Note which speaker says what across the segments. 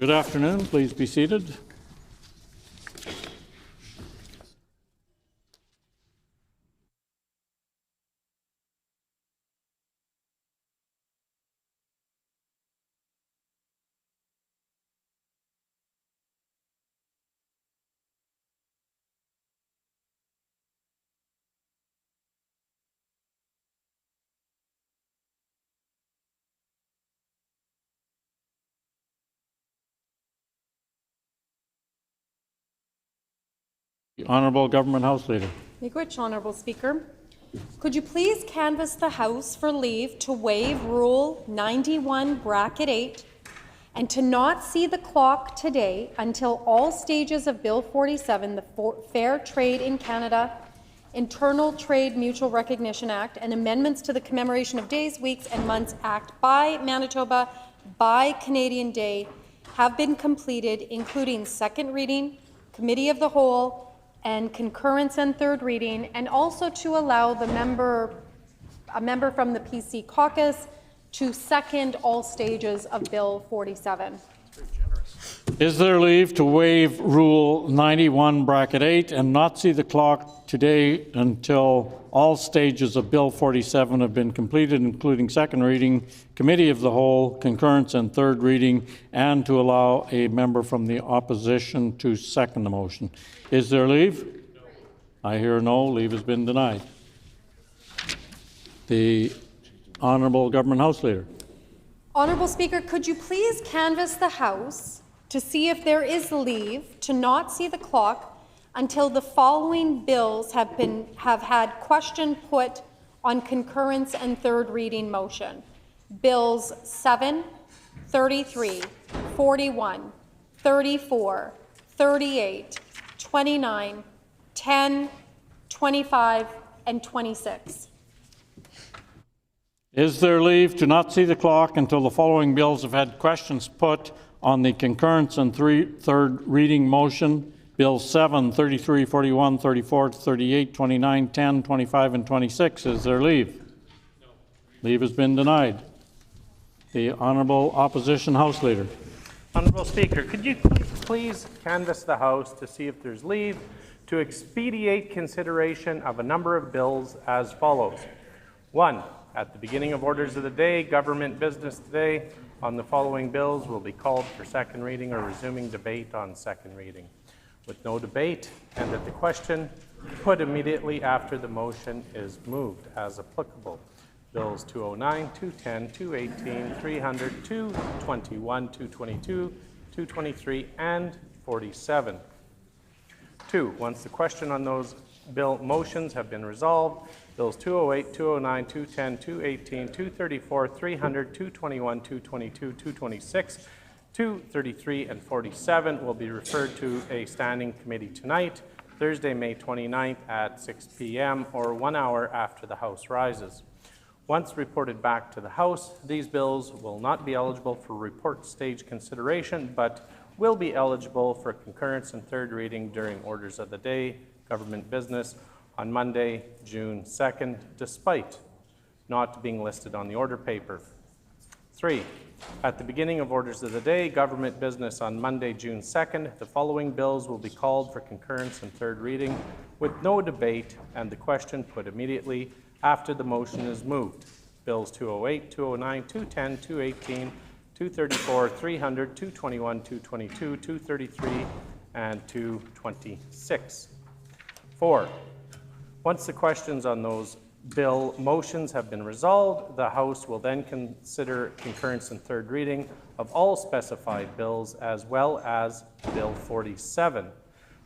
Speaker 1: Good afternoon. Please be seated. The Honourable Government House Leader.
Speaker 2: Miigwech, Honourable Speaker. Could you please canvass the House for leave to waive Rule 91(8) and to not see the clock today until all stages of Bill 47, the Fair Trade in Canada, Internal Trade Mutual Recognition Act, and amendments to the Commemoration of Days, Weeks and Months Act by Manitoba by Canadian Day have been completed, including second reading, Committee of the Whole, and concurrence and third reading, and also to allow a member from the PC caucus to second all stages of Bill 47.
Speaker 1: Is there leave to waive Rule 91(8) and not see the clock today until all stages of Bill 47 have been completed, including second reading, Committee of the Whole, concurrence and third reading, and to allow a member from the opposition to second the motion? Is there leave? No. I hear no. Leave has been denied. The Honourable Government House Leader.
Speaker 2: Honourable Speaker, could you please canvass the House to see if there is leave to not see the clock until the following bills have had question put on concurrence and third reading motion? Bills 7, 33, 41, 34, 38, 29, 10, 25, and 26.
Speaker 1: Is there leave to not see the clock until the following bills have had questions put on the concurrence and third reading motion? Bills 7, 33, 41, 34, 38, 29, 10, 25, and 26. Is there leave? No. Leave has been denied. The Honourable Opposition House Leader.
Speaker 3: Honourable Speaker, could you please canvass the House to see if there's leave to expedite consideration of a number of bills as follows. 1. At the beginning of orders of the day, government business today on the following bills will be called for second reading or resuming debate on second reading with no debate, and that the question put immediately after the motion is moved as applicable. Bills 209, 210, 218, 300, 221, 222, 223, and 47. 2. Once the question on those bill motions have been resolved, Bills 208, 209, 210, 218, 234, 300, 221, 222, 226, 233, and 47 will be referred to a standing committee tonight, Thursday, May 29th at 6 p.m. or 1 hour after the House rises. Once reported back to the House, these bills will not be eligible for report stage consideration, but will be eligible for concurrence and third reading during orders of the day, government business, on Monday, June 2nd, despite not being listed on the order paper. 3. At the beginning of orders of the day, government business on Monday, June 2nd, the following bills will be called for concurrence and third reading with no debate and the question put immediately after the motion is moved. Bills 208, 209, 210, 218, 234, 300, 221, 222, 233, and 226. 4. Once the questions on those bill motions have been resolved, the House will then consider concurrence and third reading of all specified bills as well as Bill 47,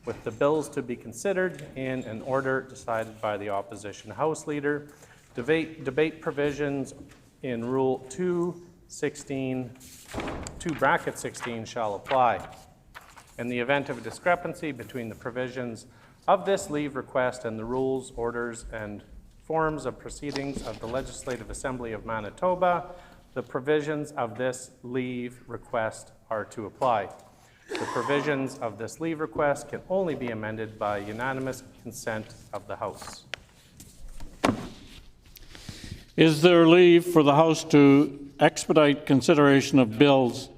Speaker 3: with the bills to be considered in an order decided by the Opposition House Leader. Debate provisions in Rule 2(16) shall apply. In the event of a discrepancy between the provisions of this leave request and the rules, orders, and forms of proceedings of the Legislative Assembly of Manitoba, the provisions of this leave request are to apply. The provisions of this leave request can only be amended by unanimous consent of the House.
Speaker 1: Is there leave for the House to expedite consideration of bills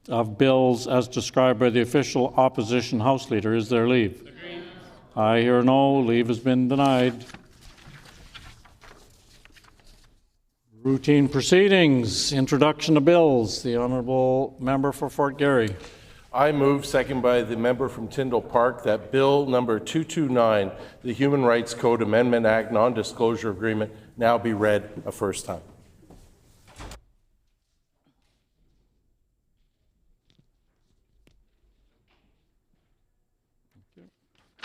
Speaker 1: of bills as described by the official opposition House Leader. Is there leave? Agreed. I hear no. Leave has been denied. Routine proceedings, introduction of bills. The Honourable Member for Fort Garry.
Speaker 4: I move, second by the member from Tyndall Park, that Bill number 229, the Human Rights Code Amendment Act Non-Disclosure Agreement, now be read a first time.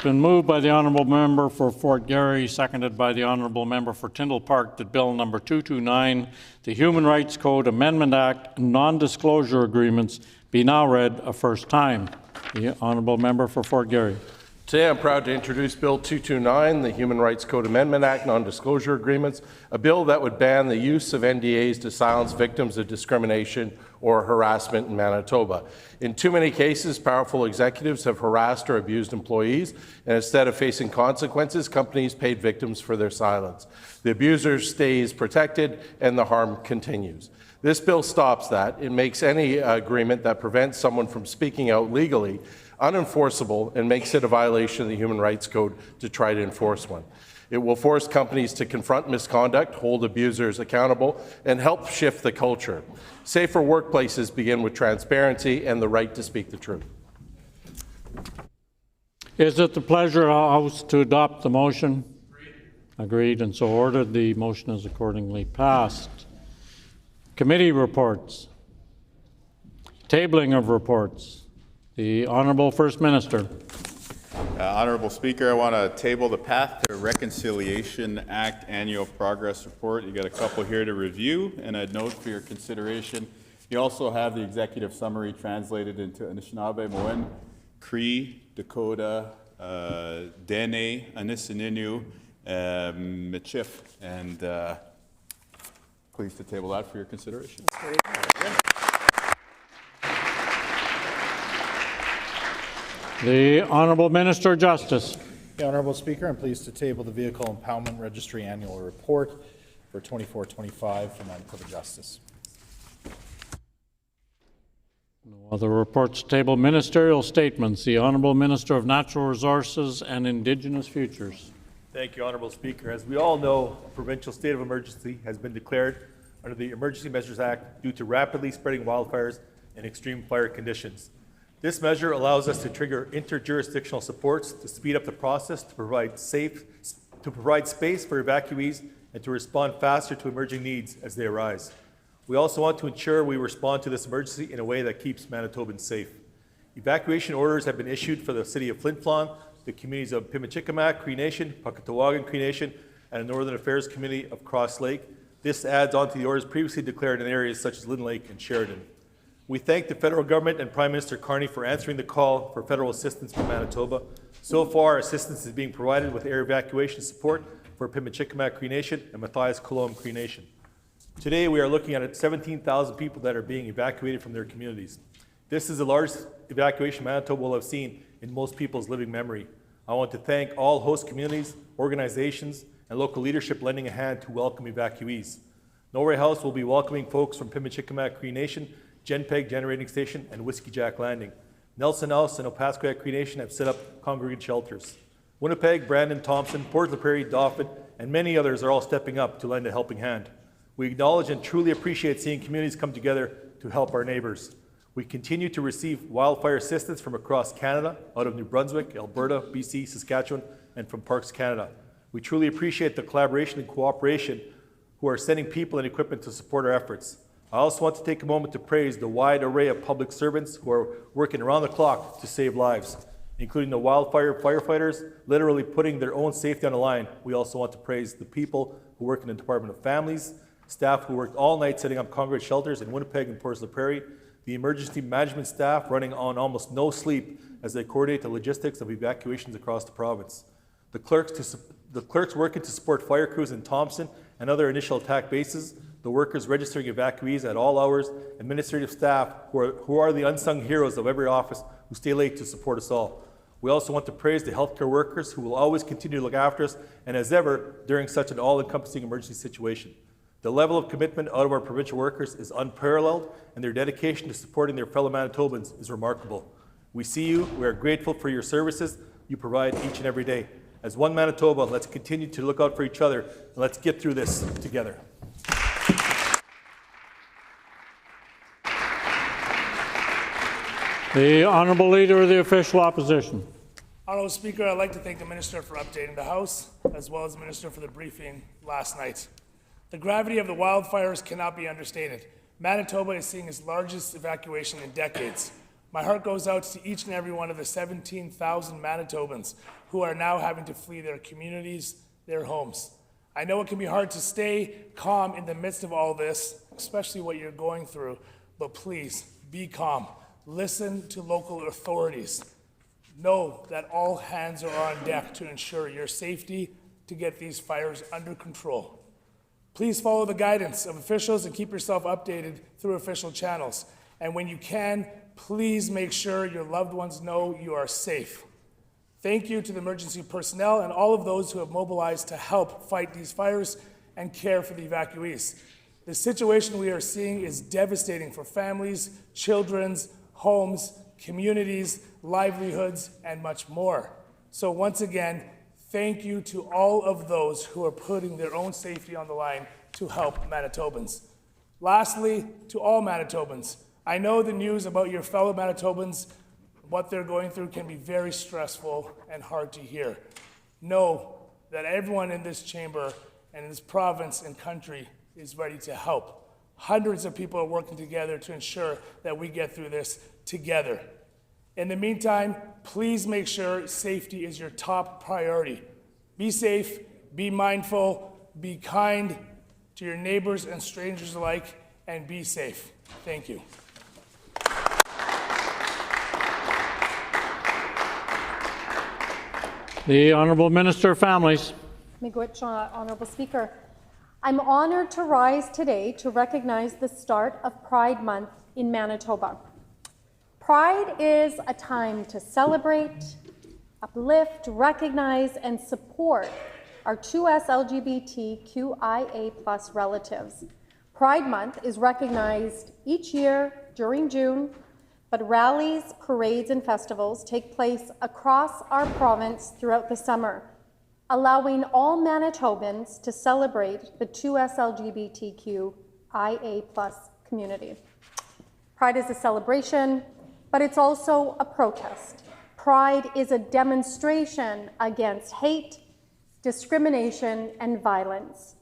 Speaker 1: Been moved by the Honourable Member for Fort Garry, seconded by the Honourable Member for Tyndall Park, that Bill number 229, the Human Rights Code Amendment Act Non-Disclosure Agreements, be now read a first time. The Honourable Member for Fort Garry.
Speaker 4: Today I'm proud to introduce Bill 229, the Human Rights Code Amendment Act Non-Disclosure Agreements, a bill that would ban the use of NDAs to silence victims of discrimination or harassment in Manitoba. In too many cases, powerful executives have harassed or abused employees, and instead of facing consequences, companies paid victims for their silence. The abuser stays protected and the harm continues. This bill stops that. It makes any agreement that prevents someone from speaking out legally unenforceable and makes it a violation of the Human Rights Code to try to enforce one. It will force companies to confront misconduct, hold abusers accountable, and help shift the culture. Safer workplaces begin with transparency and the right to speak the truth.
Speaker 1: Is it the pleasure of the House to adopt the motion? Agreed, and so ordered. The motion is accordingly passed. Committee reports. Tabling of reports. The Honourable First Minister.
Speaker 5: Honourable Speaker, I want to table the Path to Reconciliation Act Annual Progress Report. You got a couple here to review, and I'd note for your consideration, you also have the executive summary translated into Anishinaabe, Moen, Cree, Dakota, Dene, Anishinaabe, Michif, and pleased to table that for your consideration.
Speaker 1: The Honourable Minister of Justice.
Speaker 6: The Honourable Speaker, I'm pleased to table the Vehicle Impoundment Registry Annual Report for 24-25 from Manitoba Justice.
Speaker 1: No other reports to table. Ministerial statements. The Honourable Minister of Natural Resources and Indigenous Futures.
Speaker 7: Thank you, Honourable Speaker. As we all know, a provincial state of emergency has been declared under the Emergency Measures Act due to rapidly spreading wildfires and extreme fire conditions. This measure allows us to trigger interjurisdictional supports to speed up the process to provide space for evacuees and to respond faster to emerging needs as they arise. We also want to ensure we respond to this emergency in a way that keeps Manitobans safe. Evacuation orders have been issued for the city of Flin Flon, the communities of Pimicikamak Cree Nation, Pakatawagan Cree Nation, and the Northern Affairs Community of Cross Lake. This adds on to the orders previously declared in areas such as Lynn Lake and Sheridan. We thank the federal government and Prime Minister Carney for answering the call for federal assistance from Manitoba. So far, assistance is being provided with air evacuation support for Pimicikamak Cree Nation and Matthias Colomb Cree Nation. Today, we are looking at 17,000 people that are being evacuated from their communities. This is the largest evacuation Manitoba will have seen in most people's living memory. I want to thank all host communities, organizations, and local leadership lending a hand to welcome evacuees. Norway House will be welcoming folks from Pimicikamak Cree Nation, Genpeg Generating Station, and Whiskey Jack Landing. Nelson House and Opaskwayak Cree Nation have set up congregate shelters. Winnipeg, Brandon, Thompson, Port La Prairie, Dauphin, and many others are all stepping up to lend a helping hand. We acknowledge and truly appreciate seeing communities come together to help our neighbors. We continue to receive wildfire assistance from across Canada, out of New Brunswick, Alberta, BC, Saskatchewan, and from Parks Canada. We truly appreciate the collaboration and cooperation who are sending people and equipment to support our efforts. I also want to take a moment to praise the wide array of public servants who are working around the clock to save lives, including the wildfire firefighters, literally putting their own safety on the line. We also want to praise the people who work in the Department of Families, staff who worked all night setting up congregate shelters in Winnipeg and Port La Prairie, the emergency management staff running on almost no sleep as they coordinate the logistics of evacuations across the province, the clerks working to support fire crews in Thompson and other initial attack bases, the workers registering evacuees at all hours, administrative staff who are the unsung heroes of every office who stay late to support us all. We also want to praise the healthcare workers who will always continue to look after us, and as ever, during such an all-encompassing emergency situation. The level of commitment out of our provincial workers is unparalleled, and their dedication to supporting their fellow Manitobans is remarkable. We see you. We are grateful for your services you provide each and every day. As one Manitoba, let's continue to look out for each other, and let's get through this together.
Speaker 1: The Honourable Leader of the Official Opposition.
Speaker 8: Honourable Speaker, I'd like to thank the Minister for updating the House, as well as the Minister for the briefing last night. The gravity of the wildfires cannot be understated. Manitoba is seeing its largest evacuation in decades. My heart goes out to each and every one of the 17,000 Manitobans who are now having to flee their communities, their homes. I know it can be hard to stay calm in the midst of all this, especially what you're going through, but please be calm. Listen to local authorities. Know that all hands are on deck to ensure your safety to get these fires under control. Please follow the guidance of officials and keep yourself updated through official channels. And when you can, please make sure your loved ones know you are safe. Thank you to the emergency personnel and all of those who have mobilized to help fight these fires and care for the evacuees. The situation we are seeing is devastating for families, children's homes, communities, livelihoods, and much more. So once again, thank you to all of those who are putting their own safety on the line to help Manitobans. Lastly, to all Manitobans, I know the news about your fellow Manitobans, what they're going through can be very stressful and hard to hear. Know that everyone in this chamber and in this province and country is ready to help. Hundreds of people are working together to ensure that we get through this together. In the meantime, please make sure safety is your top priority. Be safe, be mindful, be kind to your neighbors and strangers alike, and be safe. Thank you.
Speaker 1: The Honourable Minister of Families.
Speaker 2: Miigwech, Honourable Speaker. I'm honoured to rise today to recognize the start of Pride Month in Manitoba. Pride is a time to celebrate, uplift, recognize, and support our 2S LGBTQIA+ relatives. Pride Month is recognized each year during June, but rallies, parades, and festivals take place across our province throughout the summer, allowing all Manitobans to celebrate the 2S LGBTQIA+ community. Pride is a celebration, but it's also a protest. Pride is a demonstration against hate, discrimination, and violence.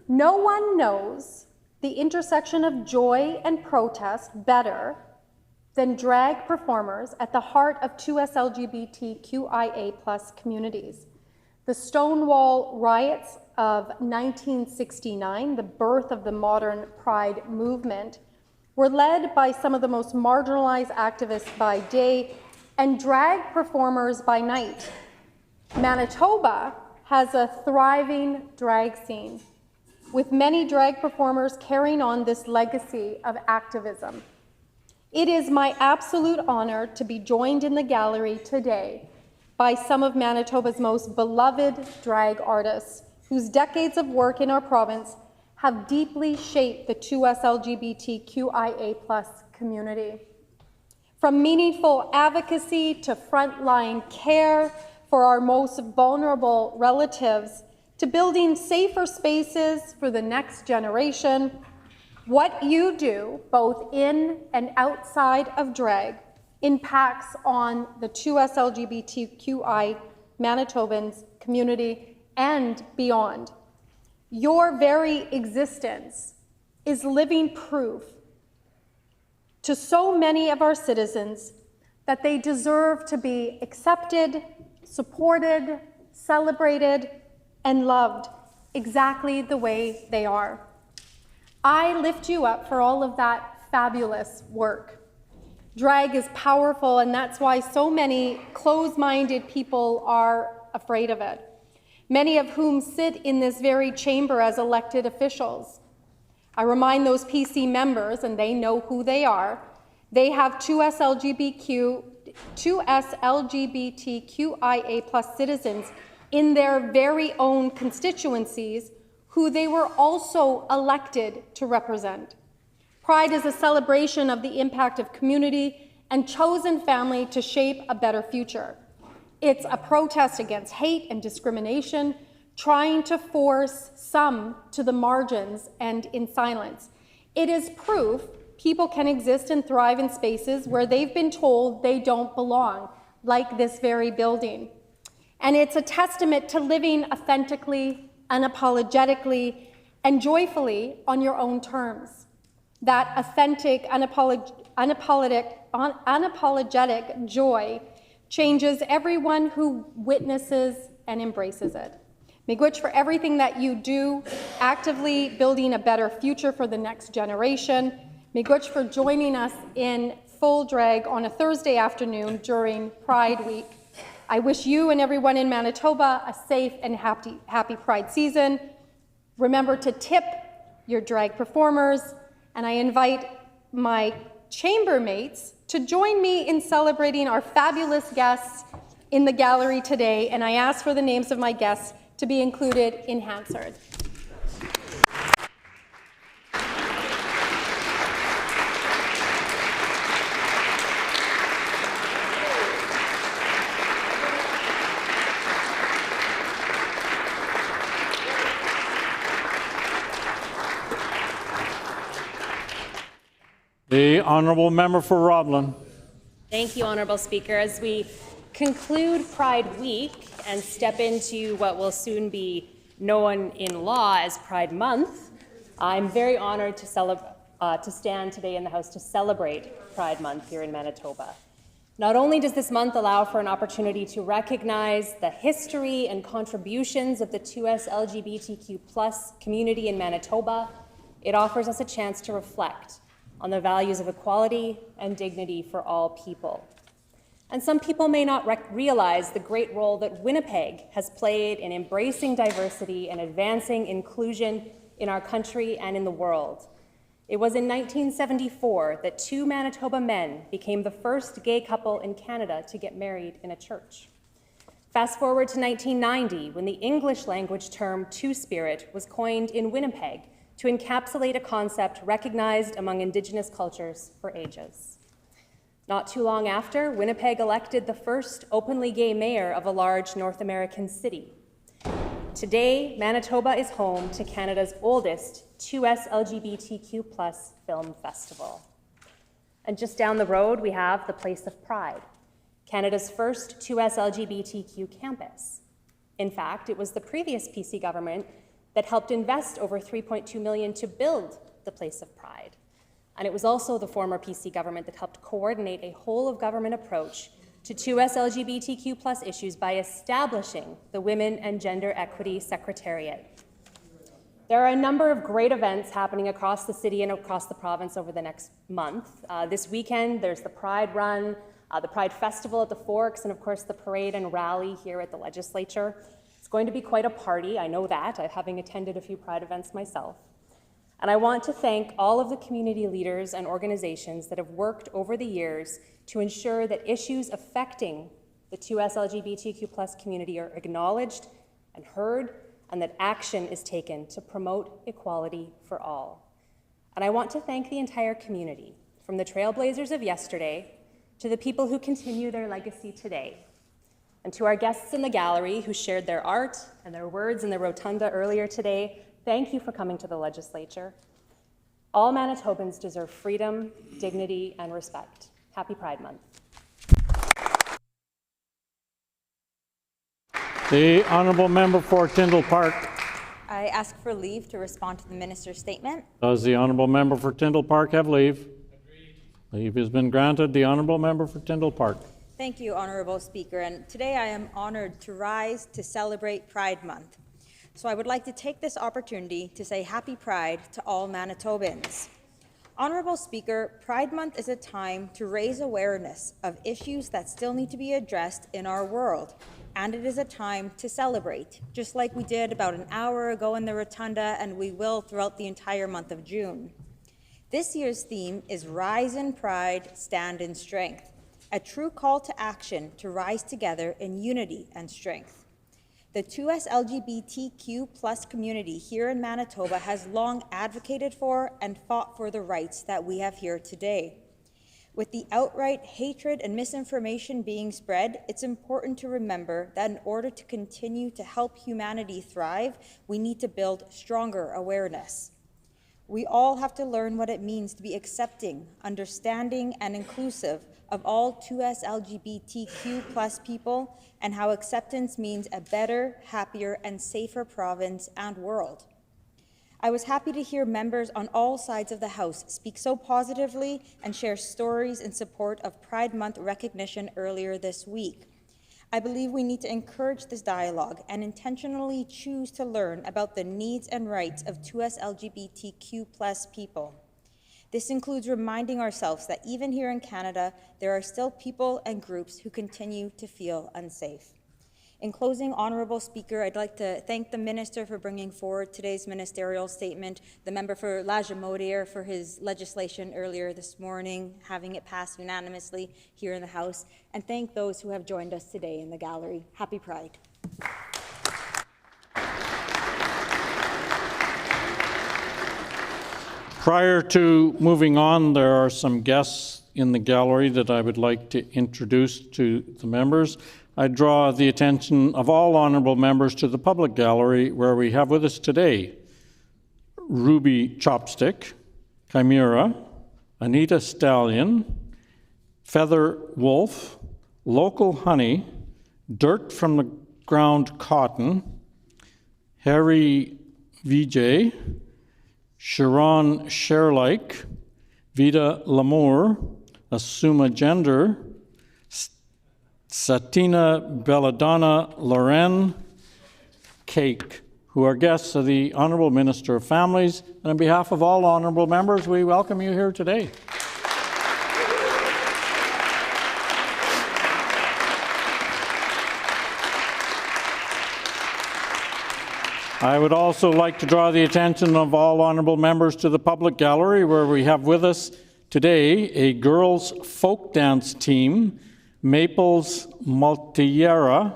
Speaker 2: No one knows the intersection of joy and protest better than drag performers at the heart of 2S LGBTQIA+ communities. The Stonewall riots of 1969, the birth of the modern Pride movement, were led by some of the most marginalized activists by day and drag performers by night. Manitoba has a thriving drag scene, with many drag performers carrying on this legacy of activism. It is my absolute honor to be joined in the gallery today by some of Manitoba's most beloved drag artists, whose decades of work in our province have deeply shaped the 2S LGBTQIA+ community. From meaningful advocacy to frontline care for our most vulnerable relatives, to building safer spaces for the next generation, what you do, both in and outside of drag, impacts on the 2S LGBTQI Manitobans community and beyond. Your very existence is living proof to so many of our citizens that they deserve to be accepted, supported, celebrated, and loved exactly the way they are. I lift you up for all of that fabulous work. Drag is powerful, and that's why so many closed-minded people are afraid of it, many of whom sit in this very chamber as elected officials. I remind those PC members, and they know who they are, they have 2S LGBTQIA+ citizens in their very own constituencies who they were also elected to represent. Pride is a celebration of the impact of community and chosen family to shape a better future. It's a protest against hate and discrimination, trying to force some to the margins and in silence. It is proof people can exist and thrive in spaces where they've been told they don't belong, like this very building. And it's a testament to living authentically, unapologetically, and joyfully on your own terms. That authentic, unapologetic joy changes everyone who witnesses and embraces it. Miigwech for everything that you do, actively building a better future for the next generation. Miigwech for joining us in full drag on a Thursday afternoon during Pride Week. I wish you and everyone in Manitoba a safe and happy Pride season. Remember to tip your drag performers, and I invite my chambermates to join me in celebrating our fabulous guests in the gallery today, and I ask for the names of my guests to be included in Hansard.
Speaker 1: The honourable member for Roblin.
Speaker 9: Thank you, Honourable Speaker. As we conclude Pride Week and step into what will soon be known in law as Pride Month, I'm very honoured to stand today in the House to celebrate Pride Month here in Manitoba. Not only does this month allow for an opportunity to recognize the history and contributions of the 2S LGBTQ+ community in Manitoba, it offers us a chance to reflect on the values of equality and dignity for all people. And some people may not realize the great role that Winnipeg has played in embracing diversity and advancing inclusion in our country and in the world. It was in 1974 that 2 Manitoba men became the first gay couple in Canada to get married in a church. Fast forward to 1990, when the English language term Two-Spirit was coined in Winnipeg to encapsulate a concept recognized among Indigenous cultures for ages. Not too long after, Winnipeg elected the first openly gay mayor of a large North American city. Today, Manitoba is home to Canada's oldest 2S LGBTQ+ film festival. And just down the road, we have the Place of Pride, Canada's first 2S LGBTQ campus. In fact, it was the previous PC government that helped invest over $3.2 million to build the Place of Pride. And it was also the former PC government that helped coordinate a whole-of-government approach to 2S LGBTQ+ issues by establishing the Women and Gender Equity Secretariat. There are a number of great events happening across the city and across the province over the next month. This weekend, there's the Pride Run, the Pride Festival at the Forks, and of course the parade and rally here at the Legislature. It's going to be quite a party, I know that, having attended a few Pride events myself. And I want to thank all of the community leaders and organizations that have worked over the years to ensure that issues affecting the 2S LGBTQ+ community are acknowledged and heard, and that action is taken to promote equality for all. And I want to thank the entire community, from the trailblazers of yesterday to the people who continue their legacy today. And to our guests in the gallery who shared their art and their words in the rotunda earlier today, thank you for coming to the Legislature. All Manitobans deserve freedom, dignity, and respect. Happy Pride Month.
Speaker 1: The honourable member for Tyndall Park.
Speaker 10: I ask for leave to respond to the minister's statement.
Speaker 1: Does the honourable member for Tyndall Park have leave? Agreed. Leave has been granted. The honourable member for Tyndall Park.
Speaker 10: Thank you, Honourable Speaker. And today I am honoured to rise to celebrate Pride Month. So I would like to take this opportunity to say Happy Pride to all Manitobans. Honourable Speaker, Pride Month is a time to raise awareness of issues that still need to be addressed in our world. And it is a time to celebrate, just like we did about an hour ago in the Rotunda, and we will throughout the entire month of June. This year's theme is Rise in Pride, Stand in Strength, a true call to action to rise together in unity and strength. The 2S LGBTQ plus community here in Manitoba has long advocated for and fought for the rights that we have here today. With the outright hatred and misinformation being spread, it's important to remember that in order to continue to help humanity thrive, we need to build stronger awareness. We all have to learn what it means to be accepting, understanding, and inclusive of all 2S LGBTQ plus people, and how acceptance means a better, happier, and safer province and world. I was happy to hear members on all sides of the House speak so positively and share stories in support of Pride Month recognition earlier this week. I believe we need to encourage this dialogue and intentionally choose to learn about the needs and rights of 2S LGBTQ plus people. This includes reminding ourselves that even here in Canada, there are still people and groups who continue to feel unsafe. In closing, Honourable Speaker, I'd like to thank the Minister for bringing forward today's ministerial statement, the member for Lajimodiere for his legislation earlier this morning, having it passed unanimously here in the House, and thank those who have joined us today in the gallery. Happy Pride.
Speaker 1: Prior to moving on, there are some guests in the gallery that I would like to introduce to the members. I draw the attention of all honourable members to the public gallery, where we have with us today Ruby Chopstick, Chimera, Anita Stallion, Feather Wolf, Local Honey, Dirt from the Ground Cotton, Harry VJ, Sharon Sherlike, Vida Lamour, Asuma Gender, Satina Belladonna Loren Cake, who are guests of the Honourable Minister of Families. And on behalf of all honourable members, we welcome you here today. I would also like to draw the attention of all honourable members to the public gallery, where we have with us today a girls' folk dance team, Maples Multieran,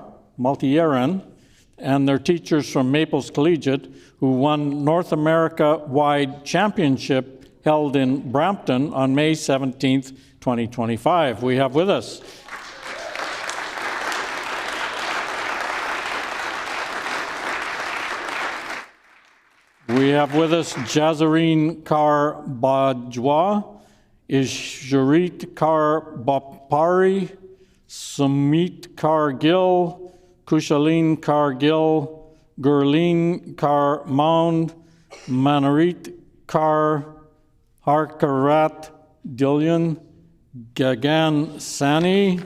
Speaker 1: and their teachers from Maples Collegiate, who won North America-wide championship held in Brampton on May 17th, 2025. We have with us Jazareen Kaur Bajwa, Isharit Kaur Bapari, Sumit Kaur Gill, Kushaleen Kaur Gill, Gurleen Kaur Mound, Manarit Kaur Harkarat Dillian, Gagan Sani,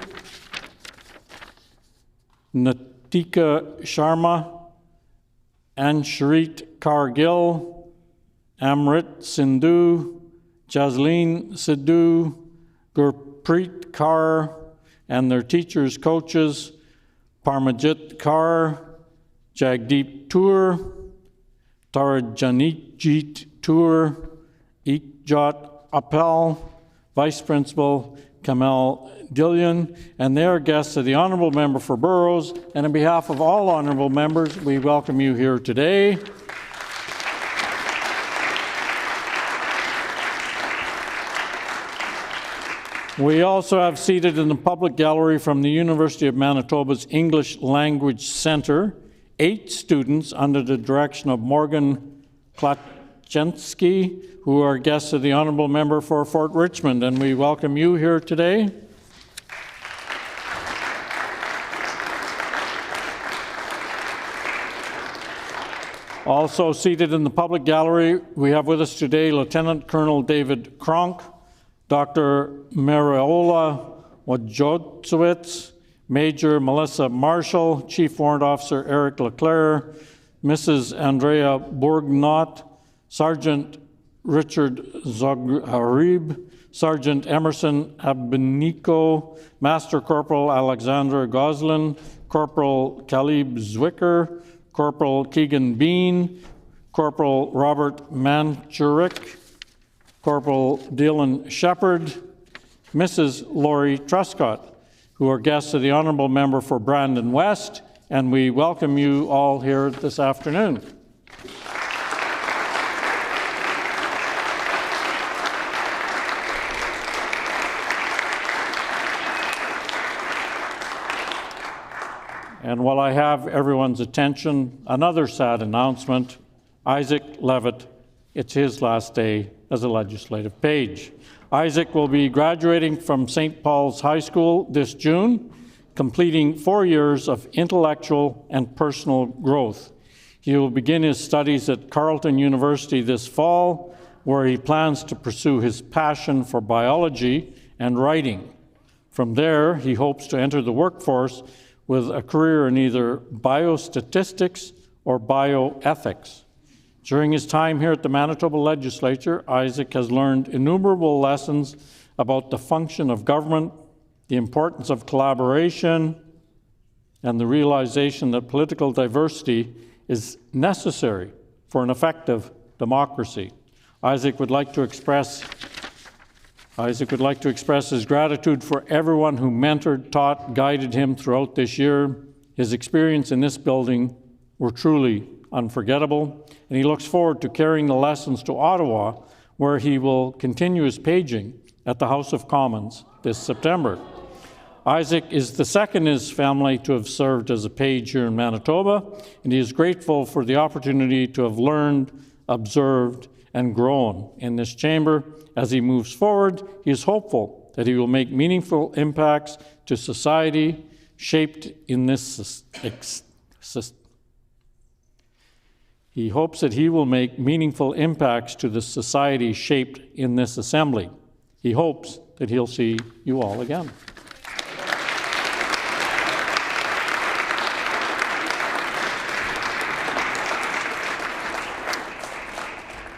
Speaker 1: Natika Sharma, Ansharit Kaur Gill, Amrit Sindhu, Jasleen Sidhu, Gurpreet Kaur, and their teachers, coaches, Parmajit Kaur, Jagdeep Tour, Tarajanijit Tour, Ikjot Appel, Vice Principal Kamal Dillian, and they are guests of the Honourable Member for Burrows. And on behalf of all honourable members, we welcome you here today. We also have seated in the public gallery from the University of Manitoba's English Language Centre 8 students under the direction of Morgan Klaczynski, who are guests of the Honourable Member for Fort Richmond, and we welcome you here today. Also seated in the public gallery, we have with us today Lieutenant Colonel David Kronk, Dr. Mariola Wojciewicz, Major Melissa Marshall, Chief Warrant Officer Eric Leclerc, Mrs. Andrea Bourgnot, Sergeant Richard Zagharib, Sergeant Emerson Abenico, Master Corporal Alexandra Goslin, Corporal Caleb Zwicker, Corporal Keegan Bean, Corporal Robert Manchurik, Corporal Dylan Shepard, Mrs. Laurie Truscott, who are guests of the Honourable Member for Brandon West, and we welcome you all here this afternoon. And while I have everyone's attention, another sad announcement. Isaac Levitt, it's his last day as a legislative page. Isaac will be graduating from St. Paul's High School this June, completing 4 years of intellectual and personal growth. He will begin his studies at Carleton University this fall, where he plans to pursue his passion for biology and writing. From there, he hopes to enter the workforce with a career in either biostatistics or bioethics. During his time here at the Manitoba Legislature, Isaac has learned innumerable lessons about the function of government, the importance of collaboration, and the realization that political diversity is necessary for an effective democracy. Isaac would like to express his gratitude for everyone who mentored, taught, guided him throughout this year. His experience in this building were truly unforgettable, and he looks forward to carrying the lessons to Ottawa, where he will continue his paging at the House of Commons this September. Isaac is the second in his family to have served as a page here in Manitoba, and he is grateful for the opportunity to have learned, observed, and grown in this chamber. As he moves forward, he is hopeful that he will make meaningful impacts to society shaped in this He hopes that he will make meaningful impacts to the society shaped in this assembly. He hopes that he'll see you all again.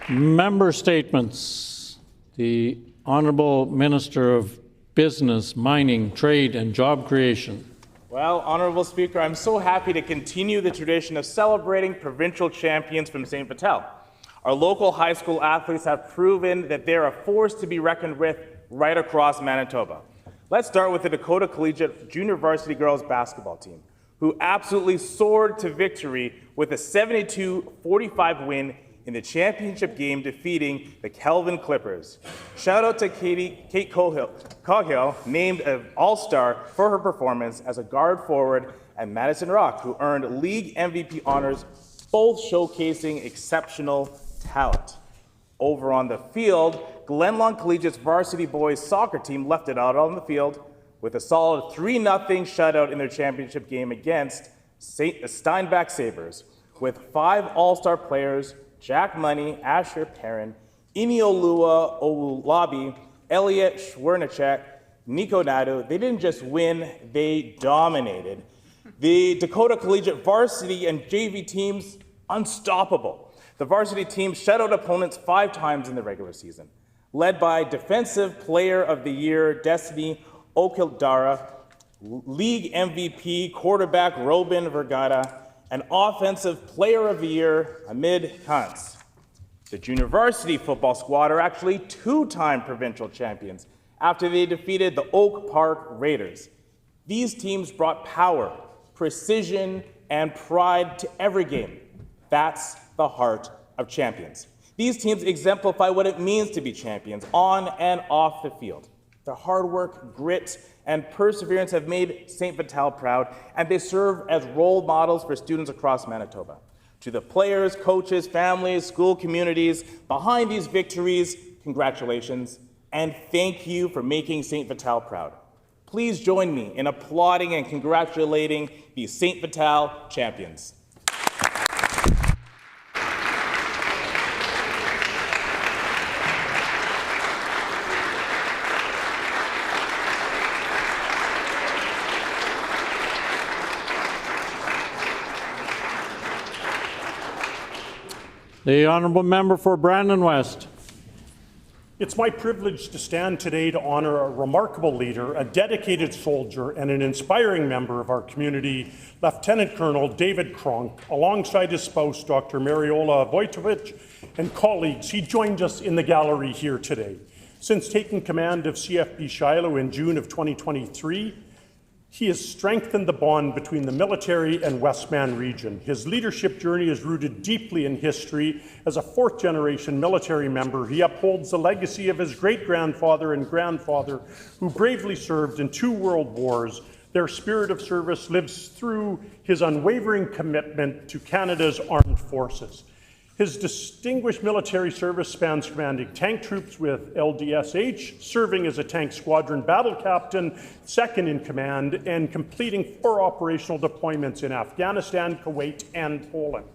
Speaker 1: Member statements. The Honourable Minister of Business, Mining, Trade and Job Creation.
Speaker 11: Well, Honourable Speaker, I'm so happy to continue the tradition of celebrating provincial champions from St. Vital. Our local high school athletes have proven that they're a force to be reckoned with right across Manitoba. Let's start with the Dakota Collegiate Junior Varsity Girls Basketball team, who absolutely soared to victory with a 72-45 win in the championship game, defeating the Kelvin Clippers. Shout out to Kate Coghill, named an All-Star for her performance as a guard forward, and Madison Rock, who earned league MVP honors, both showcasing exceptional talent. Over on the field, Glenlawn Collegiate's varsity boys soccer team left it out on the field with a solid 3-0 shutout in their championship game against Steinbach Sabres, with 5 All-Star players: Jack Money, Asher Perrin, Iniolua Owulabi, Elliot Schwernicek, Nico Nadeau. They didn't just win, they dominated. The Dakota Collegiate varsity and JV teams, unstoppable. The varsity team shut out opponents 5 times in the regular season, led by Defensive Player of the Year Destiny Okildara, League MVP quarterback Robin Vergata, and Offensive Player of the Year, Hamid Kantz. The junior varsity football squad are actually 2-time provincial champions after they defeated the Oak Park Raiders. These teams brought power, precision, and pride to every game. That's the heart of champions. These teams exemplify what it means to be champions on and off the field. Their hard work, grit, and perseverance have made St. Vital proud, and they serve as role models for students across Manitoba. To the players, coaches, families, school communities behind these victories, congratulations, and thank you for making St. Vital proud. Please join me in applauding and congratulating these St. Vital champions.
Speaker 1: The Honourable Member for Brandon West.
Speaker 12: It's my privilege to stand today to honour a remarkable leader, a dedicated soldier, and an inspiring member of our community, Lieutenant Colonel David Kronk, alongside his spouse, Dr. Mariola Vojtovic, and colleagues. He joined us in the gallery here today. Since taking command of CFB Shiloh in June of 2023, He has strengthened the bond between the military and Westman region. His leadership journey is rooted deeply in history. As a fourth-generation military member, he upholds the legacy of his great-grandfather and grandfather, who bravely served in 2 world wars. Their spirit of service lives through his unwavering commitment to Canada's armed forces. His distinguished military service spans commanding tank troops with LDSH, serving as a tank squadron battle captain, second in command, and completing 4 operational deployments in Afghanistan, Kuwait, and Poland.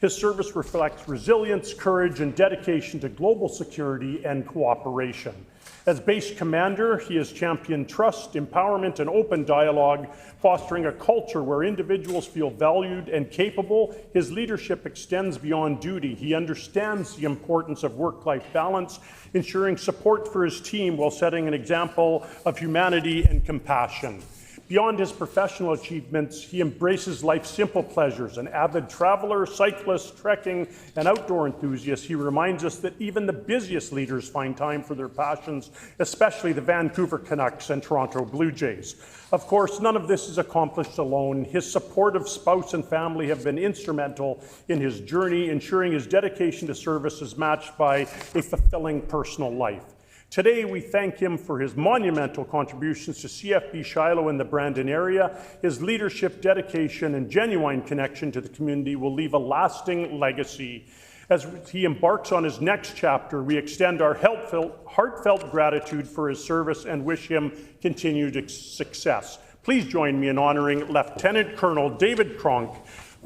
Speaker 12: His service reflects resilience, courage, and dedication to global security and cooperation. As base commander, he has championed trust, empowerment, and open dialogue, fostering a culture where individuals feel valued and capable. His leadership extends beyond duty. He understands the importance of work-life balance, ensuring support for his team while setting an example of humanity and compassion. Beyond his professional achievements, he embraces life's simple pleasures. An avid traveler, cyclist, trekking, and outdoor enthusiast, he reminds us that even the busiest leaders find time for their passions, especially the Vancouver Canucks and Toronto Blue Jays. Of course, none of this is accomplished alone. His supportive spouse and family have been instrumental in his journey, ensuring his dedication to service is matched by a fulfilling personal life. Today, we thank him for his monumental contributions to CFB Shiloh in the Brandon area. His leadership, dedication, and genuine connection to the community will leave a lasting legacy. As he embarks on his next chapter, we extend our heartfelt gratitude for his service and wish him continued success. Please join me in honoring Lieutenant Colonel David Cronk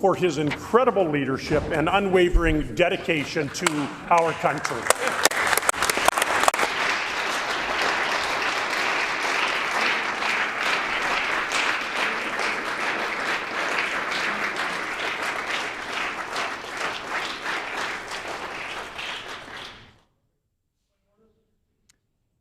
Speaker 12: for his incredible leadership and unwavering dedication to our country.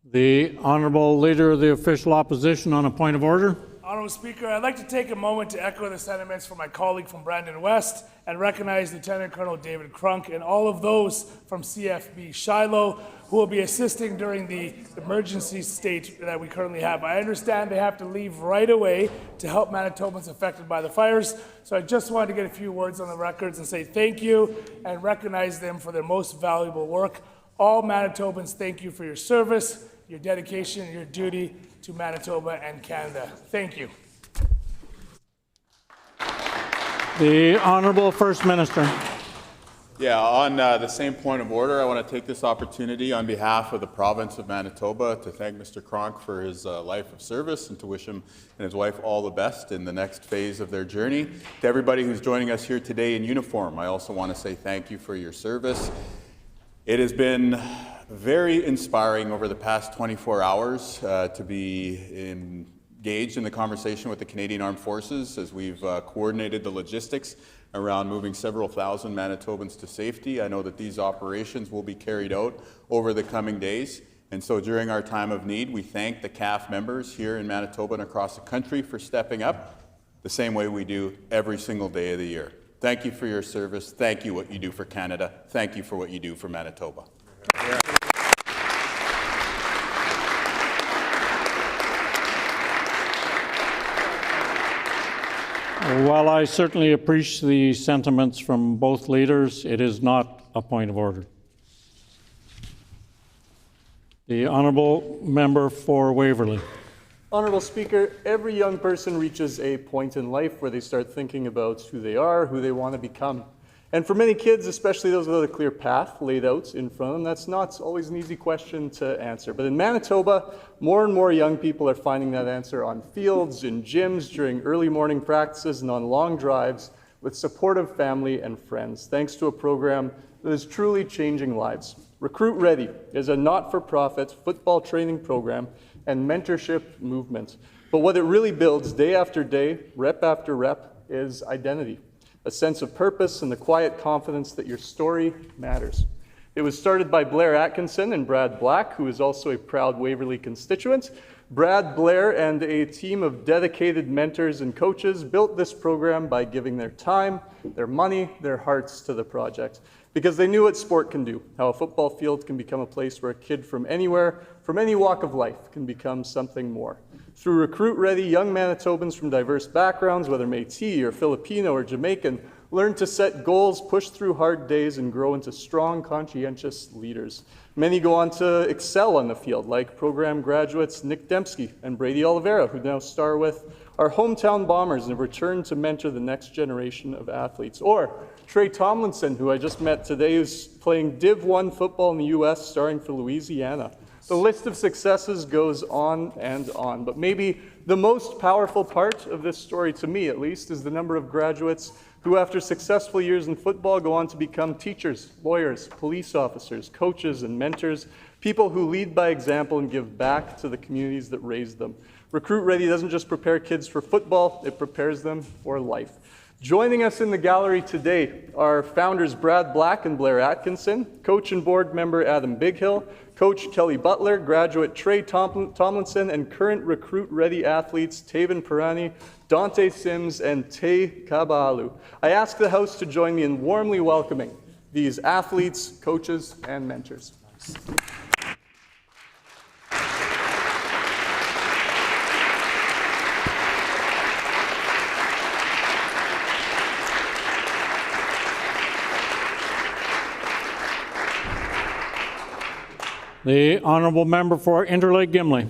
Speaker 1: The Honourable Leader of the Official Opposition on a point of order.
Speaker 8: Honourable Speaker, I'd like to take a moment to echo the sentiments from my colleague from Brandon West and recognize Lieutenant Colonel David Crunk and all of those from CFB Shiloh who will be assisting during the emergency state that we currently have. I understand they have to leave right away to help Manitobans affected by the fires, so I just wanted to get a few words on the records and say thank you and recognize them for their most valuable work. All Manitobans, thank you for your service, your dedication, and your duty to Manitoba and Canada. Thank you.
Speaker 1: The Honourable First Minister.
Speaker 5: Yeah, on the same point of order, I want to take this opportunity on behalf of the province of Manitoba to thank Mr. Cronk for his life of service and to wish him and his wife all the best in the next phase of their journey. To everybody who's joining us here today in uniform, I also want to say thank you for your service. It has been very inspiring over the past 24 hours to be engaged in the conversation with the Canadian Armed Forces as we've coordinated the logistics around moving several thousand Manitobans to safety. I know that these operations will be carried out over the coming days. And so during our time of need, we thank the CAF members here in Manitoba and across the country for stepping up the same way we do every single day of the year. Thank you for your service. Thank you what you do for Canada. Thank you for what you do for Manitoba. Yeah.
Speaker 1: While I certainly appreciate the sentiments from both leaders, it is not a point of order. The Honourable Member for Waverley.
Speaker 13: Honourable Speaker, every young person reaches a point in life where they start thinking about who they are, who they want to become. And for many kids, especially those without a clear path laid out in front of them, that's not always an easy question to answer. But in Manitoba, more and more young people are finding that answer on fields, in gyms, during early morning practices, and on long drives with supportive family and friends, thanks to a program that is truly changing lives. Recruit Ready is a not-for-profit football training program and mentorship movement. But what it really builds day after day, rep after rep, is identity, a sense of purpose and the quiet confidence that your story matters. It was started by Blair Atkinson and Brad Black, who is also a proud Waverley constituent. Brad, Blair, and a team of dedicated mentors and coaches built this program by giving their time, their money, their hearts to the project, because they knew what sport can do, how a football field can become a place where a kid from anywhere, from any walk of life, can become something more. Through Recruit Ready, young Manitobans from diverse backgrounds, whether Métis or Filipino or Jamaican, learn to set goals, push through hard days, and grow into strong, conscientious leaders. Many go on to excel on the field, like program graduates Nick Dembski and Brady Oliveira, who now star with our hometown Bombers and have returned to mentor the next generation of athletes. Or Trey Tomlinson, who I just met today, who's playing Div 1 football in the U.S., starring for Louisiana. The list of successes goes on, but maybe the most powerful part of this story, to me at least, is the number of graduates who, after successful years in football, go on to become teachers, lawyers, police officers, coaches, and mentors, people who lead by example and give back to the communities that raised them. Recruit Ready doesn't just prepare kids for football, it prepares them for life. Joining us in the gallery today are founders Brad Black and Blair Atkinson, coach and board member Adam Bighill, coach Kelly Butler, graduate Trey Tomlinson, and current Recruit Ready athletes Taven Pirani, Dante Sims, and Tay Kabalu. I ask the House to join me in warmly welcoming these athletes, coaches, and mentors.
Speaker 1: The Honourable Member for Interlake Gimli.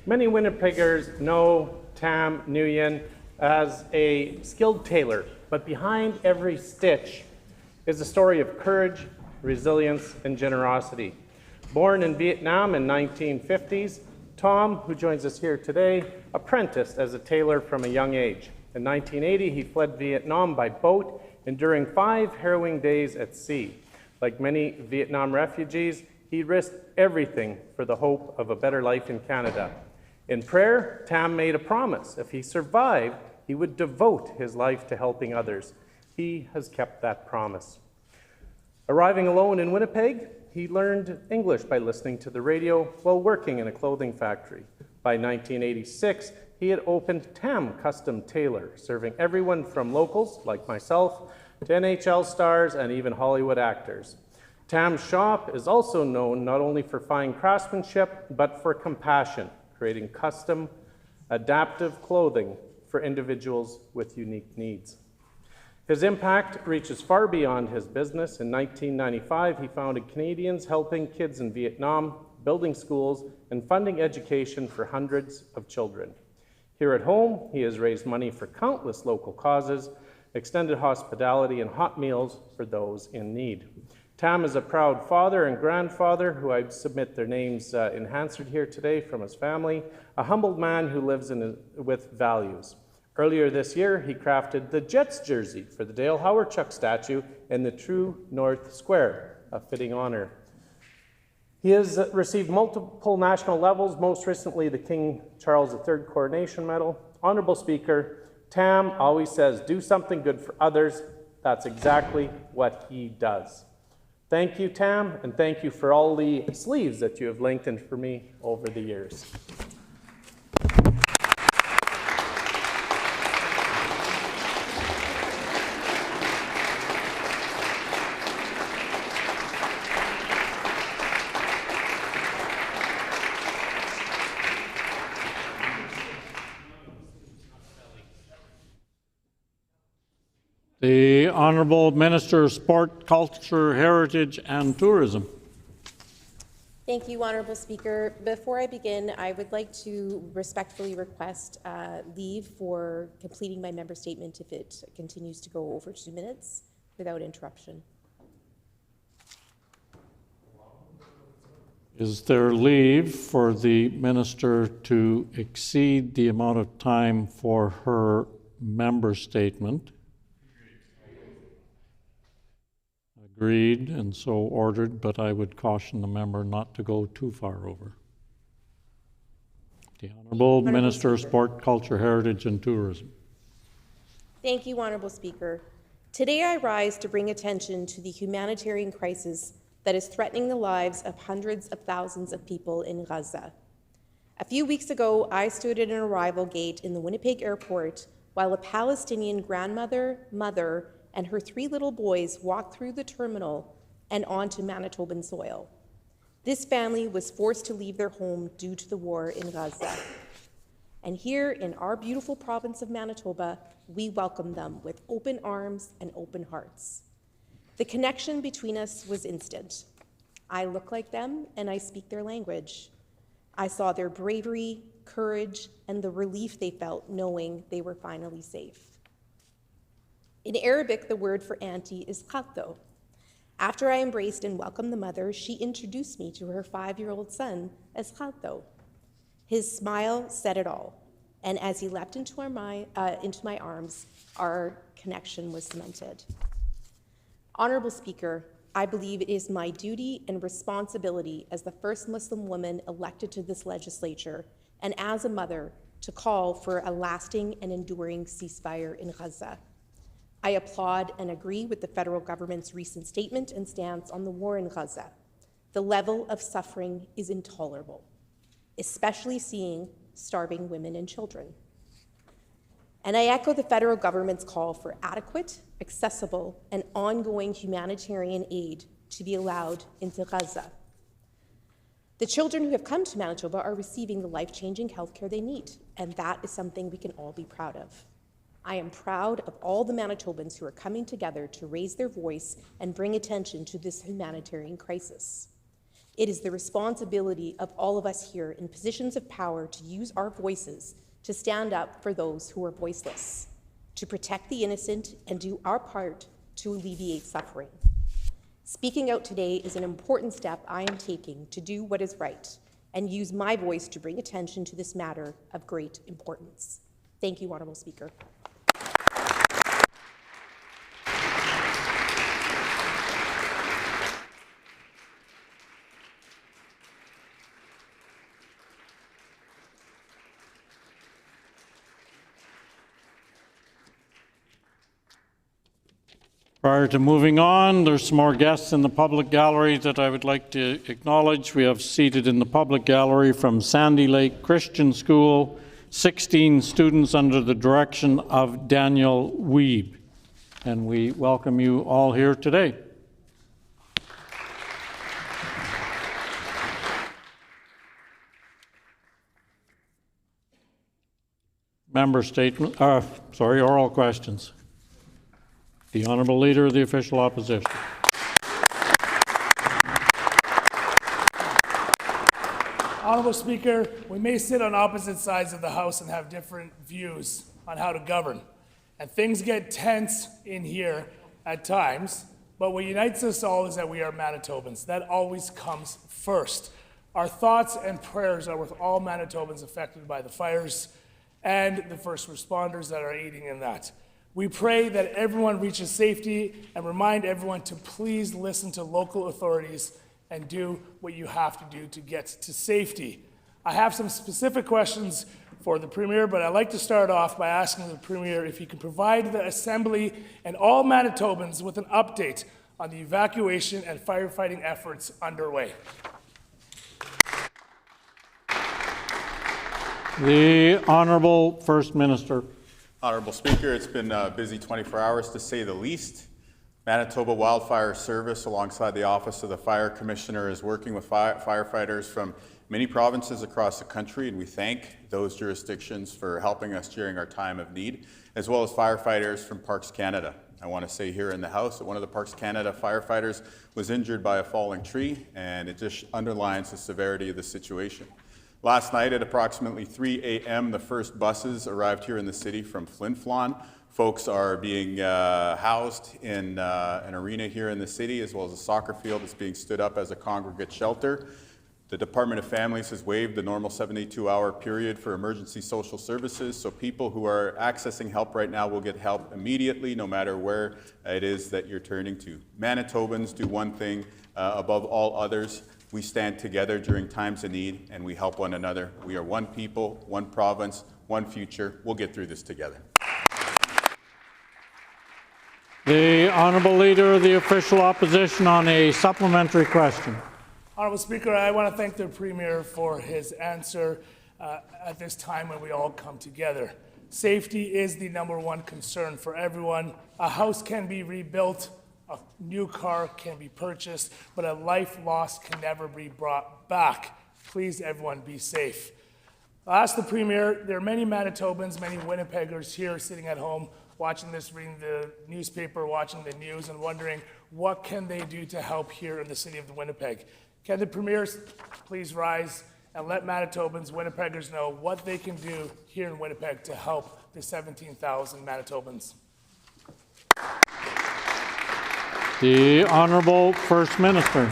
Speaker 3: Many Winnipeggers know Tam Nguyen as a skilled tailor, but behind every stitch is a story of courage, resilience, and generosity. Born in Vietnam in 1950s, Tom, who joins us here today, apprenticed as a tailor from a young age. In 1980, he fled Vietnam by boat, enduring 5 harrowing days at sea. Like many Vietnam refugees, he risked everything for the hope of a better life in Canada. In prayer, Tam made a promise. If he survived, he would devote his life to helping others. He has kept that promise. Arriving alone in Winnipeg, he learned English by listening to the radio while working in a clothing factory. By 1986, he had opened Tam Custom Tailor, serving everyone from locals like myself to NHL stars and even Hollywood actors. Tam's shop is also known not only for fine craftsmanship, but for compassion, creating custom, adaptive clothing for individuals with unique needs. His impact reaches far beyond his business. In 1995, he founded Canadians Helping Kids in Vietnam, building schools and funding education for hundreds of children. Here at home, he has raised money for countless local causes, extended hospitality and hot meals for those in need. Tam is a proud father and grandfather who I submit their names in Hansard here today from his family, a humbled man who lives with values. Earlier this year, he crafted the Jets jersey for the Dale Howard-Chuck statue in the True North Square, a fitting honor. He has received multiple national levels, most recently the King Charles III Coronation Medal. Honorable Speaker, Tam always says, do something good for others. That's exactly what he does. Thank you, Tam, and thank you for all the sleeves that you have lengthened for me over the years.
Speaker 1: The Honourable Minister of Sport, Culture, Heritage and Tourism.
Speaker 14: Thank you, Honourable Speaker. Before I begin, I would like to respectfully request leave for completing my member statement if it continues to go over 2 minutes without interruption.
Speaker 1: Is there leave for the Minister to exceed the amount of time for her member statement? Agreed, and so ordered, but I would caution the member not to go too far over. The Honourable Minister of Sport, Culture, Heritage and Tourism.
Speaker 14: Thank you, Honourable Speaker. Today I rise to bring attention to the humanitarian crisis that is threatening the lives of hundreds of thousands of people in Gaza. A few weeks ago, I stood at an arrival gate in the Winnipeg airport while a Palestinian grandmother, mother, and her 3 little boys walked through the terminal and onto Manitoban soil. This family was forced to leave their home due to the war in Gaza. And here in our beautiful province of Manitoba, we welcome them with open arms and open hearts. The connection between us was instant. I look like them and I speak their language. I saw their bravery, courage, and the relief they felt knowing they were finally safe. In Arabic, the word for auntie is khatto. After I embraced and welcomed the mother, she introduced me to her 5-year-old son as khatto. His smile said it all, and as he leapt into my arms, our connection was cemented. Honorable Speaker, I believe it is my duty and responsibility as the first Muslim woman elected to this legislature and as a mother to call for a lasting and enduring ceasefire in Gaza. I applaud and agree with the federal government's recent statement and stance on the war in Gaza. The level of suffering is intolerable, especially seeing starving women and children. And I echo the federal government's call for adequate, accessible, and ongoing humanitarian aid to be allowed into Gaza. The children who have come to Manitoba are receiving the life-changing healthcare they need, and that is something we can all be proud of. I am proud of all the Manitobans who are coming together to raise their voice and bring attention to this humanitarian crisis. It is the responsibility of all of us here in positions of power to use our voices to stand up for those who are voiceless, to protect the innocent and do our part to alleviate suffering. Speaking out today is an important step I am taking to do what is right and use my voice to bring attention to this matter of great importance. Thank you, Honourable Speaker.
Speaker 1: Prior to moving on, there's some more guests in the public gallery that I would like to acknowledge. We have seated in the public gallery from Sandy Lake Christian School, 16 students under the direction of Daniel Weeb. And we welcome you all here today. Member statement, oral questions. The Honourable Leader of the Official Opposition.
Speaker 8: Honourable Speaker, we may sit on opposite sides of the House and have different views on how to govern. And things get tense in here at times, but what unites us all is that we are Manitobans. That always comes first. Our thoughts and prayers are with all Manitobans affected by the fires and the first responders that are aiding in that. We pray that everyone reaches safety and remind everyone to please listen to local authorities and do what you have to do to get to safety. I have some specific questions for the Premier, but I'd like to start off by asking the Premier if he can provide the Assembly and all Manitobans with an update on the evacuation and firefighting efforts underway.
Speaker 1: The Honourable First Minister.
Speaker 5: Honourable Speaker, it's been a busy 24 hours to say the least. Manitoba Wildfire Service, alongside the Office of the Fire Commissioner, is working with firefighters from many provinces across the country, and we thank those jurisdictions for helping us during our time of need, as well as firefighters from Parks Canada. I want to say here in the House that one of the Parks Canada firefighters was injured by a falling tree, and it just underlines the severity of the situation. Last night at approximately 3 a.m., the first buses arrived here in the city from Flin Flon. Folks are being housed in an arena here in the city, as well as a soccer field that's being stood up as a congregate shelter. The Department of Families has waived the normal 72-hour period for emergency social services, so people who are accessing help right now will get help immediately, no matter where it is that you're turning to. Manitobans do one thing above all others. We stand together during times of need, and we help one another. We are one people, one province, one future. We'll get through this together.
Speaker 1: The Honourable Leader of the Official Opposition on a supplementary question.
Speaker 8: Honourable Speaker, I want to thank the Premier for his answer at this time when we all come together. Safety is the #1 concern for everyone. A house can be rebuilt, a new car can be purchased, but a life lost can never be brought back. Please, everyone, be safe. I'll ask the Premier, there are many Manitobans, many Winnipeggers here sitting at home watching this, reading the newspaper, watching the news, and wondering what can they do to help here in the city of Winnipeg. Can the Premier please rise and let Manitobans, Winnipeggers know what they can do here in Winnipeg to help the 17,000 Manitobans?
Speaker 1: The Honourable First Minister.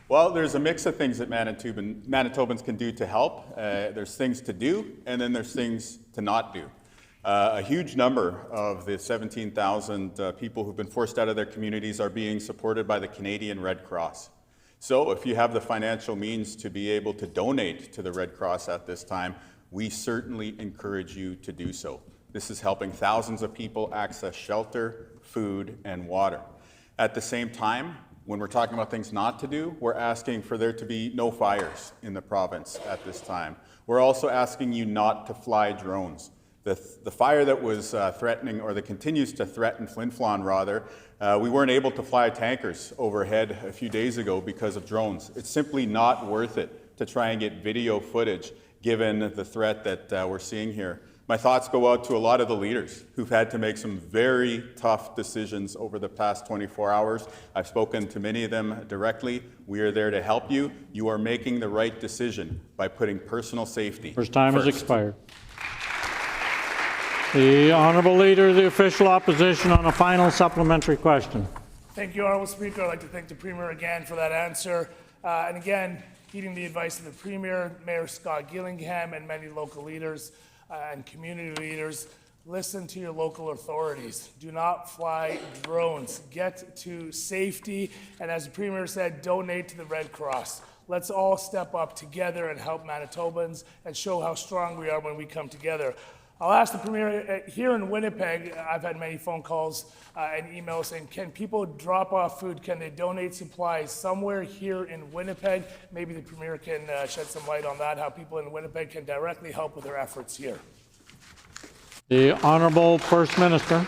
Speaker 5: Well, there's a mix of things that Manitobans can do to help. There's things to do, and then there's things to not do. A huge number of the 17,000 people who've been forced out of their communities are being supported by the Canadian Red Cross. So if you have the financial means to be able to donate to the Red Cross at this time, we certainly encourage you to do so. This is helping thousands of people access shelter, food, and water. At the same time, when we're talking about things not to do, we're asking for there to be no fires in the province at this time. We're also asking you not to fly drones. The fire that was threatening, or that continues to threaten Flin Flon rather, we weren't able to fly tankers overhead a few days ago because of drones. It's simply not worth it to try and get video footage given the threat that we're seeing here. My thoughts go out to a lot of the leaders who've had to make some very tough decisions over the past 24 hours. I've spoken to many of them directly. We are there to help you. You are making the right decision by putting personal safety
Speaker 1: First time has expired. The Honourable Leader of the Official Opposition on a final supplementary question.
Speaker 8: Thank you, Honourable Speaker. I'd like to thank the Premier again for that answer. And again, heeding the advice of the Premier, Mayor Scott Gillingham, and many local leaders and community leaders, listen to your local authorities. Do not fly drones. Get to safety. And as the Premier said, donate to the Red Cross. Let's all step up together and help Manitobans and show how strong we are when we come together. I'll ask the Premier, here in Winnipeg, I've had many phone calls and emails saying, can people drop off food? Can they donate supplies somewhere here in Winnipeg? Maybe the Premier can shed some light on that, how people in Winnipeg can directly help with their efforts here.
Speaker 1: The Honourable First Minister.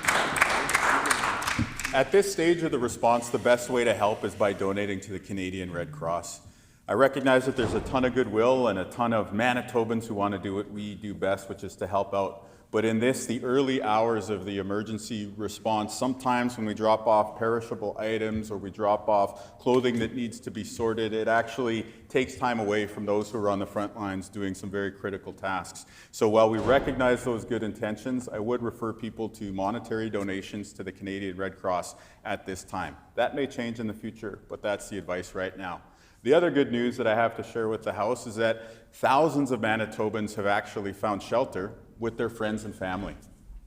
Speaker 5: At this stage of the response, the best way to help is by donating to the Canadian Red Cross. I recognize that there's a ton of goodwill and a ton of Manitobans who want to do what we do best, which is to help out. But in this, the early hours of the emergency response, sometimes when we drop off perishable items or we drop off clothing that needs to be sorted, it actually takes time away from those who are on the front lines doing some very critical tasks. So while we recognize those good intentions, I would refer people to monetary donations to the Canadian Red Cross at this time. That may change in the future, but that's the advice right now. The other good news that I have to share with the House is that thousands of Manitobans have actually found shelter with their friends and family.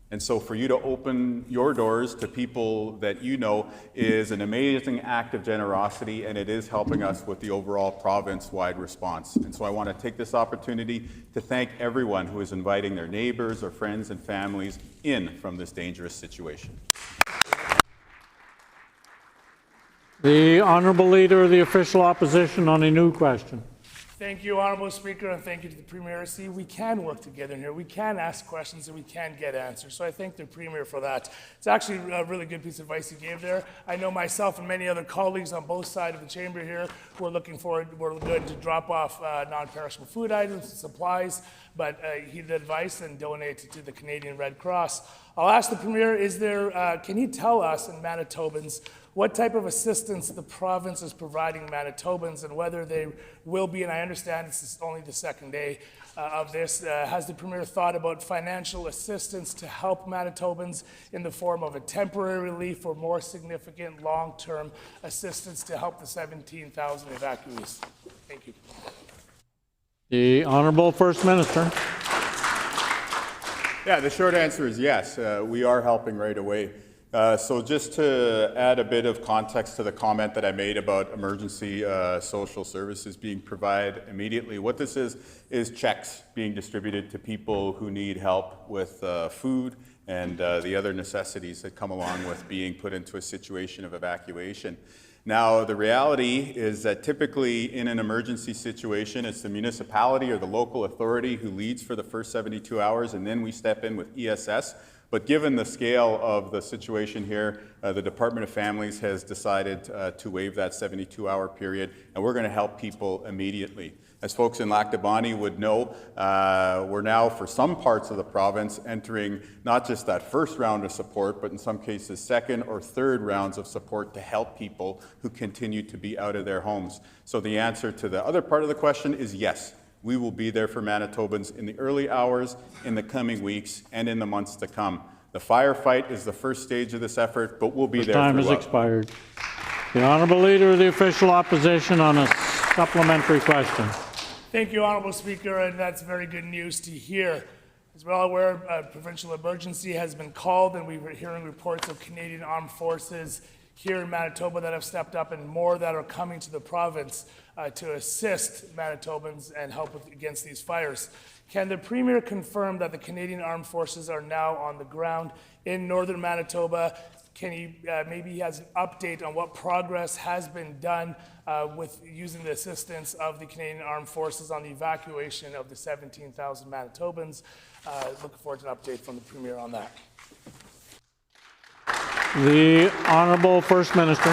Speaker 5: And so for you to open your doors to people that you know is an amazing act of generosity, and it is helping us with the overall province-wide response. And so I want to take this opportunity to thank everyone who is inviting their neighbors or friends and families in from this dangerous situation.
Speaker 1: The Honourable Leader of the Official Opposition on a new question.
Speaker 8: Thank you, Honourable Speaker, and thank you to the Premier. See, we can work together here. We can ask questions and we can get answers. So I thank the Premier for that. It's actually a really good piece of advice he gave there. I know myself and many other colleagues on both sides of the chamber here who are looking forward, we're going to drop off non-perishable food items and supplies, but heed the advice and donate to the Canadian Red Cross. I'll ask the Premier, can he tell us in Manitobans what type of assistance the province is providing Manitobans and whether they will be, and I understand this is only the second day of this, has the Premier thought about financial assistance to help Manitobans in the form of a temporary relief or more significant long-term assistance to help the 17,000 evacuees? Thank you.
Speaker 1: The Honourable First Minister.
Speaker 5: Yeah, the short answer is yes. We are helping right away. So just to add a bit of context to the comment that I made about emergency social services being provided immediately, what this is checks being distributed to people who need help with food and the other necessities that come along with being put into a situation of evacuation. Now, the reality is that typically in an emergency situation, it's the municipality or the local authority who leads for the first 72 hours, and then we step in with ESS. But given the scale of the situation here, the Department of Families has decided to waive that 72-hour period, and we're going to help people immediately. As folks in Lac du Bonny would know, we're now, for some parts of the province, entering not just that first round of support, but in some cases second or third rounds of support to help people who continue to be out of their homes. So the answer to the other part of the question is yes. We will be there for Manitobans in the early hours, in the coming weeks, and in the months to come. The firefight is the first stage of this effort, but we'll be there
Speaker 1: Time has expired. The Honourable Leader of the Official Opposition on a supplementary question.
Speaker 8: Thank you, Honourable Speaker, and that's very good news to hear. As we're all aware, a provincial emergency has been called, and we were hearing reports of Canadian Armed Forces here in Manitoba that have stepped up, and more that are coming to the province to assist Manitobans and help against these fires. Can the Premier confirm that the Canadian Armed Forces are now on the ground in northern Manitoba? Can he maybe he has an update on what progress has been done with using the assistance of the Canadian Armed Forces on the evacuation of the 17,000 Manitobans? Looking forward to an update from the Premier on that.
Speaker 1: The Honourable First Minister.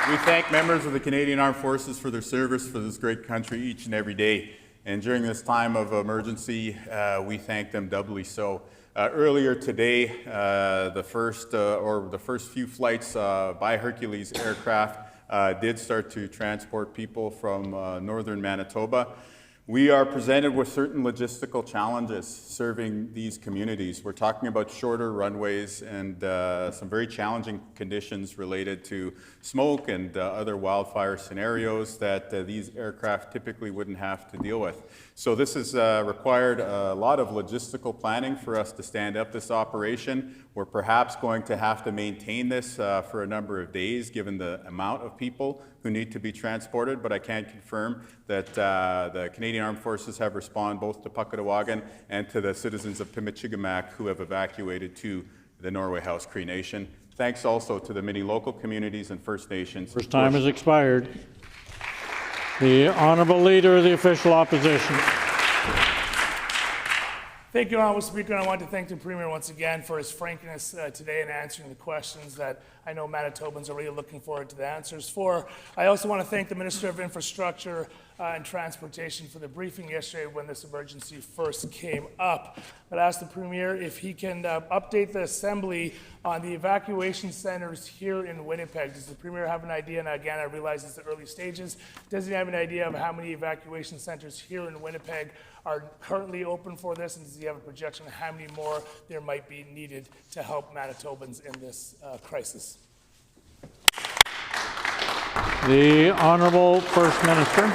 Speaker 5: We thank members of the Canadian Armed Forces for their service for this great country each and every day. And during this time of emergency, we thank them doubly so. Earlier today, the first few flights by Hercules aircraft did start to transport people from northern Manitoba. We are presented with certain logistical challenges serving these communities. We're talking about shorter runways and some very challenging conditions related to smoke and other wildfire scenarios that these aircraft typically wouldn't have to deal with. So this has required a lot of logistical planning for us to stand up this operation. We're perhaps going to have to maintain this for a number of days given the amount of people who need to be transported, but I can confirm that the Canadian Armed Forces have responded both to Puckatawagan and to the citizens of Pimichigamac who have evacuated to the Norway House Cree Nation. Thanks also to the many local communities and First Nations.
Speaker 1: First time has expired. The Honourable Leader of the Official Opposition.
Speaker 8: Thank you, Honourable Speaker, and I want to thank the Premier once again for his frankness today in answering the questions that I know Manitobans are really looking forward to the answers for. I also want to thank the Minister of Infrastructure and Transportation for the briefing yesterday when this emergency first came up. But I asked the Premier if he can update the Assembly on the evacuation centres here in Winnipeg. Does the Premier have an idea? And again, I realize it's the early stages. Does he have an idea of how many evacuation centres here in Winnipeg are currently open for this? And does he have a projection of how many more there might be needed to help Manitobans in this crisis?
Speaker 1: The Honourable First Minister.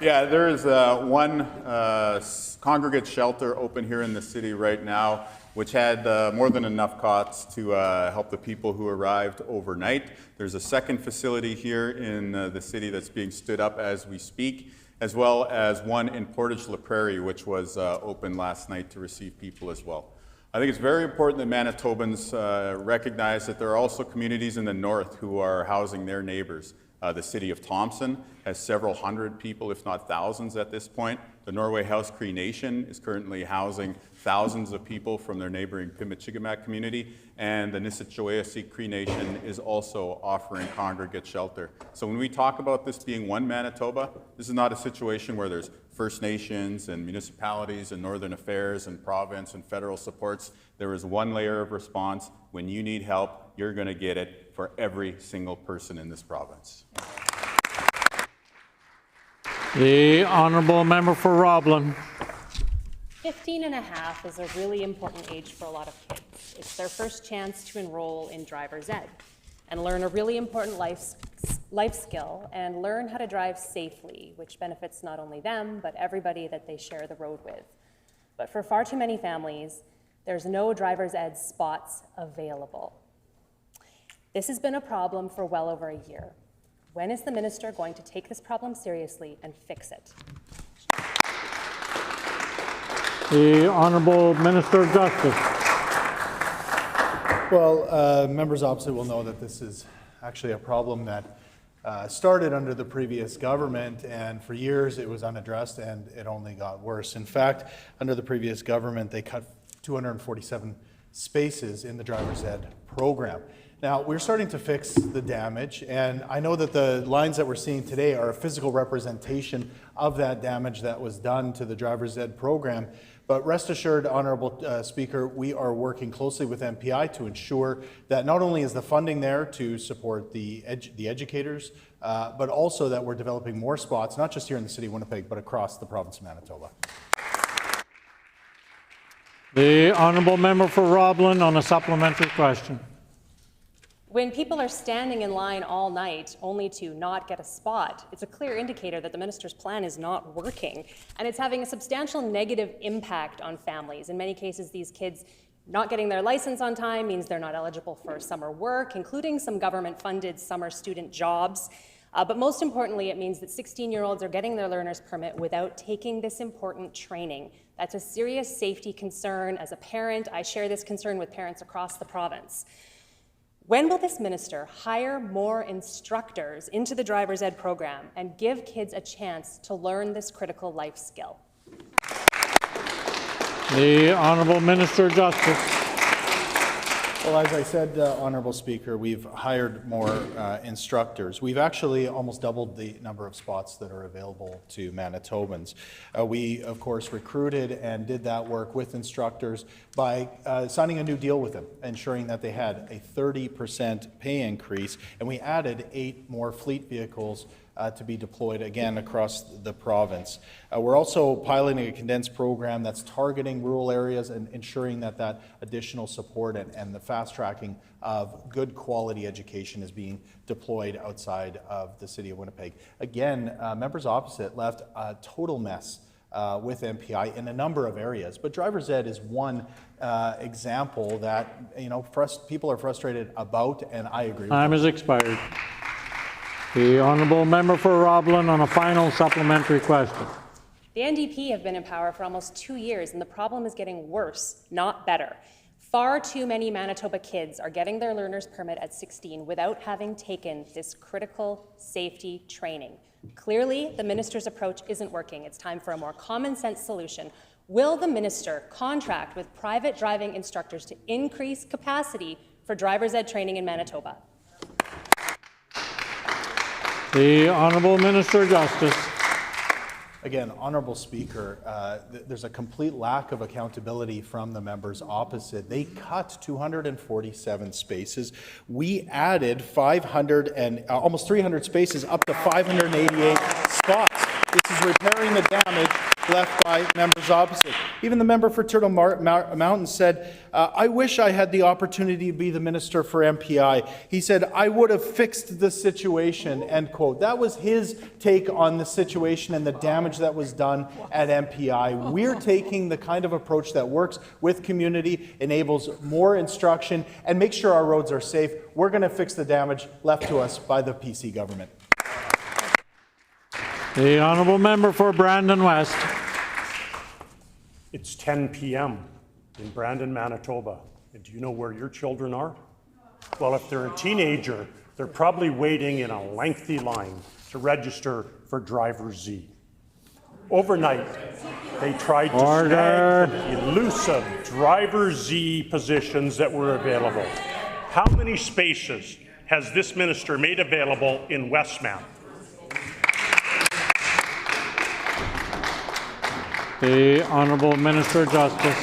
Speaker 5: Yeah, there is one congregate shelter open here in the city right now, which had more than enough cots to help the people who arrived overnight. There's a second facility here in the city that's being stood up as we speak, as well as one in Portage-la Prairie, which was open last night to receive people as well. I think it's very important that Manitobans recognize that there are also communities in the north who are housing their neighbors. The city of Thompson has several hundred people, if not thousands at this point. The Norway House Cree Nation is currently housing thousands of people from their neighboring Pimichigamac community, and the Nisitchawayasik Cree Nation is also offering congregate shelter. So when we talk about this being one Manitoba, this is not a situation where there's First Nations and municipalities and Northern Affairs and province and federal supports. There is one layer of response. When you need help, you're going to get it for every single person in this province.
Speaker 1: The Honourable Member for Roblin.
Speaker 9: 15 and a half is a really important age for a lot of kids. It's their first chance to enroll in driver's ed and learn a really important life skill and learn how to drive safely, which benefits not only them, but everybody that they share the road with. But for far too many families, there's no driver's ed spots available. This has been a problem for well over a year. When is the minister going to take this problem seriously and fix it?
Speaker 1: The Honourable Minister of Justice.
Speaker 6: Well, members opposite will know that this is actually a problem that started under the previous government, and for years it was unaddressed and it only got worse. In fact, under the previous government, they cut 247 spaces in the driver's ed program. Now, we're starting to fix the damage, and I know that the lines that we're seeing today are a physical representation of that damage that was done to the driver's ed program. But rest assured, Honourable Speaker, we are working closely with MPI to ensure that not only is the funding there to support the educators, but also that we're developing more spots, not just here in the City of Winnipeg, but across the province of Manitoba.
Speaker 1: The honourable member for Roblin on a supplementary question.
Speaker 9: When people are standing in line all night only to not get a spot, it's a clear indicator that the minister's plan is not working, and it's having a substantial negative impact on families. In many cases, these kids not getting their license on time means they're not eligible for summer work, including some government-funded summer student jobs. But most importantly, it means that 16-year-olds are getting their learner's permit without taking this important training. That's a serious safety concern. As a parent, I share this concern with parents across the province. When will this minister hire more instructors into the driver's ed program and give kids a chance to learn this critical life skill?
Speaker 1: The Honourable Minister of Justice.
Speaker 6: Well, as I said, Honourable Speaker, we've hired more instructors. We've actually almost doubled the number of spots that are available to Manitobans. We, of course, recruited and did that work with instructors by signing a new deal with them, ensuring that they had a 30% pay increase, and we added 8 more fleet vehicles to be deployed again across the province. We're also piloting a condensed program that's targeting rural areas and ensuring that that additional support and the fast tracking of good quality education is being deployed outside of the City of Winnipeg. Again, members opposite left a total mess with MPI in a number of areas, but driver's ed is one example that people are frustrated about, and I agree with
Speaker 1: Time has expired. The honourable member for Roblin on a final supplementary question.
Speaker 9: The NDP have been in power for almost 2 years, and the problem is getting worse, not better. Far too many Manitoba kids are getting their learner's permit at 16 without having taken this critical safety training. Clearly, the minister's approach isn't working. It's time for a more common sense solution. Will the minister contract with private driving instructors to increase capacity for driver's ed training in Manitoba?
Speaker 1: The Honourable Minister of Justice.
Speaker 6: Again, Honourable Speaker, there's a complete lack of accountability from the members opposite. They cut 247 spaces. We added 500 and almost 300 spaces, up to 588 spots. This is repairing the damage left by members opposite. Even the member for Turtle Mountain said, I wish I had the opportunity to be the minister for MPI. He said, I would have fixed the situation, end quote. That was his take on the situation and the damage that was done at MPI. We're taking the kind of approach that works with community, enables more instruction, and makes sure our roads are safe. We're going to fix the damage left to us by the PC government.
Speaker 1: The honourable member for Brandon West.
Speaker 12: It's 10 p.m. in Brandon, Manitoba. And do you know where your children are? Well, if they're a teenager, they're probably waiting in a lengthy line to register for Driver Z. Overnight, they tried to snag the elusive Driver Z positions that were available. How many spaces has this minister made available in Westmount?
Speaker 1: The Honourable Minister of Justice.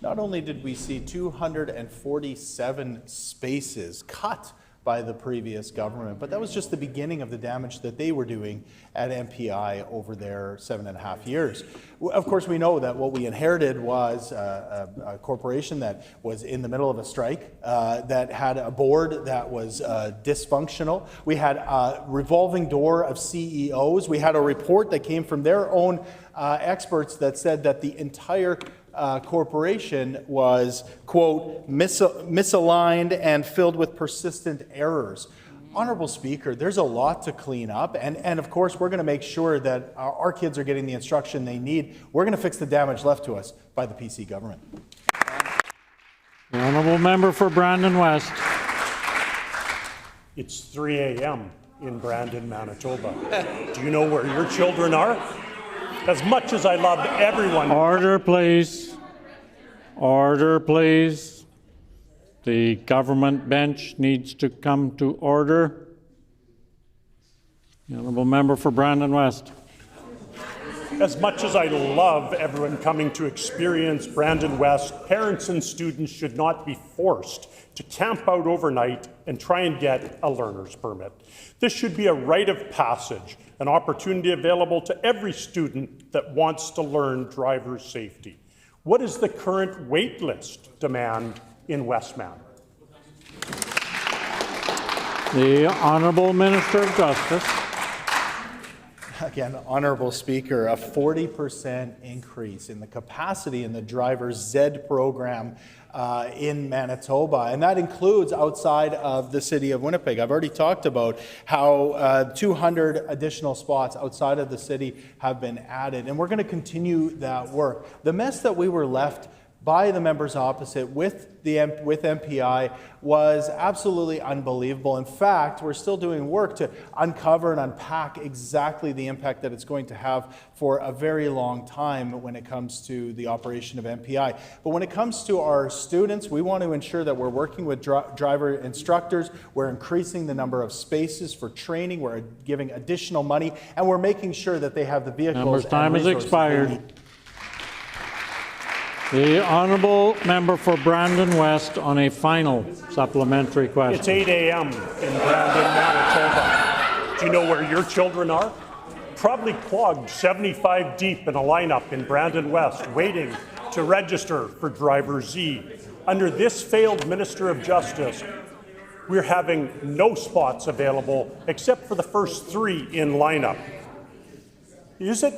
Speaker 6: Not only did we see 247 spaces cut by the previous government, but that was just the beginning of the damage that they were doing at MPI over their 7.5 years. Of course, we know that what we inherited was a corporation that was in the middle of a strike, that had a board that was dysfunctional. We had a revolving door of CEOs. We had a report that came from their own experts that said that the entire corporation was, quote, misaligned and filled with persistent errors. Honourable Speaker, there's a lot to clean up, and of course we're going to make sure that our kids are getting the instruction they need. We're going to fix the damage left to us by the PC government.
Speaker 1: The honourable member for Brandon West.
Speaker 12: It's 3 a.m. in Brandon, Manitoba. Do you know where your children are? As much as I love everyone.
Speaker 1: Order, please. Order, please. The government bench needs to come to order. The honourable member for Brandon West.
Speaker 12: As much as I love everyone coming to experience Brandon West, parents and students should not be forced to camp out overnight and try and get a learner's permit. This should be a rite of passage, an opportunity available to every student that wants to learn driver's safety. What is the current wait list demand in Westmount?
Speaker 1: The Honourable Minister of Justice.
Speaker 6: Again, Honourable Speaker, a 40% increase in the capacity in the Driver's Z program in Manitoba, and that includes outside of the city of Winnipeg. I've already talked about how 200 additional spots outside of the city have been added, and we're going to continue that work. The mess that we were left by the members opposite with MPI was absolutely unbelievable. In fact, we're still doing work to uncover and unpack exactly the impact that it's going to have for a very long time when it comes to the operation of MPI. But when it comes to our students, we want to ensure that we're working with driver instructors, we're increasing the number of spaces for training, we're giving additional money, and we're making sure that they have the vehicles
Speaker 1: Member's time
Speaker 6: and
Speaker 1: has
Speaker 6: resources
Speaker 1: expired. The honourable member for Brandon West on a final supplementary question.
Speaker 12: It's 8 a.m. in Brandon, Manitoba. Do you know where your children are? Probably clogged 75 deep in a lineup in Brandon West, waiting to register for Driver Z. Under this failed Minister of Justice, we're having no spots available except for the first 3 in lineup. Is it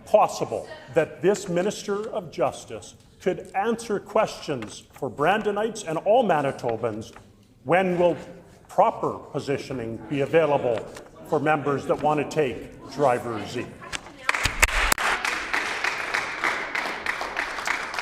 Speaker 12: possible that this Minister of Justice could answer questions for Brandonites and all Manitobans? When will proper positioning be available for members that want to take Driver Z?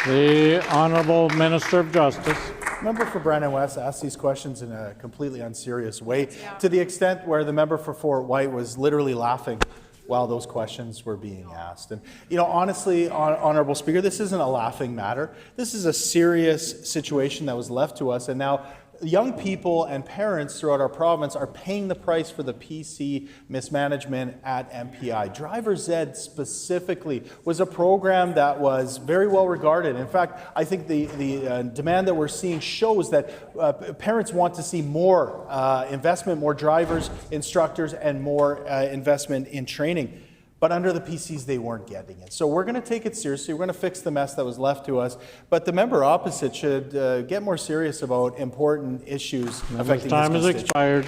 Speaker 1: The Honourable Minister of Justice.
Speaker 6: Member for Brandon West asked these questions in a completely unserious way, to the extent where the member for Fort White was literally laughing while those questions were being asked. And, you know, honestly, Honourable Speaker, this isn't a laughing matter. This is a serious situation that was left to us, and now young people and parents throughout our province are paying the price for the PC mismanagement at MPI. Driver Z specifically was a program that was very well regarded. In fact, I think the demand that we're seeing shows that parents want to see more investment, more drivers, instructors, and more investment in training. But under the PCs, they weren't getting it. So we're going to take it seriously. We're going to fix the mess that was left to us. But the member opposite should get more serious about important issues affecting
Speaker 1: time has expired.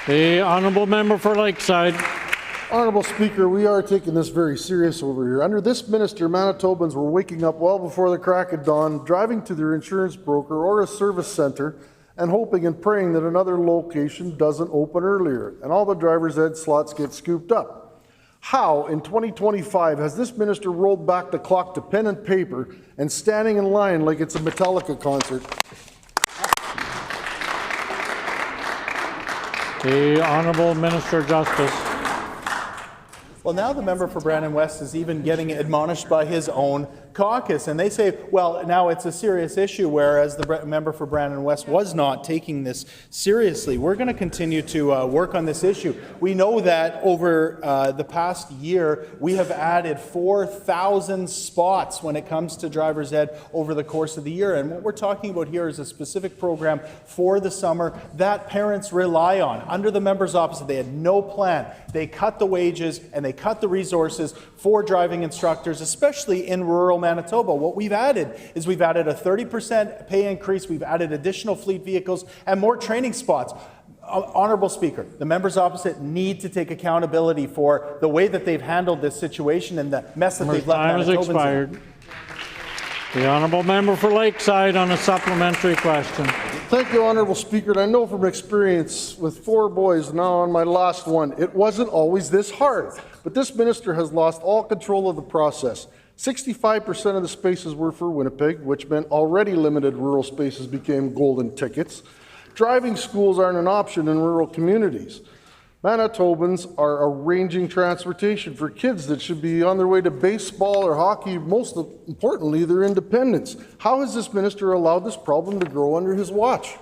Speaker 1: The honourable member for Lakeside.
Speaker 15: Honourable Speaker, we are taking this very serious over here. Under this minister, Manitobans were waking up well before the crack of dawn, driving to their insurance broker or a service centre, and hoping and praying that another location doesn't open earlier, and all the driver's ed slots get scooped up. How, in 2025, has this minister rolled back the clock to pen and paper and standing in line like it's a Metallica concert?
Speaker 1: The Honourable Minister of Justice.
Speaker 6: Well, now the member for Brandon West is even getting admonished by his own caucus, and they say, well, now it's a serious issue, whereas the member for Brandon West was not taking this seriously. We're going to continue to work on this issue. We know that over the past year, we have added 4,000 spots when it comes to driver's ed over the course of the year, and what we're talking about here is a specific program for the summer that parents rely on. Under the members opposite, they had no plan. They cut the wages and they cut the resources for driving instructors, especially in rural Manitoba. What we've added is we've added a 30% pay increase, we've added additional fleet vehicles, and more training spots. Honourable Speaker, the members opposite need to take accountability for the way that they've handled this situation and the mess that they've left
Speaker 1: Manitobans in. Time has expired. The honourable member for Lakeside on a supplementary question.
Speaker 15: Thank you, Honourable Speaker. And I know from experience with 4 boys now on my last one, it wasn't always this hard. But this minister has lost all control of the process. 65% of the spaces were for Winnipeg, which meant already limited rural spaces became golden tickets. Driving schools aren't an option in rural communities. Manitobans are arranging transportation for kids that should be on their way to baseball or hockey, most importantly, their independence. How has this minister allowed this problem to grow under his watch?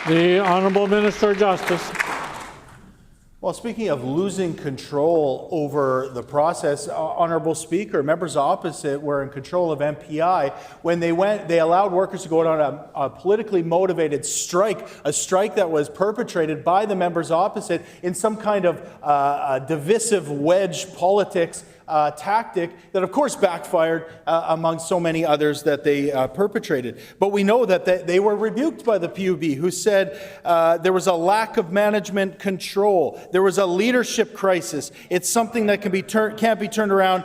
Speaker 1: The Honourable Minister of Justice.
Speaker 6: Well, speaking of losing control over the process, Honourable Speaker, members opposite were in control of MPI when they allowed workers to go out on a politically motivated strike, a strike that was perpetrated by the members opposite in some kind of divisive wedge politics tactic that, of course, backfired among so many others that they perpetrated. But we know that they were rebuked by the PUB, who said there was a lack of management control. There was a leadership crisis. It's something that can't be turned around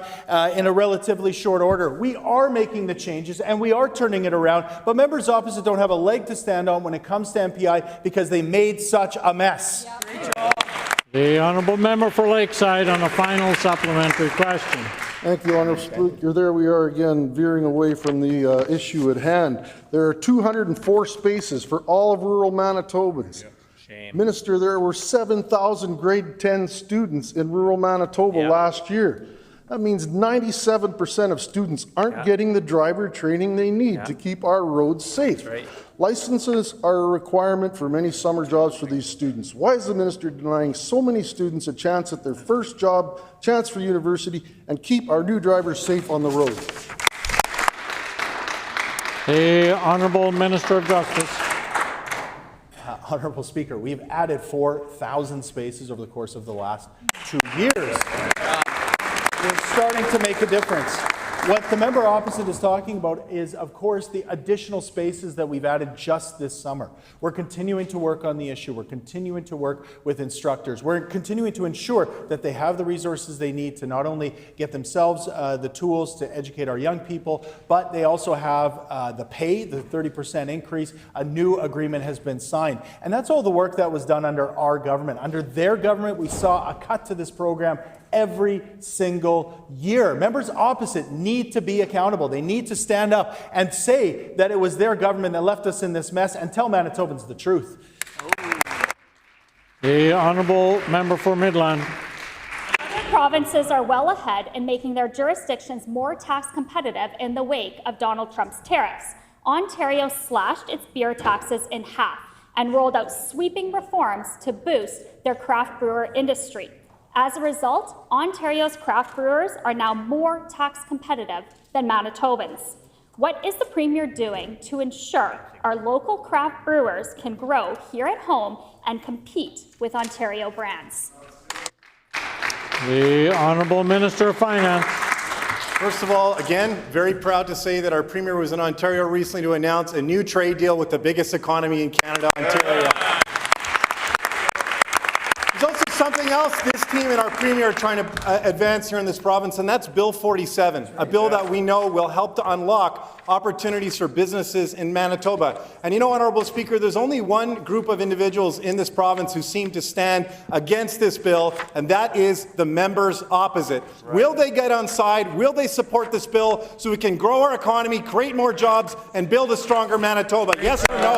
Speaker 6: in a relatively short order. We are making the changes, and we are turning it around, but members opposite don't have a leg to stand on when it comes to MPI because they made such a mess.
Speaker 1: Yeah. The Honourable Member for Lakeside on a final supplementary question.
Speaker 15: Thank you, Honourable Speaker. There we are again veering away from the issue at hand. There are 204 spaces for all of rural Manitobans. Shame. Minister, there were 7,000 grade 10 students in rural Manitoba last year. That means 97% of students aren't getting the driver training they need to keep our roads safe. That's right. Licenses are a requirement for many summer jobs for these students. Why is the minister denying so many students a chance at their first job, chance for university, and keep our new drivers safe on the road?
Speaker 1: The Honourable Minister of Justice.
Speaker 6: Honourable Speaker, we've added 4,000 spaces over the course of the last 2 years. We're starting to make a difference. What the member opposite is talking about is, of course, the additional spaces that we've added just this summer. We're continuing to work on the issue. We're continuing to work with instructors. We're continuing to ensure that they have the resources they need to not only get themselves the tools to educate our young people, but they also have the pay, the 30% increase. A new agreement has been signed. And that's all the work that was done under our government. Under their government, we saw a cut to this program every single year. Members opposite need to be accountable. They need to stand up and say that it was their government that left us in this mess and tell Manitobans the truth.
Speaker 1: The Honourable Member for Midland.
Speaker 16: Other provinces are well ahead in making their jurisdictions more tax competitive in the wake of Donald Trump's tariffs. Ontario slashed its beer taxes in half and rolled out sweeping reforms to boost their craft brewer industry. As a result, Ontario's craft brewers are now more tax competitive than Manitobans. What is the Premier doing to ensure our local craft brewers can grow here at home and compete with Ontario brands?
Speaker 1: The Honourable Minister of Finance.
Speaker 17: First of all, again, very proud to say that our Premier was in Ontario recently to announce a new trade deal with the biggest economy in Canada, Ontario. There's also something else this team and our Premier are trying to advance here in this province, and that's Bill 47, a bill that we know will help to unlock opportunities for businesses in Manitoba. And you know, Honourable Speaker, there's only one group of individuals in this province who seem to stand against this bill, and that is the members opposite. Right. Will they get on side? Will they support this bill so we can grow our economy, create more jobs, and build a stronger Manitoba? Yes or no?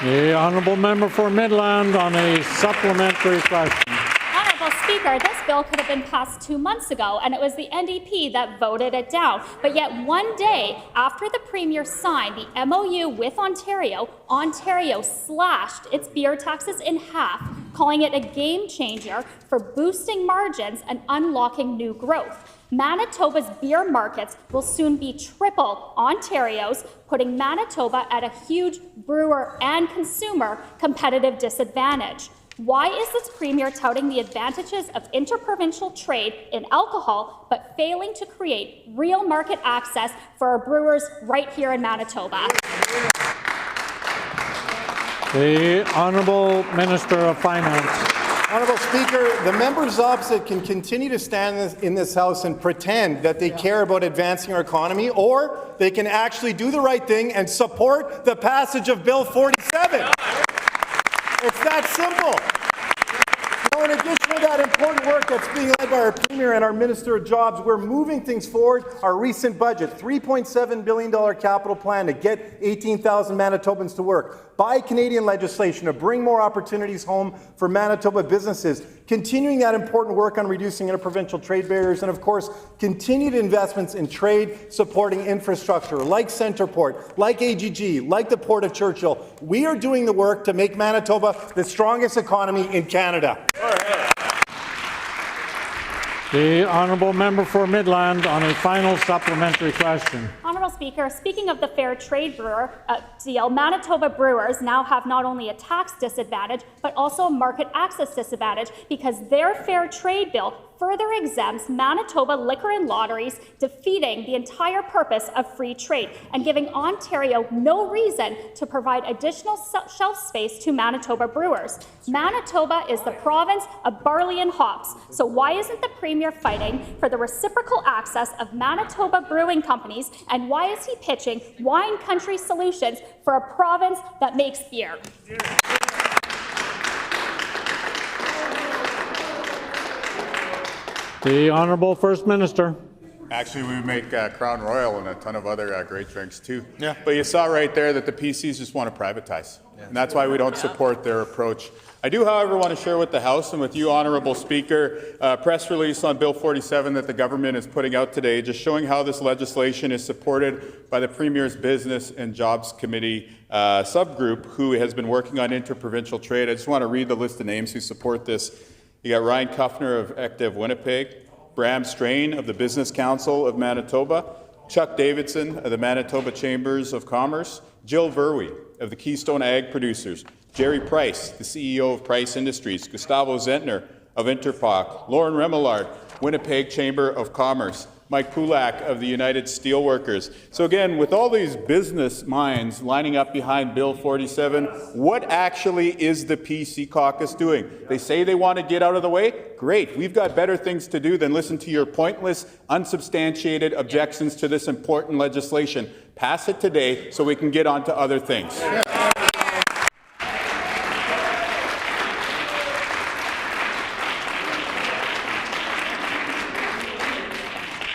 Speaker 1: The Honourable Member for Midland on a supplementary question.
Speaker 16: Honourable Speaker, this bill could have been passed 2 months ago, and it was the NDP that voted it down. But yet one day after the Premier signed the MOU with Ontario, Ontario slashed its beer taxes in half, calling it a game changer for boosting margins and unlocking new growth. Manitoba's beer markets will soon be triple Ontario's, putting Manitoba at a huge brewer and consumer competitive disadvantage. Why is this Premier touting the advantages of interprovincial trade in alcohol, but failing to create real market access for our brewers right here in Manitoba?
Speaker 1: The Honourable Minister of Finance.
Speaker 17: Honourable Speaker, the members opposite can continue to stand in this House and pretend that they care about advancing our economy, or they can actually do the right thing and support the passage of Bill 47. It's that simple. So in addition to that important work that's being led by our Premier and our Minister of Jobs. We're moving things forward. Our recent budget, $3.7 billion capital plan to get 18,000 Manitobans to work. Buy Canadian legislation to bring more opportunities home for Manitoba businesses. Continuing that important work on reducing interprovincial trade barriers. And of course, continued investments in trade supporting infrastructure like Centerport, like AGG, like the Port of Churchill. We are doing the work to make Manitoba the strongest economy in Canada.
Speaker 1: The honourable member for Midland on a final supplementary question.
Speaker 16: Honourable Speaker, speaking of the fair trade deal, Manitoba brewers now have not only a tax disadvantage, but also a market access disadvantage because their fair trade bill further exempts Manitoba liquor and lotteries, defeating the entire purpose of free trade and giving Ontario no reason to provide additional shelf space to Manitoba brewers. Manitoba is the province of barley and hops, so why isn't the Premier fighting for the reciprocal access of Manitoba brewing companies, and why is he pitching wine country solutions for a province that makes beer?
Speaker 1: The Honourable First Minister.
Speaker 5: Actually, we make Crown Royal and a ton of other great drinks too. Yeah. But you saw right there that the PCs just want to privatize. Yeah. And that's why we don't support their approach. I do, however, want to share with the House and with you, Honourable Speaker, a press release on Bill 47 that the government is putting out today, just showing how this legislation is supported by the Premier's Business and Jobs Committee subgroup, who has been working on interprovincial trade. I just want to read the list of names who support this. You got Ryan Kuffner of Active Winnipeg, Bram Strain of the Business Council of Manitoba, Chuck Davidson of the Manitoba Chambers of Commerce, Jill Verwey of the Keystone Ag Producers, Jerry Price, the CEO of Price Industries, Gustavo Zentner of Interpoc, Lauren Remillard, Winnipeg Chamber of Commerce, Mike Pulak of the United Steelworkers. So again, with all these business minds lining up behind Bill 47, what actually is the PC caucus doing? They say they want to get out of the way. Great. We've got better things to do than listen to your pointless, unsubstantiated objections to this important legislation. Pass it today so we can get on to other things.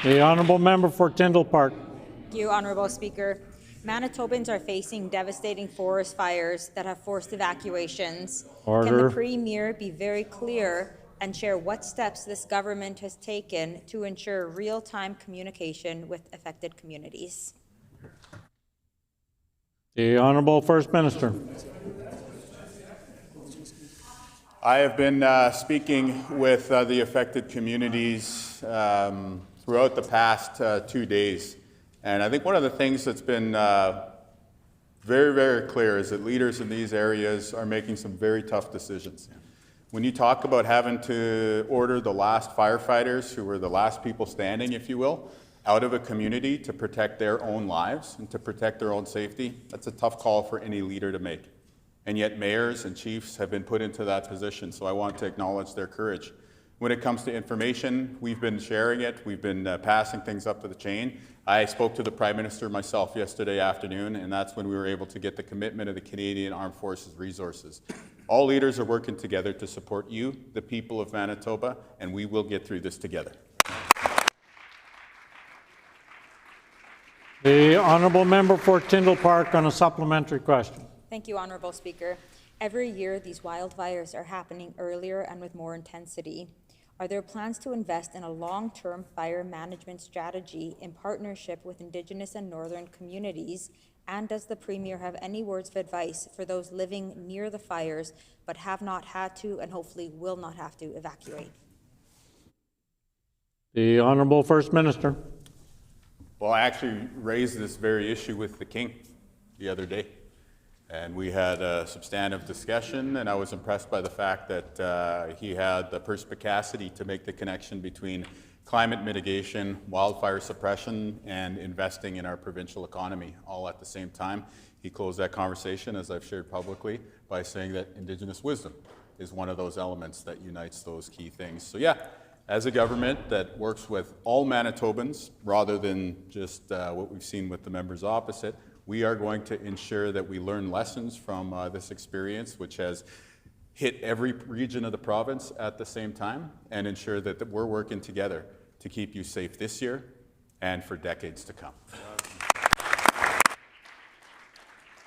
Speaker 1: The Honourable Member for Tyndall Park.
Speaker 10: Thank you, Honourable Speaker. Manitobans are facing devastating forest fires that have forced evacuations.
Speaker 1: Order.
Speaker 10: Can the Premier be very clear and share what steps this government has taken to ensure real-time communication with affected communities?
Speaker 1: The Honourable First Minister.
Speaker 5: I have been speaking with the affected communities throughout the past 2 days. And I think one of the things that's been very, very clear is that leaders in these areas are making some very tough decisions. When you talk about having to order the last firefighters, who were the last people standing, if you will, out of a community to protect their own lives and to protect their own safety, that's a tough call for any leader to make. And yet mayors and chiefs have been put into that position, so I want to acknowledge their courage. When it comes to information, we've been sharing it. We've been passing things up to the chain. I spoke to the Prime Minister myself yesterday afternoon, and that's when we were able to get the commitment of the Canadian Armed Forces resources. All leaders are working together to support you, the people of Manitoba, and we will get through this together.
Speaker 1: The Honourable Member for Tyndall Park on a supplementary question.
Speaker 10: Thank you, Honourable Speaker. Every year, these wildfires are happening earlier and with more intensity. Are there plans to invest in a long-term fire management strategy in partnership with Indigenous and Northern communities? And does the Premier have any words of advice for those living near the fires but have not had to and hopefully will not have to evacuate?
Speaker 1: The Honourable First Minister.
Speaker 5: Well, I actually raised this very issue with the King the other day. And we had a substantive discussion, and I was impressed by the fact that he had the perspicacity to make the connection between climate mitigation, wildfire suppression, and investing in our provincial economy all at the same time. He closed that conversation, as I've shared publicly, by saying that Indigenous wisdom is one of those elements that unites those key things. So yeah, as a government that works with all Manitobans, rather than just what we've seen with the members opposite, we are going to ensure that we learn lessons from this experience, which has hit every region of the province at the same time and ensure that we're working together to keep you safe this year and for decades to come.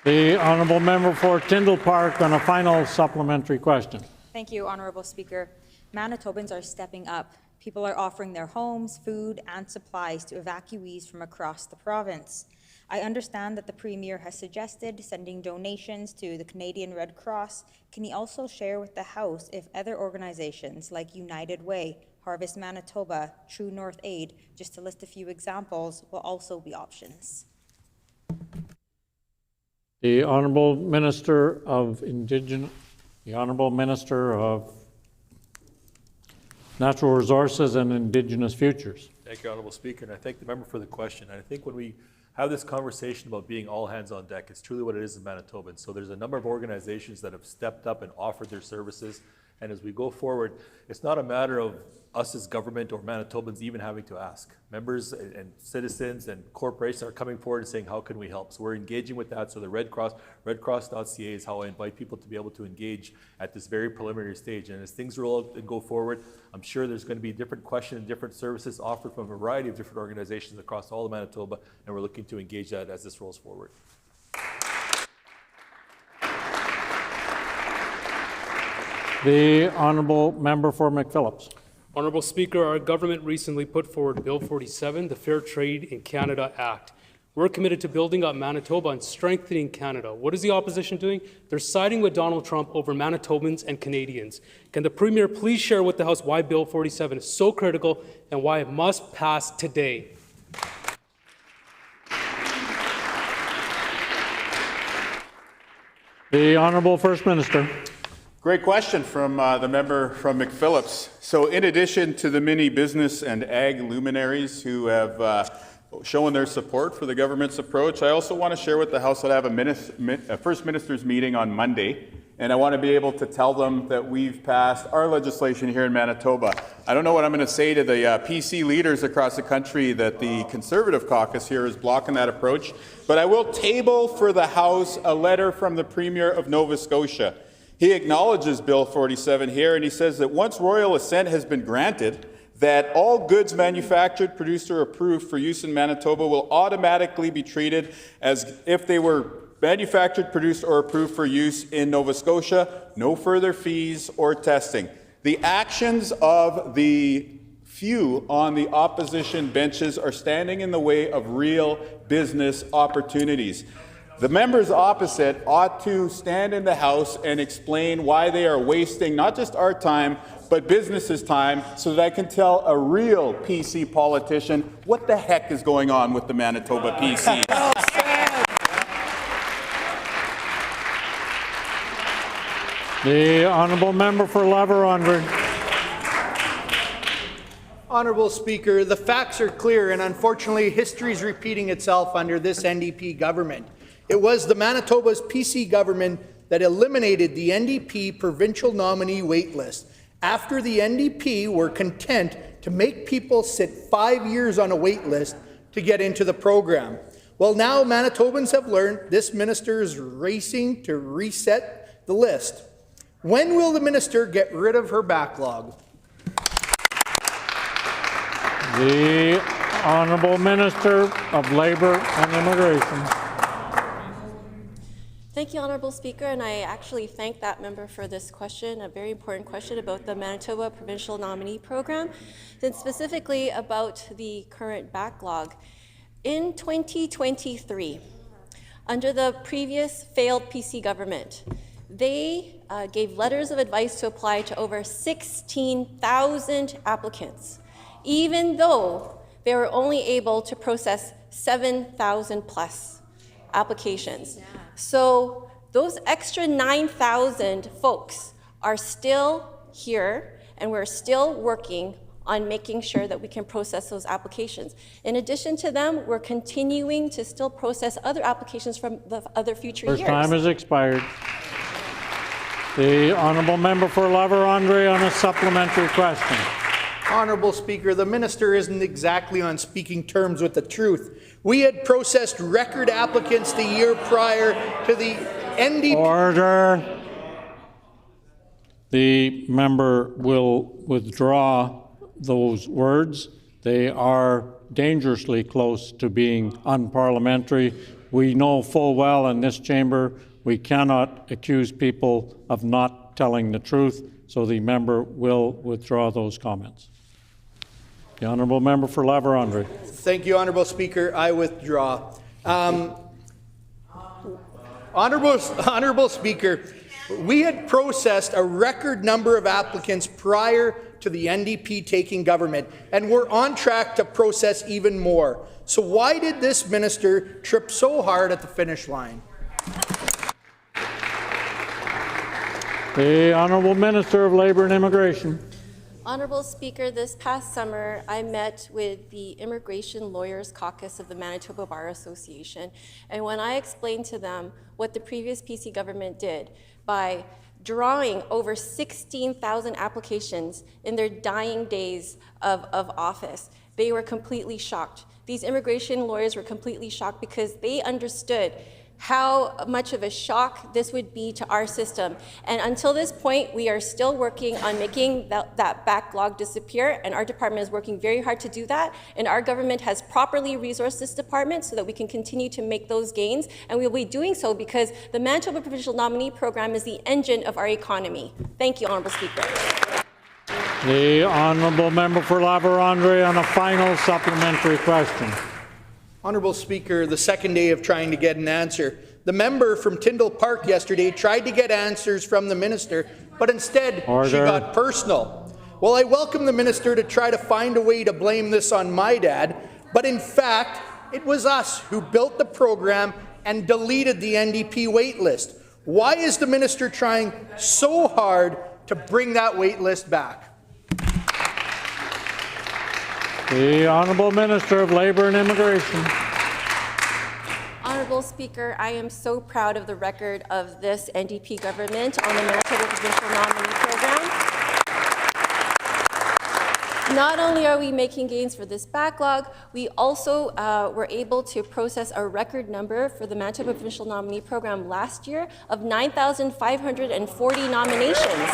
Speaker 1: The honourable member for Tyndall Park on a final supplementary question.
Speaker 10: Thank you, Honourable Speaker. Manitobans are stepping up. People are offering their homes, food, and supplies to evacuees from across the province. I understand that the Premier has suggested sending donations to the Canadian Red Cross. Can he also share with the House if other organizations like United Way, Harvest Manitoba, True North Aid, just to list a few examples, will also be options?
Speaker 1: The Honourable Minister of Natural Resources and Indigenous Futures.
Speaker 7: Thank you, Honourable Speaker, and I thank the member for the question. And I think when we have this conversation about being all hands on deck, it's truly what it is in Manitoba. And so there's a number of organizations that have stepped up and offered their services. And as we go forward, it's not a matter of us as government or Manitobans even having to ask. Members and citizens and corporations are coming forward and saying, how can we help? So we're engaging with that. So the Red Cross, redcross.ca is how I invite people to be able to engage at this very preliminary stage. And as things roll out and go forward, I'm sure there's going to be different questions and different services offered from a variety of different organizations across all of Manitoba, and we're looking to engage that as this rolls forward.
Speaker 1: The honourable member for McPhillips.
Speaker 18: Honourable Speaker, our government recently put forward Bill 47, the Fair Trade in Canada Act. We're committed to building up Manitoba and strengthening Canada. What is the opposition doing? They're siding with Donald Trump over Manitobans and Canadians. Can the Premier please share with the House why Bill 47 is so critical and why it must pass today?
Speaker 1: The Honourable First Minister.
Speaker 5: Great question from the member from McPhillips. So in addition to the many business and ag luminaries who have shown their support for the government's approach, I also want to share with the House that I have a First Minister's meeting on Monday, and I want to be able to tell them that we've passed our legislation here in Manitoba. I don't know what I'm going to say to the PC leaders across the country that the Conservative caucus here is blocking that approach, but I will table for the House a letter from the Premier of Nova Scotia. He acknowledges Bill 47 here, and he says that once royal assent has been granted, that all goods manufactured, produced, or approved for use in Manitoba will automatically be treated as if they were manufactured, produced, or approved for use in Nova Scotia. No further fees or testing. The actions of the few on the opposition benches are standing in the way of real business opportunities. The members opposite ought to stand in the House and explain why they are wasting not just our time, but businesses' time, so that I can tell a real PC politician what the heck is going on with the Manitoba PC.
Speaker 1: The honourable member for La-Vérendrye.
Speaker 19: Honourable Speaker, the facts are clear, and unfortunately history is repeating itself under this NDP government. It was the Manitoba's PC government that eliminated the NDP provincial nominee waitlist after the NDP were content to make people sit 5 years on a waitlist to get into the program. Well, now Manitobans have learned this minister is racing to reset the list. When will the minister get rid of her backlog?
Speaker 1: The Honourable Minister of Labour and Immigration.
Speaker 20: Thank you, Honourable Speaker, and I actually thank that member for this question, a very important question about the Manitoba Provincial Nominee Program, and specifically about the current backlog. In 2023, under the previous failed PC government, they gave letters of advice to apply to over 16,000 applicants, even though they were only able to process 7,000 plus applications. So those extra 9,000 folks are still here, and we're still working on making sure that we can process those applications. In addition to them, we're continuing to still process other applications from the other future years.
Speaker 1: First time has expired. The honourable member for La-Vérendrye on a supplementary question.
Speaker 19: Honourable Speaker, the minister isn't exactly on speaking terms with the truth. We had processed record applicants the year prior to the NDP.
Speaker 1: Order. the member will withdraw those words. They are dangerously close to being unparliamentary. We know full well in this chamber we cannot accuse people of not telling the truth, so the member will withdraw those comments. The honourable member for La Vérendrye.
Speaker 19: Thank you, Honourable Speaker. I withdraw. Honourable Speaker, we had processed a record number of applicants prior to the NDP taking government, and we're on track to process even more. So why did this minister trip so hard at the finish line?
Speaker 1: The Honourable Minister of Labour and Immigration.
Speaker 20: Honourable Speaker, this past summer, I met with the Immigration Lawyers Caucus of the Manitoba Bar Association, and when I explained to them what the previous PC government did by drawing over 16,000 applications in their dying days of office, they were completely shocked. These immigration lawyers were completely shocked because they understood how much of a shock this would be to our system. And until this point, we are still working on making that backlog disappear, and our department is working very hard to do that. And our government has properly resourced this department so that we can continue to make those gains, and we will be doing so because the Manitoba Provincial Nominee Program is the engine of our economy. Thank you, Honourable Speaker.
Speaker 1: The Honourable Member for La Vérendrye on a final supplementary question.
Speaker 19: Honourable Speaker, the second day of trying to get an answer. The member from Tyndall Park yesterday tried to get answers from the minister, but instead she got personal. Well, I welcome the minister to try to find a way to blame this on my dad, but in fact, it was us who built the program and deleted the NDP wait list. Why is the minister trying so hard to bring that wait list back?
Speaker 1: The Honourable Minister of Labour and Immigration.
Speaker 20: Honourable Speaker, I am so proud of the record of this NDP government on the Manitoba Provincial Nominee Program. Not only are we making gains for this backlog, we also were able to process a record number for the Manitoba Provincial Nominee Program last year of 9,540 nominations.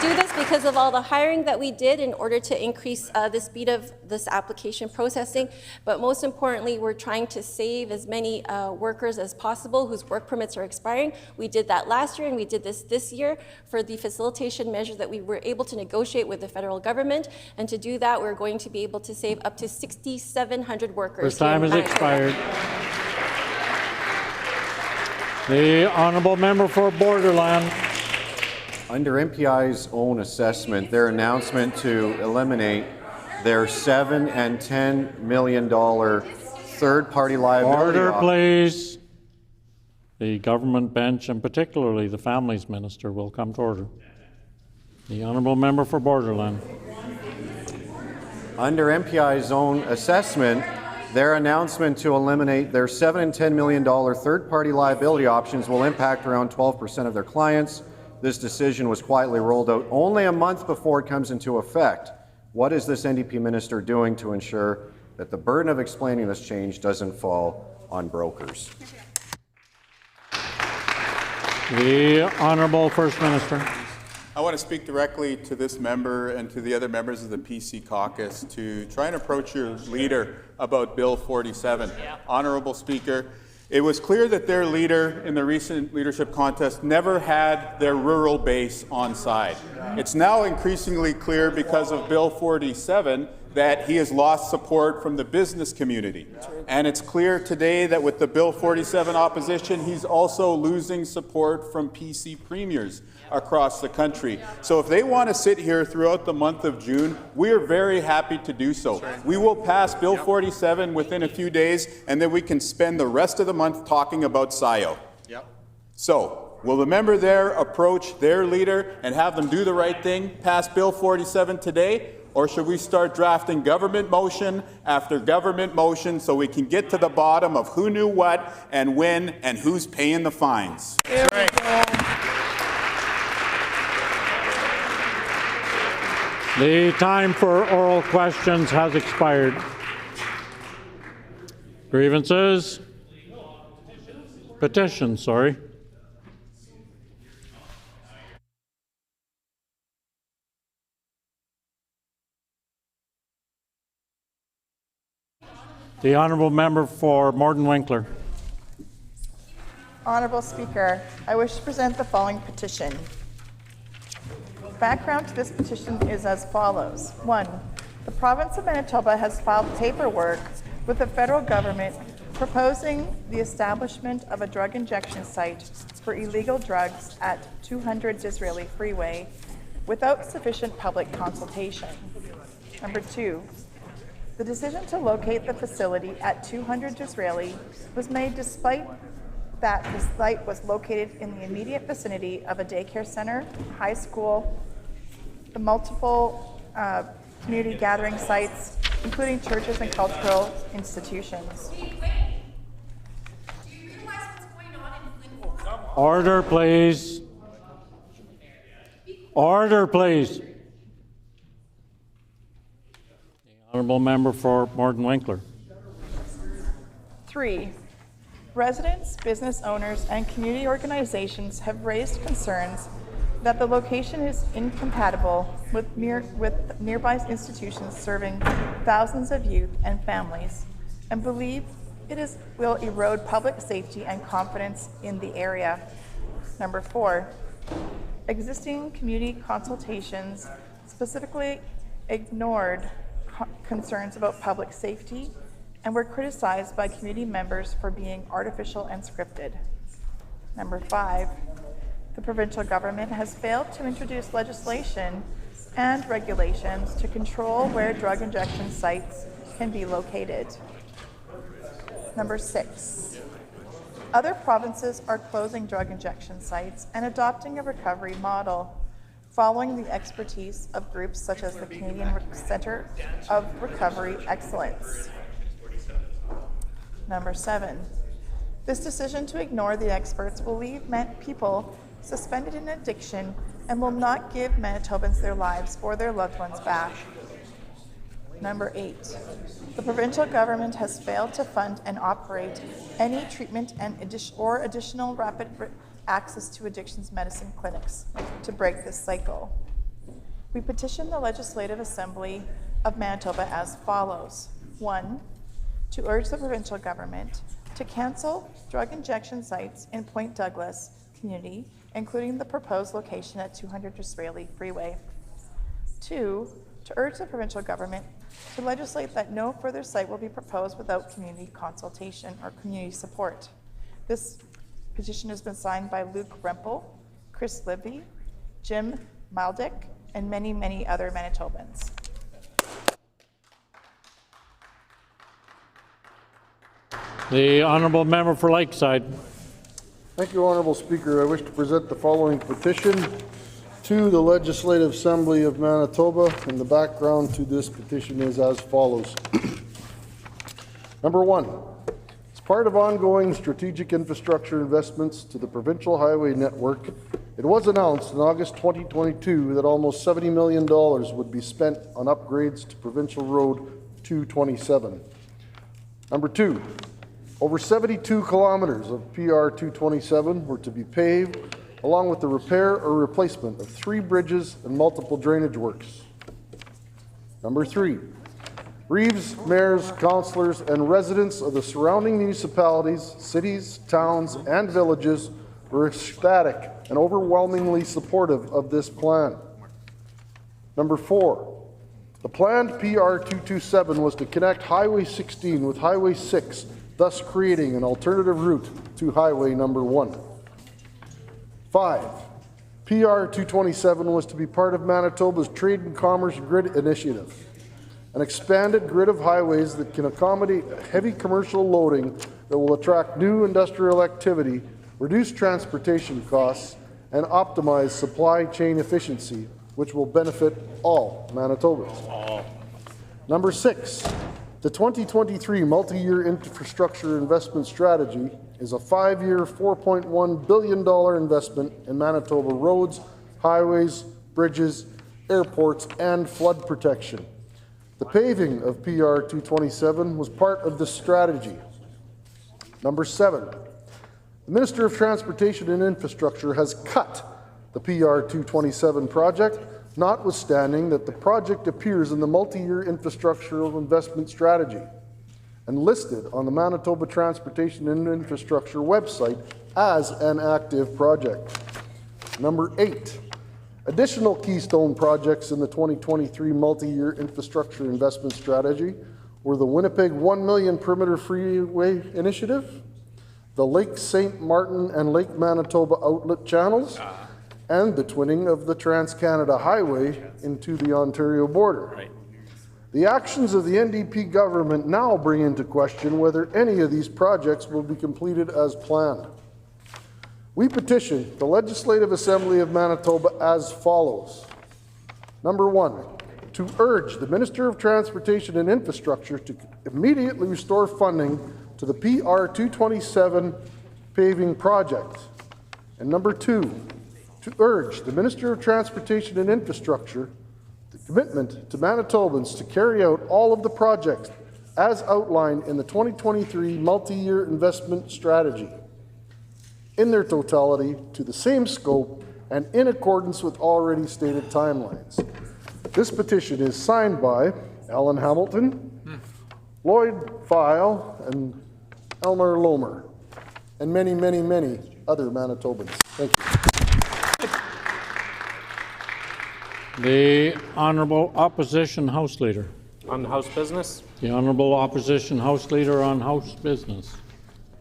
Speaker 20: Do this because of all the hiring that we did in order to increase the speed of this application processing, but most importantly, we're trying to save as many workers as possible whose work permits are expiring. We did that last year, and we did this year for the facilitation measures that we were able to negotiate with the federal government, and to do that, we're going to be able to save up to 6,700 workers.
Speaker 1: Your time has expired. The Honourable Member for Borderland.
Speaker 21: Under MPI's own assessment, their announcement to eliminate their $7 and $10 million third-party liability.
Speaker 1: Order, please. The government bench, and particularly the Families Minister, will come to order. The Honourable Member for Borderland.
Speaker 21: Under MPI's own assessment, their announcement to eliminate their $7 and $10 million third-party liability options will impact around 12% of their clients. This decision was quietly rolled out only a month before it comes into effect. What is this NDP minister doing to ensure that the burden of explaining this change doesn't fall on brokers?
Speaker 1: The Honourable First Minister.
Speaker 5: I want to speak directly to this member and to the other members of the PC caucus to try and approach your leader about Bill 47. Honourable Speaker, it was clear that their leader in the recent leadership contest never had their rural base on side. It's now increasingly clear because of Bill 47 that he has lost support from the business community. And it's clear today that with the Bill 47 opposition, he's also losing support from PC premiers across the country. So if they want to sit here throughout the month of June, we are very happy to do so. We will pass Bill 47 within a few days, and then we can spend the rest of the month talking about SIO. So will the member there approach their leader and have them do the right thing, pass Bill 47 today? Or should we start drafting government motion after government motion so we can get to the bottom of who knew what and when and who's paying the fines?
Speaker 1: The time for oral questions has expired. Grievances? Petitions, sorry. The honourable member for Morton Winkler.
Speaker 4: Honourable Speaker, I wish to present the following petition. Background to this petition is as follows. 1. The province of Manitoba has filed paperwork with the federal government proposing the establishment of a drug injection site for illegal drugs at 200 Disraeli Freeway without sufficient public consultation. Number 2. The decision to locate the facility at 200 Disraeli was made despite that the site was located in the immediate vicinity of a daycare center, high school, the multiple community gathering sites, including churches and cultural institutions.
Speaker 1: Order, please. Order, please. The honourable member for Morton Winkler.
Speaker 4: 3. Residents, business owners, and community organizations have raised concerns that the location is incompatible with nearby institutions serving thousands of youth and families, and believe it will erode public safety and confidence in the area. Number 4, existing community consultations specifically ignored concerns about public safety and were criticized by community members for being artificial and scripted. Number 5, the provincial government has failed to introduce legislation and regulations to control where drug injection sites can be located. Number 6, other provinces are closing drug injection sites and adopting a recovery model, following the expertise of groups such as the Canadian Centre of Recovery Excellence. Number 7, this decision to ignore the experts will leave people suspended in addiction and will not give Manitobans their lives or their loved ones back. Number 8, the provincial government has failed to fund and operate any treatment and additional rapid access to addictions medicine clinics to break this cycle. We petition the Legislative Assembly of Manitoba as follows. 1, to urge the provincial government to cancel drug injection sites in Point Douglas community, including the proposed location at 200 Disraeli Freeway. 2, to urge the provincial government to legislate that no further site will be proposed without community consultation or community support. This petition has been signed by Luke Rempel, Chris Libby, Jim Maldick, and many, many other Manitobans.
Speaker 1: The honourable member for Lakeside.
Speaker 15: Thank you, Honourable Speaker. I wish to present the following petition to the Legislative Assembly of Manitoba, and the background to this petition is as follows. Number 1, as part of ongoing strategic infrastructure investments to the provincial highway network, it was announced in August 2022 that almost $70 million would be spent on upgrades to Provincial Road 227. Number 2, over 72 kilometers of PR 227 were to be paved, along with the repair or replacement of 3 bridges and multiple drainage works. Number 3, Reeves, mayors, councillors, and residents of the surrounding municipalities, cities, towns, and villages were ecstatic and overwhelmingly supportive of this plan. Number 4, the planned PR 227 was to connect Highway 16 with Highway 6, thus creating an alternative route to Highway number 1. 5, PR 227 was to be part of Manitoba's Trade and Commerce Grid Initiative, an expanded grid of highways that can accommodate heavy commercial loading that will attract new industrial activity, reduce transportation costs, and optimize supply chain efficiency, which will benefit all Manitobans. Number 6, the 2023 multi-year infrastructure investment strategy is a 5-year, $4.1 billion investment in Manitoba roads, highways, bridges, airports, and flood protection. The paving of PR 227 was part of this strategy. Number 7, the Minister of Transportation and Infrastructure has cut the PR 227 project, notwithstanding that the project appears in the multi-year infrastructural investment strategy. and listed on the Manitoba Transportation and Infrastructure website as an active project. Number 8, additional keystone projects in the 2023 multi-year infrastructure investment strategy were the Winnipeg 1 million perimeter freeway initiative, the Lake St. Martin and Lake Manitoba outlet channels, and the twinning of the Trans-Canada Highway into the Ontario border. Right. The actions of the NDP government now bring into question whether any of these projects will be completed as planned. We petition the Legislative Assembly of Manitoba as follows. Number 1, to urge the Minister of Transportation and Infrastructure to immediately restore funding to the PR 227 paving project. And number 2, to urge the Minister of Transportation and Infrastructure the commitment to Manitobans to carry out all of the projects as outlined in the 2023 multi-year investment strategy in their totality to the same scope and in accordance with already stated timelines. This petition is signed by Alan Hamilton, Lloyd File, and Elmer Lomer, and many, many, many other Manitobans. Thank you.
Speaker 1: The Honourable Opposition House Leader.
Speaker 3: On House business.
Speaker 1: The Honourable Opposition House Leader on House business.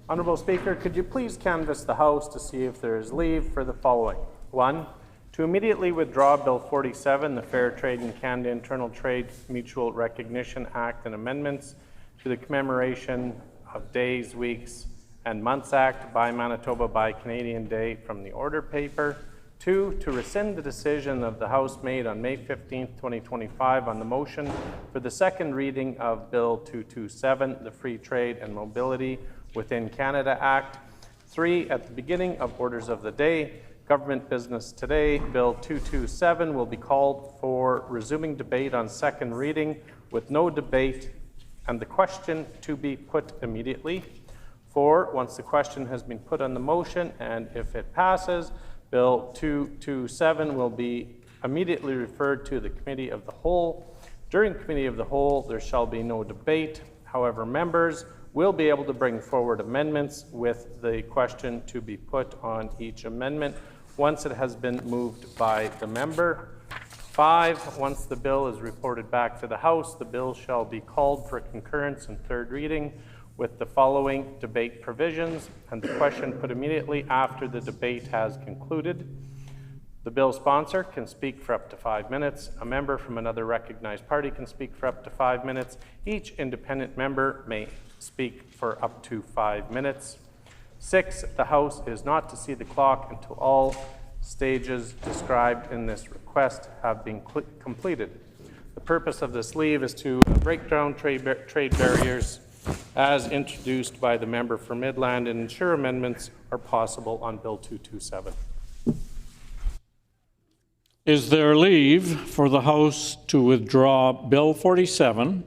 Speaker 3: Honourable Speaker, could you please canvass the House to see if there is leave for the following. 1, to immediately withdraw Bill 47, the Fair Trade in Canada Internal Trade Mutual Recognition Act and amendments to the Commemoration of Days, Weeks, and Months Act by Manitoba by Canadian Day from the order paper. 2, to rescind the decision of the House made on May 15, 2025 on the motion for the second reading of Bill 227, the Free Trade and Mobility Within Canada Act. 3, at the beginning of orders of the day, government business today, Bill 227 will be called for resuming debate on second reading with no debate and the question to be put immediately. 4, once the question has been put on the motion and if it passes, Bill 227 will be immediately referred to the Committee of the Whole. During Committee of the Whole, there shall be no debate. However, members will be able to bring forward amendments with the question to be put on each amendment once it has been moved by the member. 5, once the bill is reported back to the House, the bill shall be called for concurrence and third reading with the following debate provisions, and the question put immediately after the debate has concluded. The bill sponsor can speak for up to 5 minutes. A member from another recognized party can speak for up to 5 minutes. Each independent member may speak for up to 5 minutes. 6, the House is not to see the clock until all stages described in this request have been completed. The purpose of this leave is to break down trade barriers as introduced by the member for Midland and ensure amendments are possible on Bill 227.
Speaker 1: Is there leave for the House to withdraw Bill 47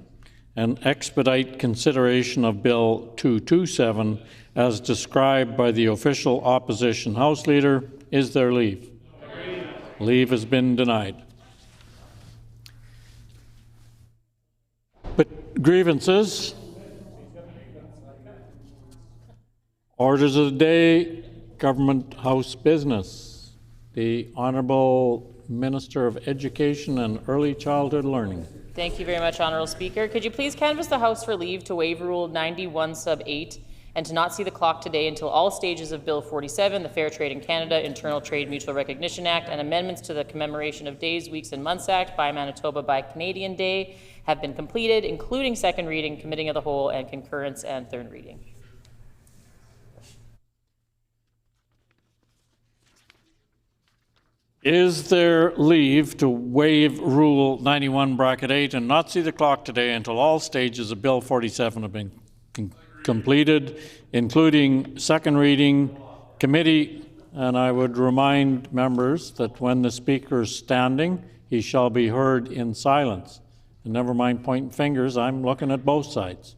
Speaker 1: and expedite consideration of Bill 227 as described by the official opposition House Leader? Is there leave? Leave has been denied. But grievances. Orders of the day, Government House business. The Honourable Minister of Education and Early Childhood Learning.
Speaker 2: Thank you very much, Honourable Speaker. Could you please canvass the House for leave to waive Rule 91 sub 8 and to not see the clock today until all stages of Bill 47, the Fair Trade in Canada Internal Trade Mutual Recognition Act, and amendments to the Commemoration of Days, Weeks, and Months Act by Manitoba by Canadian Day have been completed, including second reading, Committee of the Whole, and concurrence and third reading.
Speaker 1: Is there leave to waive Rule 91 bracket 8 and not see the clock today until all stages of Bill 47 have been completed, including second reading, committee, and I would remind members that when the speaker is standing, he shall be heard in silence. And never mind pointing fingers, I'm looking at both sides.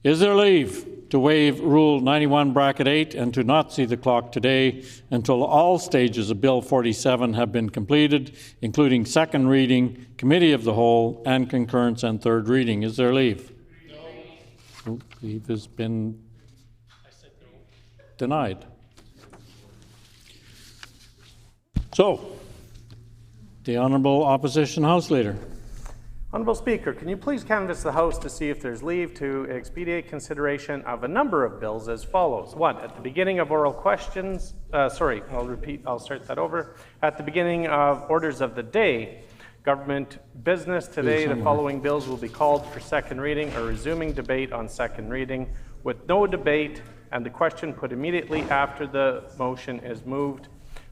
Speaker 1: Is there leave to waive Rule 91 bracket 8 and to not see the clock today until all stages of Bill 47 have been completed, including second reading, Committee of the Whole, and concurrence and third reading? Is there leave? Leave has been denied. So, the Honourable Opposition House Leader.
Speaker 3: Honourable Speaker, can you please canvass the House to see if there's leave to expedite consideration of a number of bills as follows. 1, at the beginning of oral questions, I'll start that over. At the beginning of orders of the day, government business today, the following bills will be called for second reading or resuming debate on second reading with no debate and the question put immediately after the motion is moved.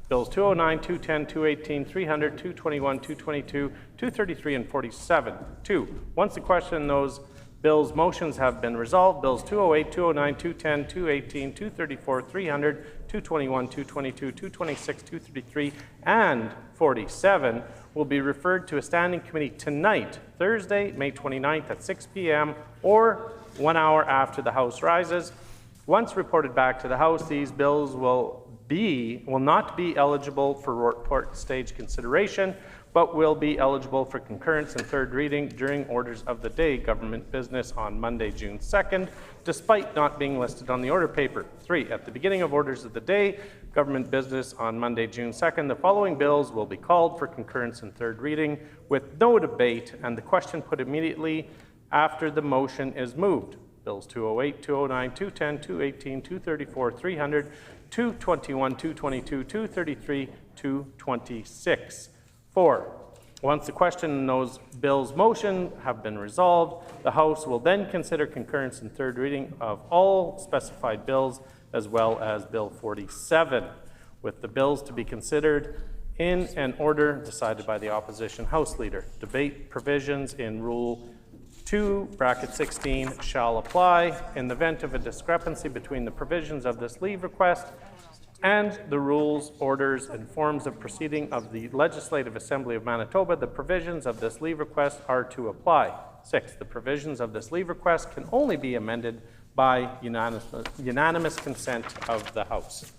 Speaker 3: Bills 209, 210, 218, 300, 221, 222, 233, and 47. 2, once the question and those bills' motions have been resolved, bills 208, 209, 210, 218, 234, 300, 221, 222, 226, 233, and 47 will be referred to a standing committee tonight, Thursday, May 29th at 6 p.m. or 1 hour after the House rises. Once reported back to the House, these bills will not be eligible for report stage consideration, but will be eligible for concurrence and third reading during orders of the day government business on Monday, June 2nd, despite not being listed on the order paper. 3, at the beginning of orders of the day government business on Monday, June 2nd, the following bills will be called for concurrence and third reading with no debate and the question put immediately after the motion is moved. Bills 208, 209, 210, 218, 234, 300, 221, 222, 233, 226. 4, once the question and those bills' motion have been resolved, the House will then consider concurrence and third reading of all specified bills as well as Bill 47, with the bills to be considered in an order decided by the Opposition House Leader. Debate provisions in Rule 2(16) shall apply in the event of a discrepancy between the provisions of this leave request and the rules, orders, and forms of proceeding of the Legislative Assembly of Manitoba. The provisions of this leave request are to apply. 6, the provisions of this leave request can only be amended by unanimous consent of the House.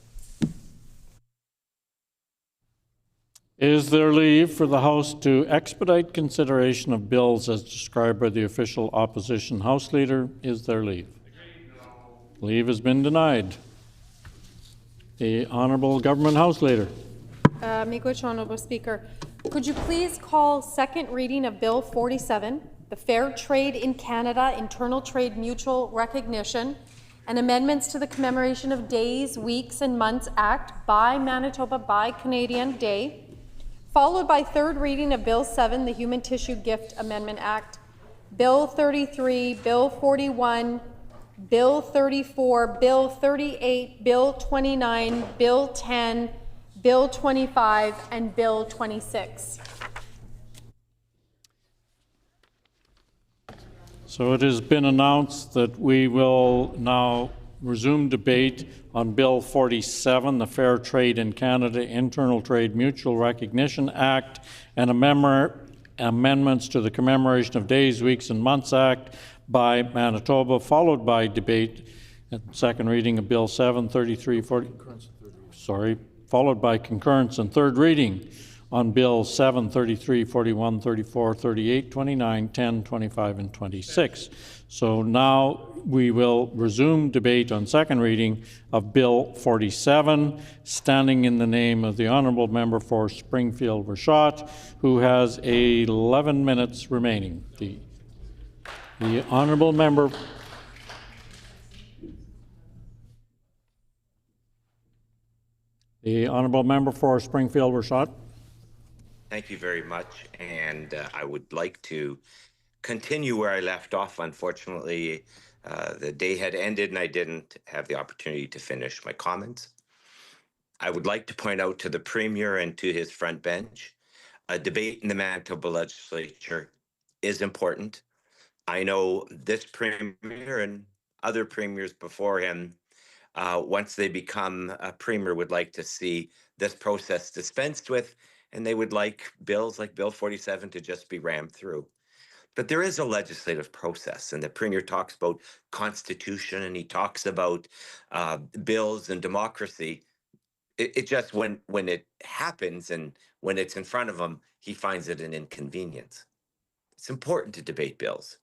Speaker 1: Is there leave for the House to expedite consideration of bills as described by the official Opposition House Leader? Is there leave? Leave has been denied. The Honourable Government House Leader.
Speaker 11: Miigwech, Honourable Speaker. Could you please call second reading of Bill 47, the Fair Trade in Canada Internal Trade Mutual Recognition, and amendments to the Commemoration of Days, Weeks, and Months Act by Manitoba by Canadian Day, followed by third reading of Bill 7, the Human Tissue Gift Amendment Act, Bill 33, Bill 41, Bill 34, Bill 38, Bill 29, Bill 10, Bill 25, and Bill 26.
Speaker 1: So it has been announced that we will now resume debate on Bill 47, the Fair Trade in Canada Internal Trade Mutual Recognition Act, and amendments to the Commemoration of Days, Weeks, and Months Act by Manitoba, followed by debate and second reading of Bill 7, 33, 40, followed by concurrence and third reading on Bill 7, 33, 41, 34, 38, 29, 10, 25, and 26. So now we will resume debate on second reading of Bill 47, standing in the name of the Honourable Member for Springfield-Rashott, who has 11 minutes remaining. The Honourable Member. The Honourable Member for Springfield-Rashott.
Speaker 22: Thank you very much, and I would like to continue where I left off. Unfortunately, the day had ended and I didn't have the opportunity to finish my comments. I would like to point out to the Premier and to his front bench, a debate in the Manitoba Legislature is important. I know this Premier and other Premiers before him, once they become a Premier, would like to see this process dispensed with, and they would like bills like Bill 47 to just be rammed through. But there is a legislative process, and the Premier talks about constitution, and he talks about bills and democracy. It just, when it happens and when it's in front of him, he finds it an inconvenience. It's important to debate bills.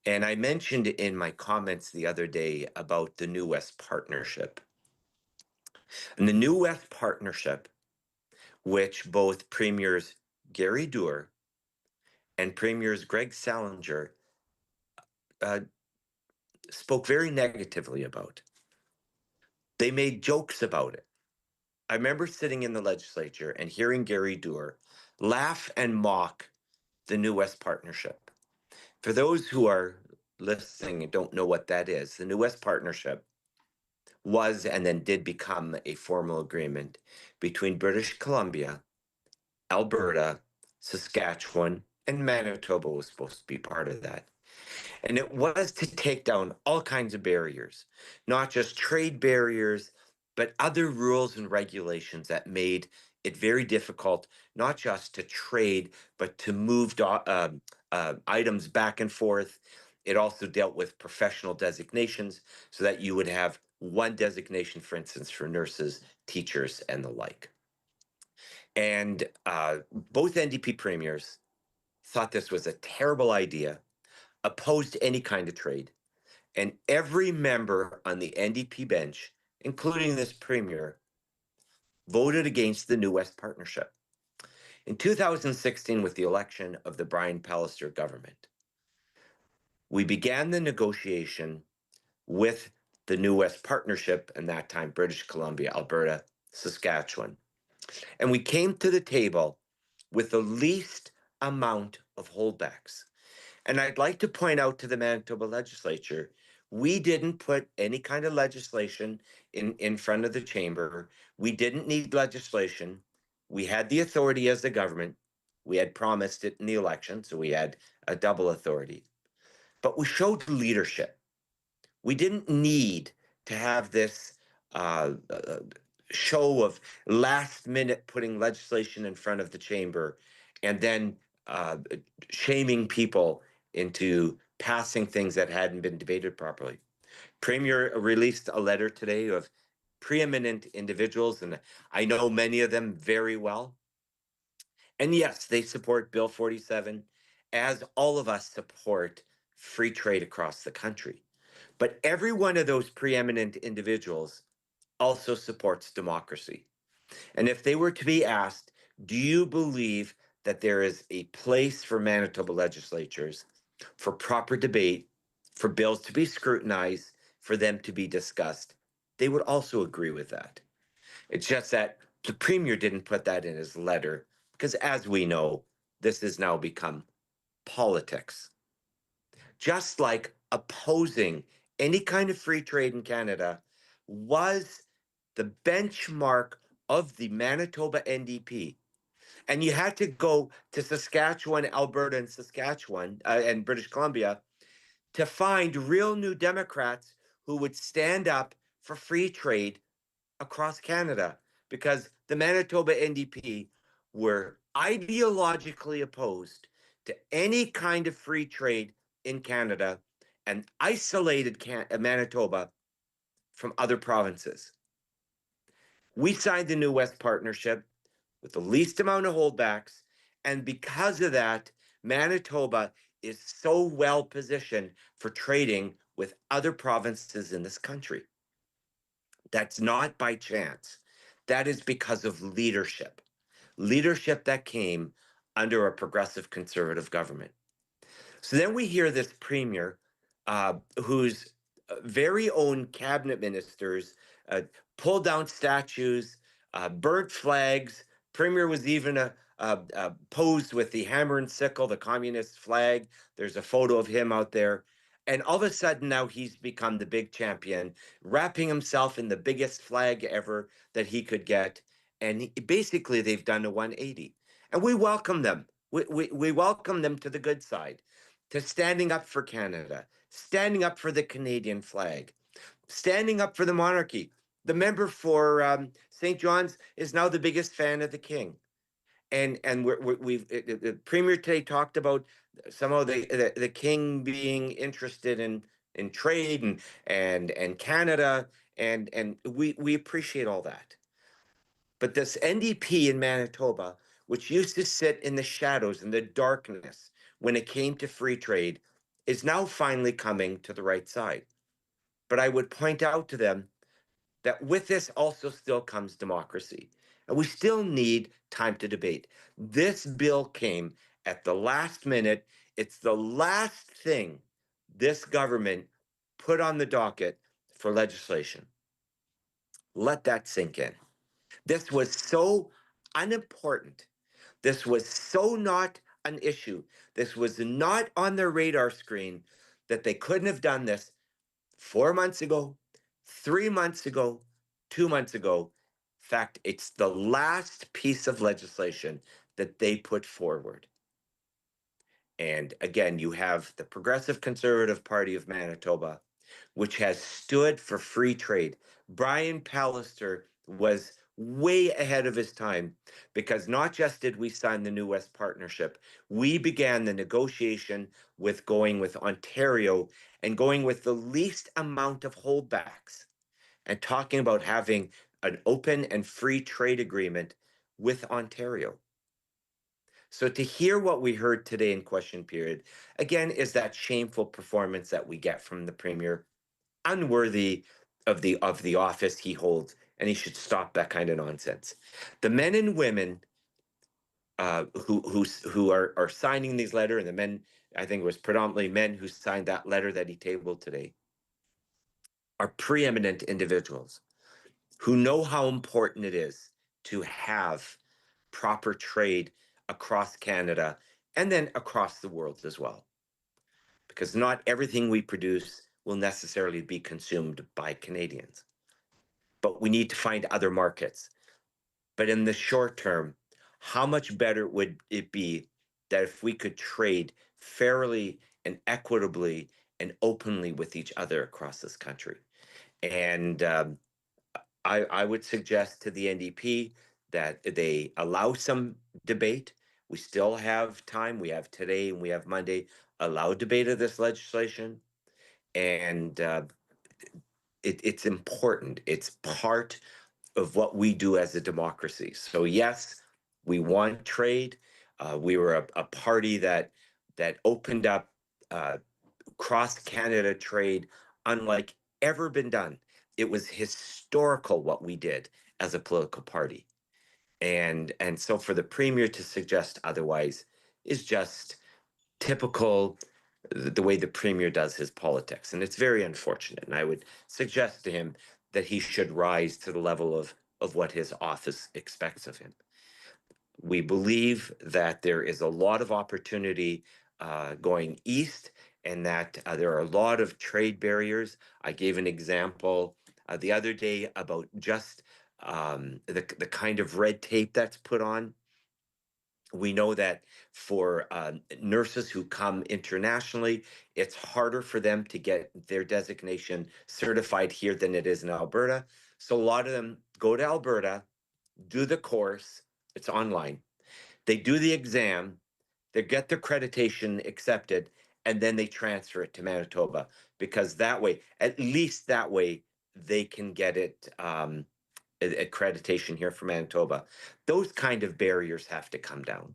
Speaker 22: And I mentioned in my comments the other day about the New West Partnership. And the New West Partnership, which both Premiers Gary Doer and Premiers Greg Salinger spoke very negatively about. They made jokes about it. I remember sitting in the legislature and hearing Gary Doer laugh and mock the New West Partnership. For those who are listening and don't know what that is, the New West Partnership was and then did become a formal agreement between British Columbia, Alberta, Saskatchewan, and Manitoba was supposed to be part of that. And it was to take down all kinds of barriers, not just trade barriers, but other rules and regulations that made it very difficult, not just to trade, but to move items back and forth. It also dealt with professional designations so that you would have one designation, for instance, for nurses, teachers, and the like. And both NDP premiers thought this was a terrible idea, opposed any kind of trade. And every member on the NDP bench, including this premier, voted against the New West Partnership. In 2016, with the election of the Brian Pallister government, we began the negotiation with the New West Partnership, and that time British Columbia, Alberta, Saskatchewan. And we came to the table with the least amount of holdbacks. And I'd like to point out to the Manitoba legislature, we didn't put any kind of legislation in front of the chamber. We didn't need legislation. We had the authority as the government. We had promised it in the election, so we had a double authority. But we showed leadership. We didn't need to have this show of last minute putting legislation in front of the chamber and then shaming people into passing things that hadn't been debated properly. Premier released a letter today of preeminent individuals, and I know many of them very well. And yes, they support Bill 47, as all of us support free trade across the country. But every one of those preeminent individuals also supports democracy. And if they were to be asked, do you believe that there is a place for Manitoba legislatures for proper debate, for bills to be scrutinized, for them to be discussed, they would also agree with that. It's just that the premier didn't put that in his letter because, as we know, this has now become politics. Just like opposing any kind of free trade in Canada was the benchmark of the Manitoba NDP. And you had to go to Saskatchewan, Alberta, and Saskatchewan and British Columbia to find real New Democrats who would stand up for free trade across Canada, because the Manitoba NDP were ideologically opposed to any kind of free trade in Canada and isolated Manitoba from other provinces. We signed the New West Partnership with the least amount of holdbacks, and because of that, Manitoba is so well positioned for trading with other provinces in this country. That's not by chance. That is because of leadership. Leadership that came under a progressive conservative government. So then we hear this premier, whose very own cabinet ministers pulled down statues, burnt flags. Premier was even posed with the hammer and sickle, the communist flag. There's a photo of him out there. And all of a sudden now he's become the big champion, wrapping himself in the biggest flag ever that he could get. And basically they've done a 180. And we welcome them. We welcome them to the good side, to standing up for Canada, standing up for the Canadian flag, standing up for the monarchy. The member for St. John's is now the biggest fan of the King. And the premier today talked about somehow the King being interested in trade and Canada, and we appreciate all that. But this NDP in Manitoba, which used to sit in the shadows, in the darkness, when it came to free trade, is now finally coming to the right side. But I would point out to them that with this also still comes democracy. And we still need time to debate. This bill came at the last minute. It's the last thing this government put on the docket for legislation. Let that sink in. This was so unimportant. This was so not an issue. This was not on their radar screen that they couldn't have done this 4 months ago, 3 months ago, 2 months ago. In fact, it's the last piece of legislation that they put forward. And again, you have the Progressive Conservative Party of Manitoba, which has stood for free trade. Brian Pallister was way ahead of his time because not just did we sign the New West Partnership, we began the negotiation with going with Ontario and going with the least amount of holdbacks and talking about having an open and free trade agreement with Ontario. So to hear what we heard today in question period, again, is that shameful performance that we get from the Premier, unworthy of the office he holds, and he should stop that kind of nonsense. The men and women who are signing these letters, and the men, I think it was predominantly men who signed that letter that he tabled today, are preeminent individuals who know how important it is to have proper trade across Canada and then across the world as well. Because not everything we produce will necessarily be consumed by Canadians. But we need to find other markets. But in the short term, how much better would it be that if we could trade fairly and equitably and openly with each other across this country? And I would suggest to the NDP that they allow some debate. We still have time. We have today and we have Monday. Allow debate of this legislation. And it's important. It's part of what we do as a democracy. So yes, we want trade. We were a party that opened up cross-Canada trade unlike ever been done. It was historical what we did as a political party. And so for the Premier to suggest otherwise is just typical the way the Premier does his politics. And it's very unfortunate. And I would suggest to him that he should rise to the level of what his office expects of him. We believe that there is a lot of opportunity going east and that there are a lot of trade barriers. I gave an example the other day about just the kind of red tape that's put on. We know that for nurses who come internationally, it's harder for them to get their designation certified here than it is in Alberta. So a lot of them go to Alberta, do the course, it's online. They do the exam, they get their accreditation accepted, and then they transfer it to Manitoba because that way, at least that way, they can get it accreditation here for Manitoba. Those kind of barriers have to come down.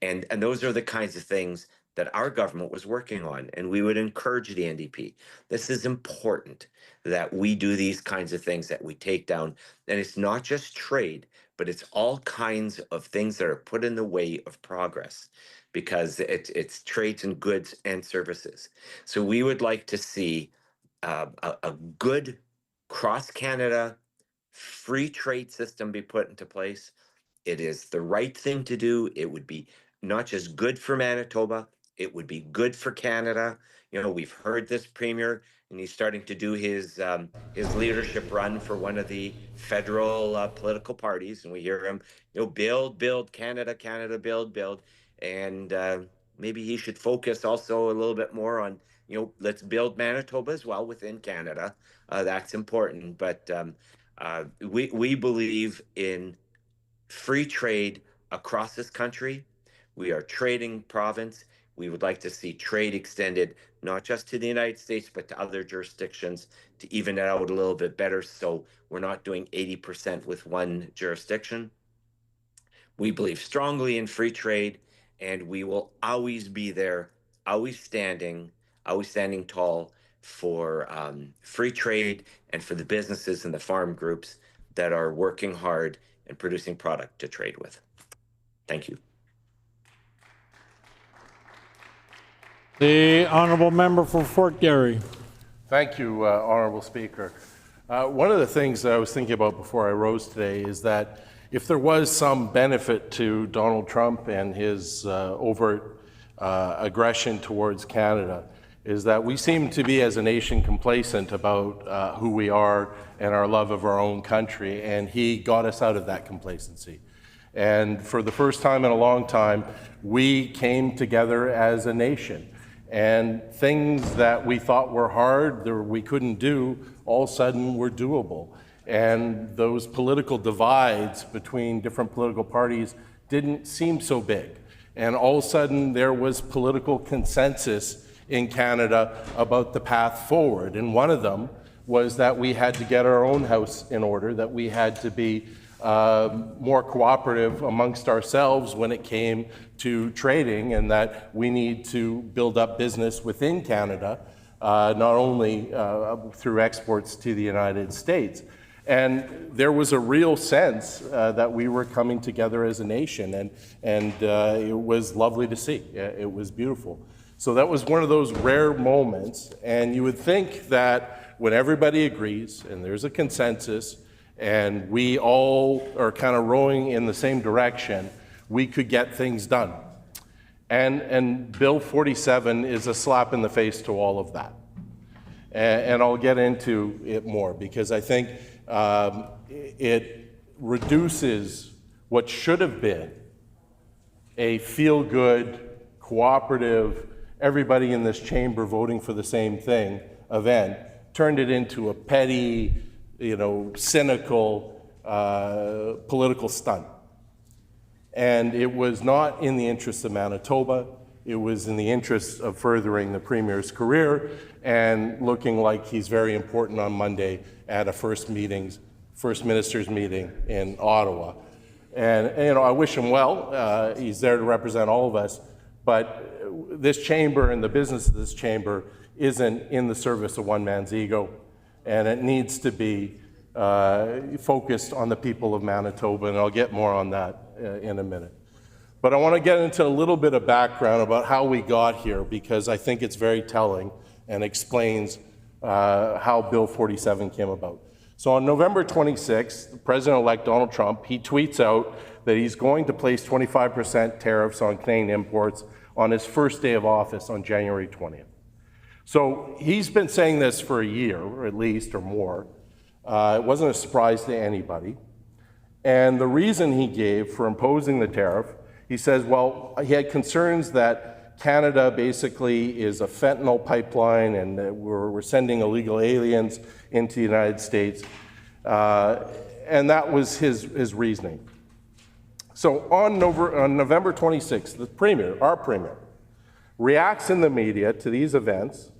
Speaker 22: And those are the kinds of things that our government was working on. And we would encourage the NDP. This is important that we do these kinds of things, that we take down. And it's not just trade, but it's all kinds of things that are put in the way of progress because it's trades and goods and services. So we would like to see a good cross-Canada free trade system be put into place. It is the right thing to do. It would be not just good for Manitoba, it would be good for Canada. You know, we've heard this Premier, and he's starting to do his leadership run for one of the federal political parties, and we hear him, you know, build Canada, Canada, build, and maybe he should focus also a little bit more on, you know, let's build Manitoba as well within Canada. That's important, but we believe in free trade across this country. We are a trading province. We would like to see trade extended not just to the United States, but to other jurisdictions to even it out a little bit better so we're not doing 80% with one jurisdiction. We believe strongly in free trade, and we will always be there, always standing always standing tall for free trade and for the businesses and the farm groups that are working hard and producing product to trade with. Thank you.
Speaker 1: The honourable member for Fort Garry.
Speaker 13: Thank you, Honourable Speaker. One of the things that I was thinking about before I rose today is that if there was some benefit to Donald Trump and his overt aggression towards Canada, is that we seem to be as a nation complacent about who we are and our love of our own country, and he got us out of that complacency. And for the first time in a long time, we came together as a nation. And things that we thought were hard, that we couldn't do, all of a sudden were doable. And those political divides between different political parties didn't seem so big. And all of a sudden there was political consensus in Canada about the path forward. And one of them was that we had to get our own house in order, that we had to be more cooperative amongst ourselves when it came to trading, and that we need to build up business within Canada, not only through exports to the United States. And there was a real sense that we were coming together as a nation, and it was lovely to see. It was beautiful. So that was one of those rare moments, and you would think that when everybody agrees and there's a consensus and we all are kind of rowing in the same direction, we could get things done. And Bill 47 is a slap in the face to all of that. And I'll get into it more, because I think it reduces what should have been a feel-good, cooperative, everybody in this chamber voting for the same thing event, turned it into a petty, cynical political stunt. And it was not in the interest of Manitoba. It was in the interest of furthering the Premier's career and looking like he's very important on Monday at a First Minister's meeting in Ottawa. And I wish him well. He's there to represent all of us. But this chamber and the business of this chamber isn't in the service of one man's ego. And it needs to be focused on the people of Manitoba, and I'll get more on that in a minute. But I want to get into a little bit of background about how we got here, because I think it's very telling and explains how Bill 47 came about. So on November 26th, President-elect Donald Trump, he tweets out that he's going to place 25% tariffs on Canadian imports on his first day of office on January 20th. So he's been saying this for a year, or at least, or more. It wasn't a surprise to anybody. And the reason he gave for imposing the tariff, he says, well, he had concerns that Canada basically is a fentanyl pipeline and that we're sending illegal aliens into the United States. And that was his reasoning. So on November 26th, the Premier, our Premier, reacts in the media to these events.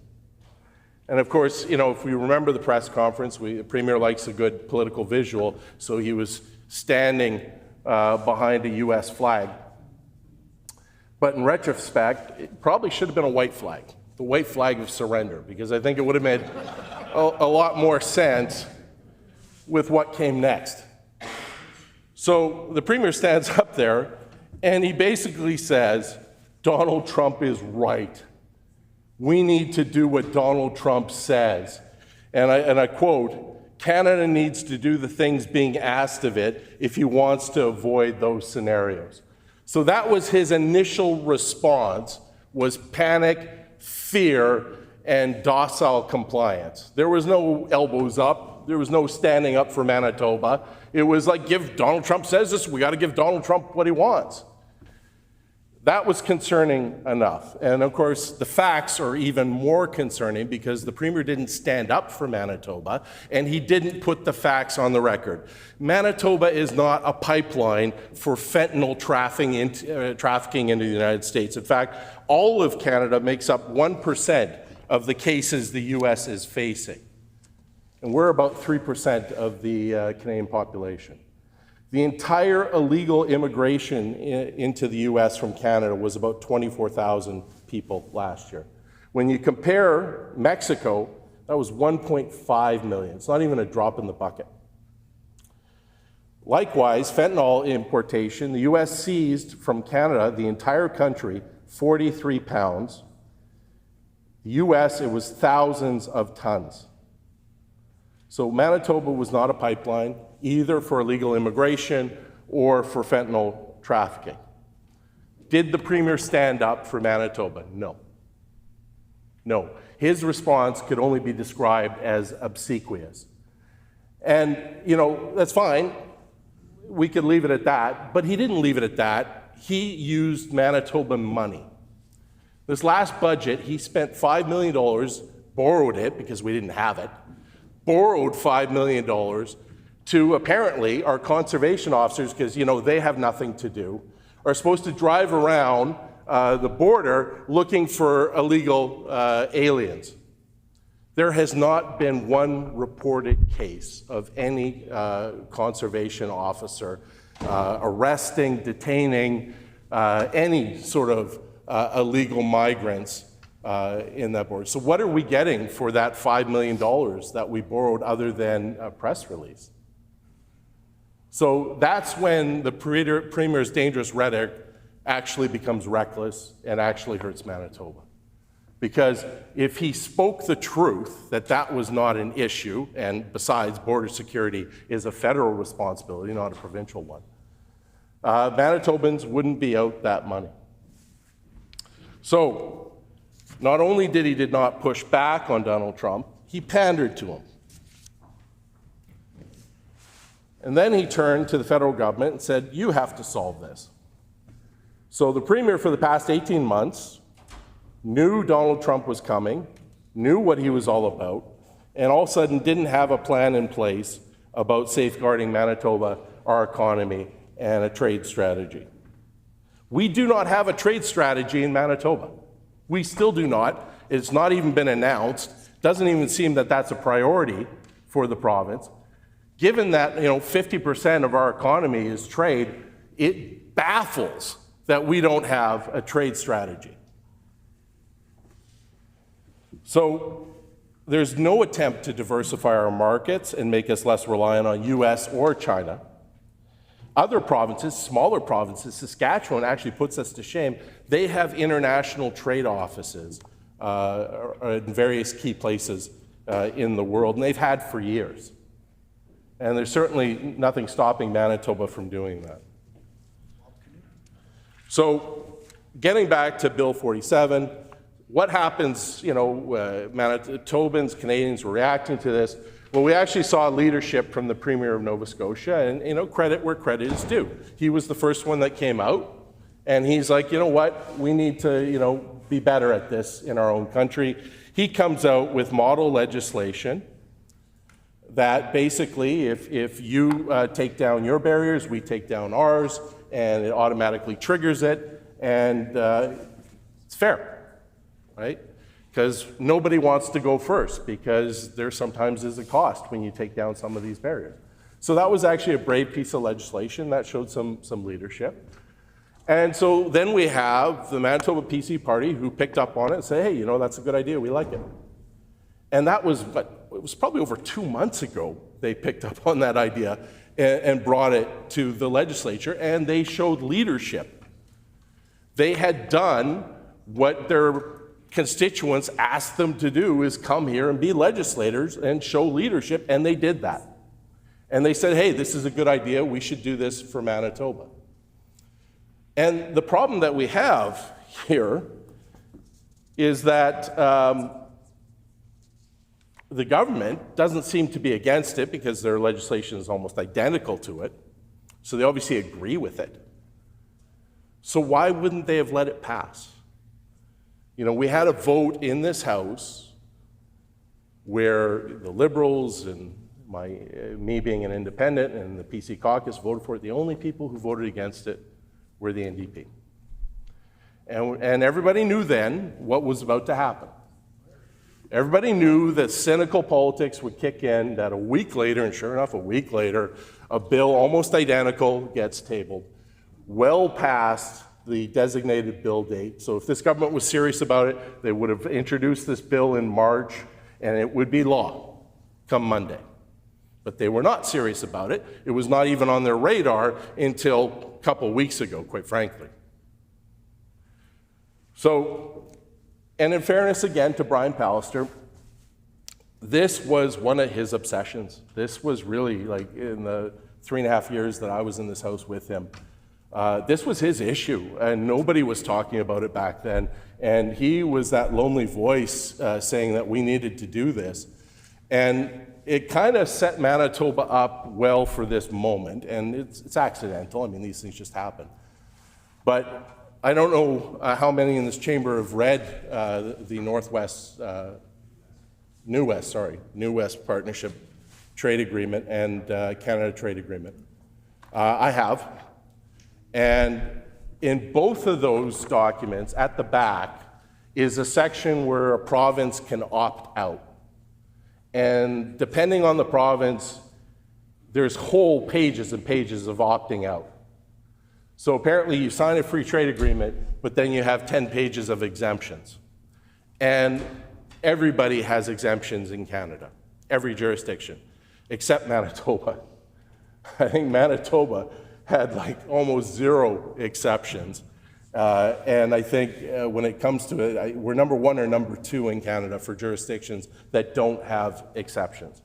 Speaker 13: And of course, if we remember the press conference, the Premier likes a good political visual, so he was standing behind a U.S. flag. But in retrospect, it probably should have been a white flag, the white flag of surrender, because I think it would have made a lot more sense with what came next. So the Premier stands up there and he basically says, Donald Trump is right. We need to do what Donald Trump says. And I quote, Canada needs to do the things being asked of it if he wants to avoid those scenarios. So that was his initial response, was panic, fear, and docile compliance. There was no elbows up. There was no standing up for Manitoba. It was like, give Donald Trump says this, we got to give Donald Trump what he wants. That was concerning enough. And of course, the facts are even more concerning because the Premier didn't stand up for Manitoba and he didn't put the facts on the record. Manitoba is not a pipeline for fentanyl trafficking into the United States. In fact, all of Canada makes up 1% of the cases the U.S. is facing. And we're about 3% of the Canadian population. The entire illegal immigration into the U.S. from Canada was about 24,000 people last year. When you compare Mexico, that was 1.5 million. It's not even a drop in the bucket. Likewise, fentanyl importation, the US seized from Canada, the entire country, 43 pounds. The US, it was thousands of tons. So Manitoba was not a pipeline, either for illegal immigration or for fentanyl trafficking. Did the Premier stand up for Manitoba? No. No. His response could only be described as obsequious. And, you know, that's fine. We could leave it at that, but he didn't leave it at that. He used Manitoba money. This last budget, he spent $5 million, borrowed it because we didn't have it, borrowed $5 million to apparently our conservation officers, because, you know, they have nothing to do, are supposed to drive around the border looking for illegal aliens. There has not been one reported case of any conservation officer arresting, detaining any sort of illegal migrants in that border. So what are we getting for that $5 million that we borrowed other than a press release? So that's when the Premier's dangerous rhetoric actually becomes reckless and actually hurts Manitoba. Because if he spoke the truth, that that was not an issue, and besides, border security is a federal responsibility, not a provincial one, Manitobans wouldn't be out that money. So, not only did he not push back on Donald Trump, he pandered to him. And then he turned to the federal government and said, you have to solve this. So the Premier for the past 18 months knew Donald Trump was coming, knew what he was all about, and all of a sudden didn't have a plan in place about safeguarding Manitoba, our economy, and a trade strategy. We do not have a trade strategy in Manitoba. We still do not. It's not even been announced. Doesn't even seem that that's a priority for the province. Given that 50% of our economy is trade, it baffles that we don't have a trade strategy. So there's no attempt to diversify our markets and make us less reliant on US or China. Other provinces, smaller provinces, Saskatchewan actually puts us to shame. They have international trade offices in various key places in the world, and they've had for years. And there's certainly nothing stopping Manitoba from doing that. So getting back to Bill 47, what happens, Manitobans, Canadians were reacting to this. Well, we actually saw leadership from the Premier of Nova Scotia, and credit where credit is due. He was the first one that came out, and he's like, you know what, we need to, be better at this in our own country. He comes out with model legislation that basically, if you take down your barriers, we take down ours, and it automatically triggers it, and it's fair, right? Because nobody wants to go first, because there sometimes is a cost when you take down some of these barriers. So that was actually a brave piece of legislation that showed some leadership. And so then we have the Manitoba PC Party who picked up on it and said, hey, that's a good idea, we like it. And that was, it was probably over 2 months ago they picked up on that idea and brought it to the legislature, and they showed leadership. They had done what their constituents asked them to do, is come here and be legislators and show leadership, and they did that. And they said, hey, this is a good idea, we should do this for Manitoba. And the problem that we have here is that the government doesn't seem to be against it because their legislation is almost identical to it. So they obviously agree with it. So why wouldn't they have let it pass? We had a vote in this House where the Liberals and me being an independent and the PC caucus voted for it. The only people who voted against it were the NDP. And everybody knew then what was about to happen. Everybody knew that cynical politics would kick in, that a week later, and sure enough, a week later, a bill almost identical gets tabled, well past the designated bill date. So if this government was serious about it, they would have introduced this bill in March and it would be law come Monday. But they were not serious about it. It was not even on their radar until a couple weeks ago, quite frankly. So, and in fairness again to Brian Pallister, this was one of his obsessions. This was really, like, in the 3.5 years that I was in this house with him, this was his issue, and nobody was talking about it back then. And he was that lonely voice saying that we needed to do this. And it kind of set Manitoba up well for this moment, and it's accidental. I mean, these things just happen. But I don't know how many in this chamber have read the New West Partnership Trade Agreement and Canada Trade Agreement. I have. And in both of those documents, at the back, is a section where a province can opt out. And depending on the province, there's whole pages and pages of opting out. So apparently you sign a free trade agreement, but then you have 10 pages of exemptions. And everybody has exemptions in Canada, every jurisdiction, except Manitoba. I think Manitoba had like almost 0 exceptions. And I think when it comes to it, we're number 1 or number 2 in Canada for jurisdictions that don't have exceptions.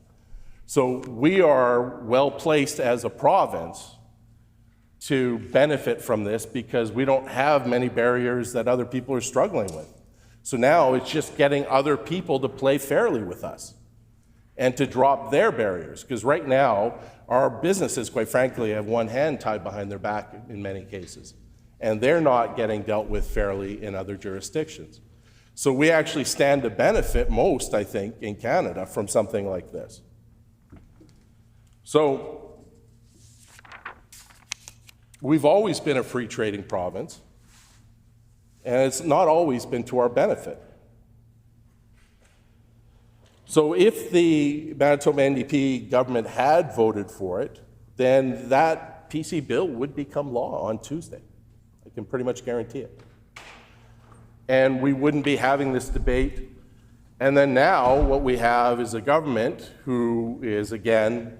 Speaker 13: So we are well placed as a province to benefit from this because we don't have many barriers that other people are struggling with. So now it's just getting other people to play fairly with us and to drop their barriers. Because right now, our businesses, quite frankly, have one hand tied behind their back in many cases. And they're not getting dealt with fairly in other jurisdictions. So we actually stand to benefit most, I think, in Canada from something like this. So we've always been a free trading province, and it's not always been to our benefit. So if the Manitoba NDP government had voted for it, then that PC bill would become law on Tuesday. I can pretty much guarantee it. And we wouldn't be having this debate. And then now what we have is a government who is, again,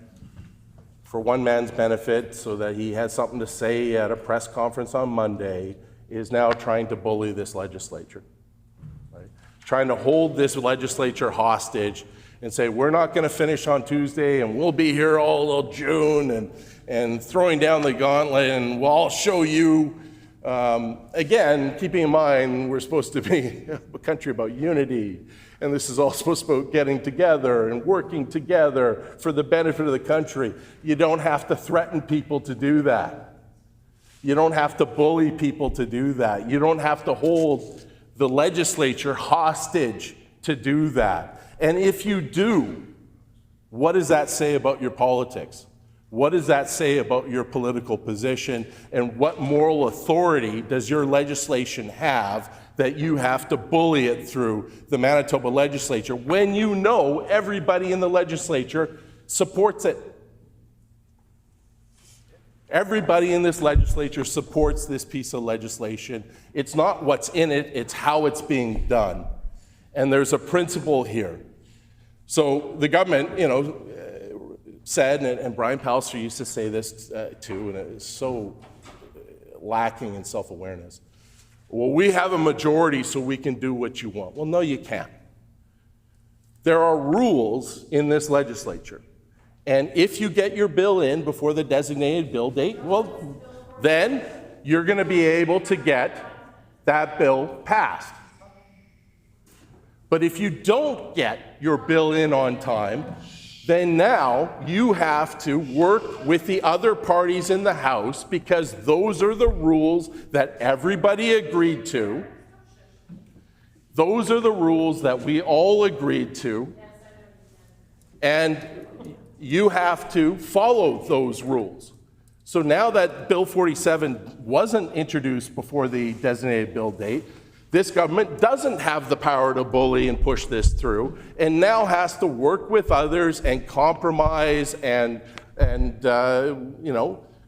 Speaker 13: for one man's benefit so that he has something to say at a press conference on Monday, is now trying to bully this legislature. Right? Trying to hold this legislature hostage and say, we're not going to finish on Tuesday and we'll be here all till June, and throwing down the gauntlet and well, I'll show you. Again, keeping in mind, we're supposed to be a country about unity, and this is all supposed to be getting together and working together for the benefit of the country. You don't have to threaten people to do that. You don't have to bully people to do that. You don't have to hold the legislature hostage to do that. And if you do, what does that say about your politics? What does that say about your political position? And what moral authority does your legislation have that you have to bully it through the Manitoba legislature when you know everybody in the legislature supports it? Everybody in this legislature supports this piece of legislation. It's not what's in it, it's how it's being done. And there's a principle here. So the government, said, and Brian Pallister used to say this too, and it is so lacking in self-awareness. Well, we have a majority so we can do what you want. Well, no, you can't. There are rules in this legislature. And if you get your bill in before the designated bill date, well, then you're going to be able to get that bill passed. But if you don't get your bill in on time, then now you have to work with the other parties in the House because those are the rules that everybody agreed to. Those are the rules that we all agreed to. And you have to follow those rules. So now that Bill 47 wasn't introduced before the designated bill date, this government doesn't have the power to bully and push this through, and now has to work with others and compromise and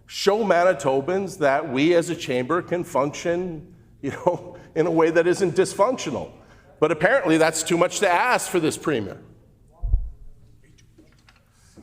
Speaker 13: show Manitobans that we as a chamber can function, in a way that isn't dysfunctional. But apparently that's too much to ask for this premier.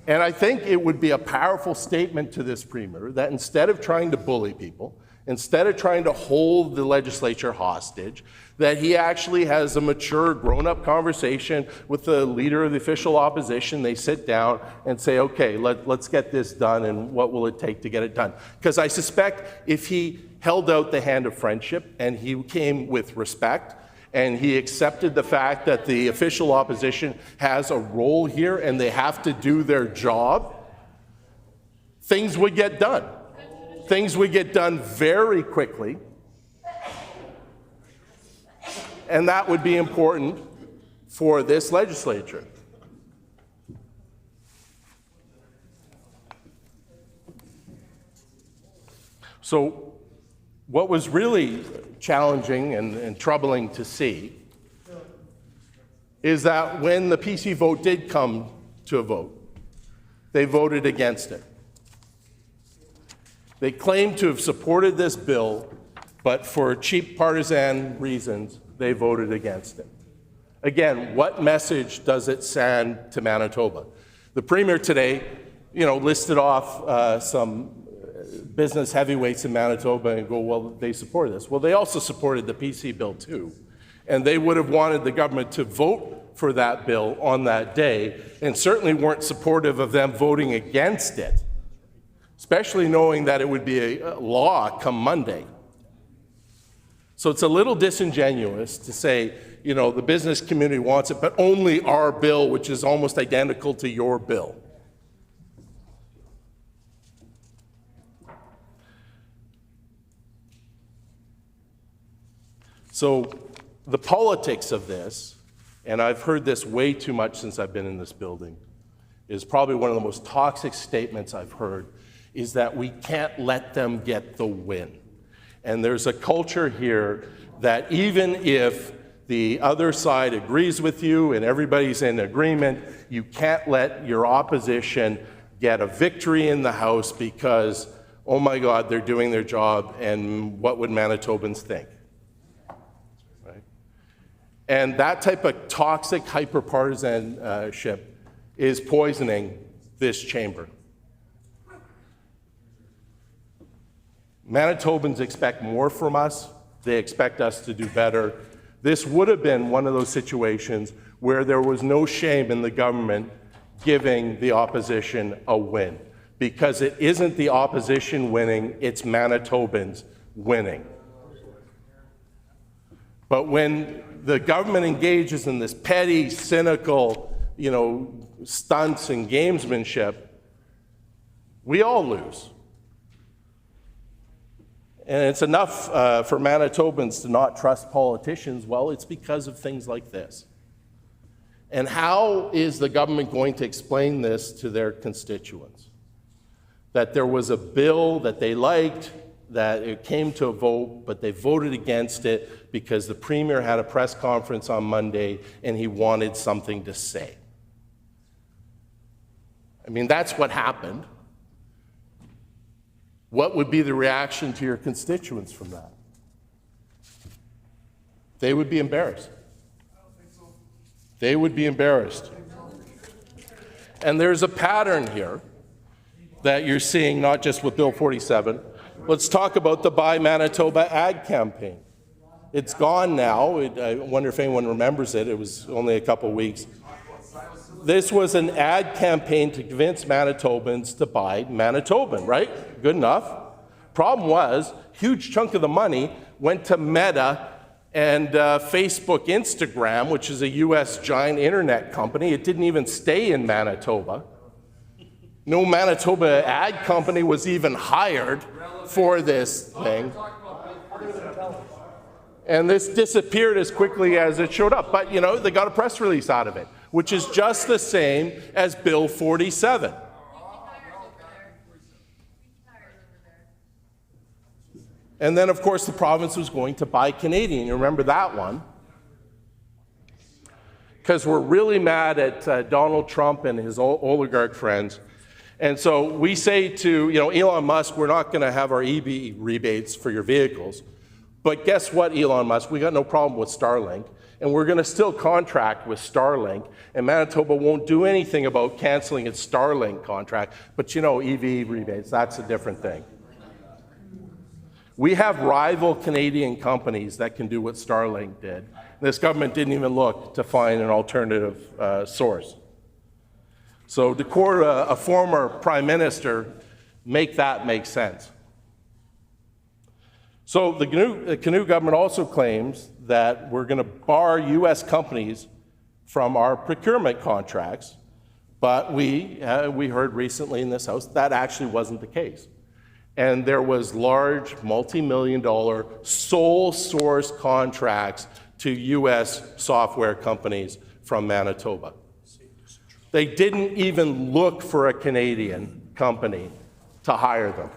Speaker 13: And I think it would be a powerful statement to this premier that instead of trying to bully people, instead of trying to hold the legislature hostage, that he actually has a mature, grown-up conversation with the leader of the official opposition. They sit down and say, okay, let's get this done, and what will it take to get it done? Because I suspect if he held out the hand of friendship and he came with respect, and he accepted the fact that the official opposition has a role here and they have to do their job, things would get done. Things would get done very quickly, and that would be important for this legislature. So what was really challenging and troubling to see is that when the PC vote did come to a vote, they voted against it. They claim to have supported this bill, but for cheap partisan reasons, they voted against it. Again, what message does it send to Manitoba? The Premier today, listed off some business heavyweights in Manitoba and go, well, they supported this. Well, they also supported the PC bill too. And they would have wanted the government to vote for that bill on that day, and certainly weren't supportive of them voting against it, especially knowing that it would be a law come Monday. So it's a little disingenuous to say, the business community wants it, but only our bill, which is almost identical to your bill. So the politics of this, and I've heard this way too much since I've been in this building, is probably one of the most toxic statements I've heard, is that we can't let them get the win. And there's a culture here that even if the other side agrees with you and everybody's in agreement, you can't let your opposition get a victory in the House because, oh my God, they're doing their job, and what would Manitobans think? Right? And that type of toxic hyper-partisanship is poisoning this chamber. Manitobans expect more from us. They expect us to do better. This would have been one of those situations where there was no shame in the government giving the opposition a win, because it isn't the opposition winning, it's Manitobans winning. But when the government engages in this petty, cynical, stunts and gamesmanship, we all lose. And it's enough for Manitobans to not trust politicians. Well, it's because of things like this. And how is the government going to explain this to their constituents? That there was a bill that they liked, that it came to a vote, but they voted against it because the Premier had a press conference on Monday and he wanted something to say. I mean, that's what happened. What would be the reaction to your constituents from that? They would be embarrassed. They would be embarrassed. And there's a pattern here that you're seeing, not just with Bill 47. Let's talk about the Buy Manitoba ad campaign. It's gone now. I wonder if anyone remembers it. It was only a couple weeks. This was an ad campaign to convince Manitobans to buy Manitoban, right? Good enough. Problem was, huge chunk of the money went to Meta and Facebook, Instagram, which is a US giant internet company. It didn't even stay in Manitoba. No Manitoba ad company was even hired for this thing. And this disappeared as quickly as it showed up. But, they got a press release out of it, which is just the same as Bill 47. And then, of course, the province was going to buy Canadian. You remember that one? Because we're really mad at Donald Trump and his oligarch friends. And so we say to, Elon Musk, we're not going to have our EV rebates for your vehicles. But guess what, Elon Musk? We got no problem with Starlink. And we're going to still contract with Starlink. And Manitoba won't do anything about canceling its Starlink contract. But EV rebates, that's a different thing. We have rival Canadian companies that can do what Starlink did. This government didn't even look to find an alternative source. So to quote a former prime minister, make that make sense. So the Canoe government also claims that we're going to bar U.S. companies from our procurement contracts, but we heard recently in this House that actually wasn't the case. And there was large, multi-million-dollar sole source contracts to U.S. software companies from Manitoba. They didn't even look for a Canadian company to hire them.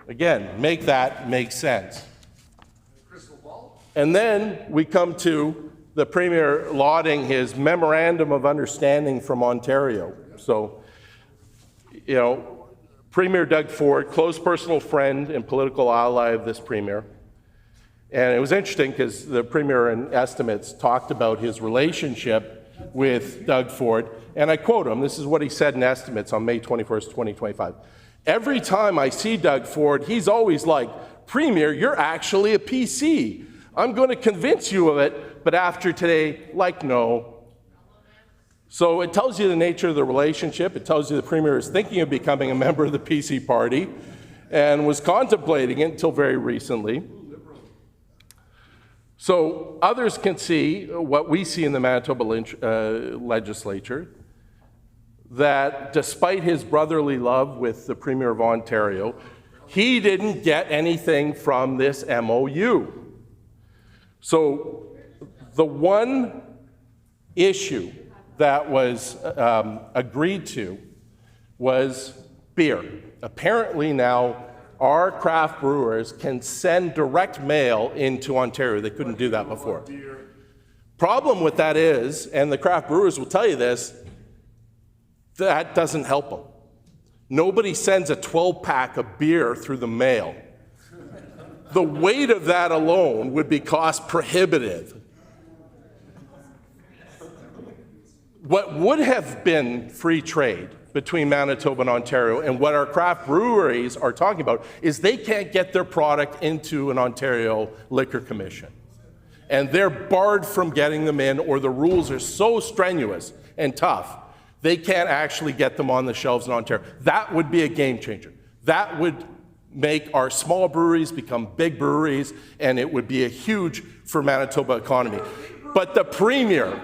Speaker 13: Again, make that make sense. And then we come to the Premier lauding his memorandum of understanding from Ontario. So, Premier Doug Ford, close personal friend and political ally of this Premier. And it was interesting because the Premier in estimates talked about his relationship with Doug Ford, and I quote him. This is what he said in estimates on May 21st, 2025. Every time I see Doug Ford, he's always like, Premier, you're actually a PC. I'm going to convince you of it, but after today, no. So it tells you the nature of the relationship. It tells you the Premier is thinking of becoming a member of the PC party and was contemplating it until very recently. So others can see what we see in the Manitoba legislature, that despite his brotherly love with the Premier of Ontario, he didn't get anything from this MOU. So the one issue that was agreed to was beer. Apparently now our craft brewers can send direct mail into Ontario. They couldn't do that before. Problem with that is, and the craft brewers will tell you this, that doesn't help them. Nobody sends a 12-pack of beer through the mail. The weight of that alone would be cost prohibitive. What would have been free trade between Manitoba and Ontario, and what our craft breweries are talking about, is they can't get their product into an Ontario Liquor Commission. And they're barred from getting them in, or the rules are so strenuous and tough, they can't actually get them on the shelves in Ontario. That would be a game changer. That would make our small breweries become big breweries, and it would be a huge for Manitoba economy. But the Premier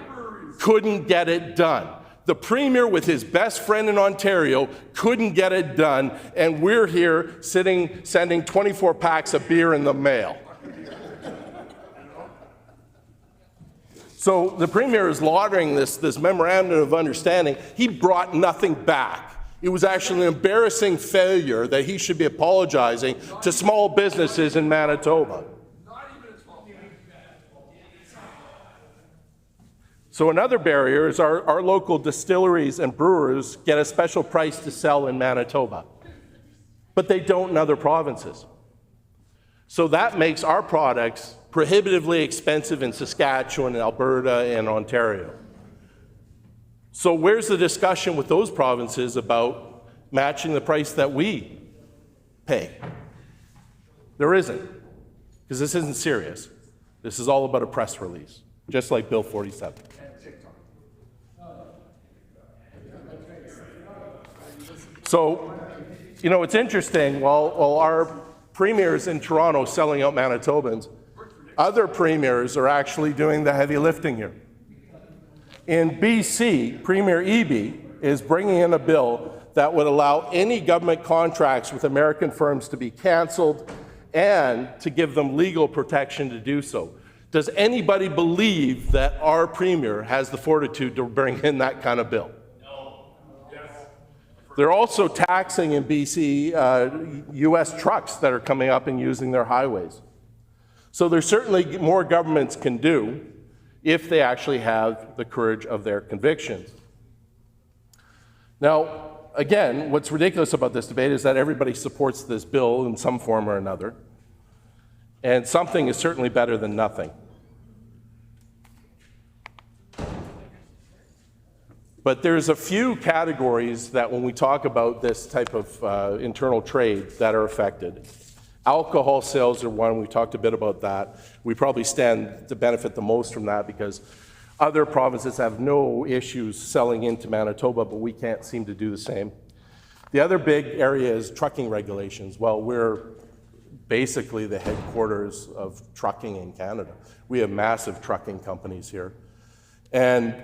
Speaker 13: couldn't get it done. The Premier, with his best friend in Ontario, couldn't get it done, and we're here sending 24 packs of beer in the mail. So the Premier is lauding this memorandum of understanding. He brought nothing back. It was actually an embarrassing failure that he should be apologizing to small businesses in Manitoba. So another barrier is our local distilleries and brewers get a special price to sell in Manitoba, but they don't in other provinces. So that makes our products prohibitively expensive in Saskatchewan, Alberta, and Ontario. So where's the discussion with those provinces about matching the price that we pay? There isn't, because this isn't serious. This is all about a press release, just like Bill 47. So, it's interesting, while our premiers in Toronto selling out Manitobans, other premiers are actually doing the heavy lifting here. In BC, Premier Eby is bringing in a bill that would allow any government contracts with American firms to be canceled and to give them legal protection to do so. Does anybody believe that our Premier has the fortitude to bring in that kind of bill? They're also taxing in BC U.S. trucks that are coming up and using their highways. So there's certainly more governments can do if they actually have the courage of their convictions. Now, again, what's ridiculous about this debate is that everybody supports this bill in some form or another, and something is certainly better than nothing. But there's a few categories that when we talk about this type of internal trade that are affected. Alcohol sales are one, we talked a bit about that. We probably stand to benefit the most from that because other provinces have no issues selling into Manitoba, but we can't seem to do the same. The other big area is trucking regulations. Well, we're basically the headquarters of trucking in Canada. We have massive trucking companies here. And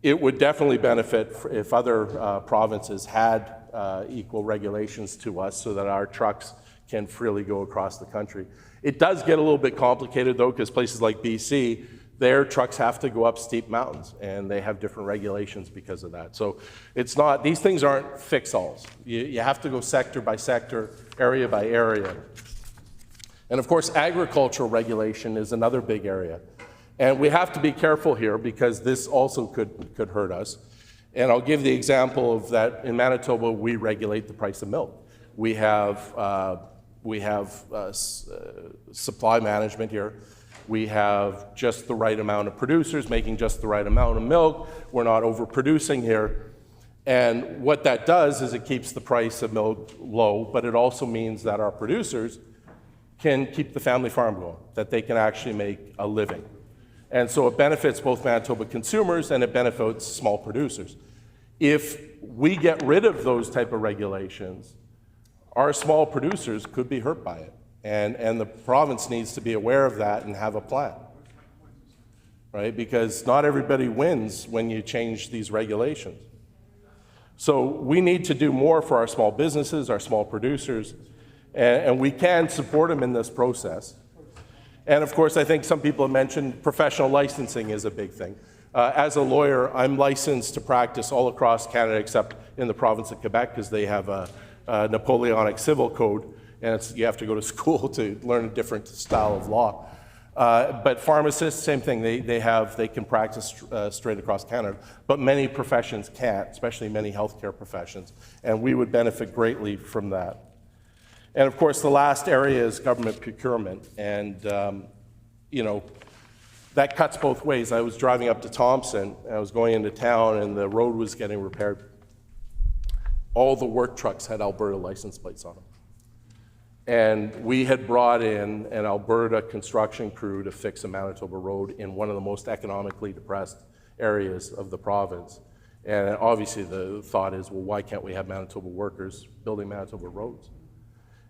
Speaker 13: it would definitely benefit if other provinces had equal regulations to us so that our trucks can freely go across the country. It does get a little bit complicated though, because places like BC, their trucks have to go up steep mountains and they have different regulations because of that. So it's not, these things aren't fix-alls. You have to go sector by sector, area by area. And of course, agricultural regulation is another big area. And we have to be careful here because this also could hurt us. And I'll give the example of that in Manitoba, we regulate the price of milk. We have supply management here. We have just the right amount of producers making just the right amount of milk. We're not overproducing here. And what that does is it keeps the price of milk low, but it also means that our producers can keep the family farm going, that they can actually make a living. And so it benefits both Manitoba consumers and it benefits small producers. If we get rid of those type of regulations, our small producers could be hurt by it. And the province needs to be aware of that and have a plan, right? Because not everybody wins when you change these regulations. So we need to do more for our small businesses, our small producers, and we can support them in this process. And of course, I think some people have mentioned professional licensing is a big thing. As a lawyer, I'm licensed to practice all across Canada except in the province of Quebec because they have a Napoleonic civil code, and you have to go to school to learn a different style of law. But pharmacists, same thing, they can practice straight across Canada, but many professions can't, especially many healthcare professions, and we would benefit greatly from that. And of course, the last area is government procurement, and you know, that cuts both ways. I was driving up to Thompson, and I was going into town, and the road was getting repaired. All the work trucks had Alberta license plates on them. And we had brought in an Alberta construction crew to fix a Manitoba road in one of the most economically depressed areas of the province. And obviously the thought is, well, why can't we have Manitoba workers building Manitoba roads?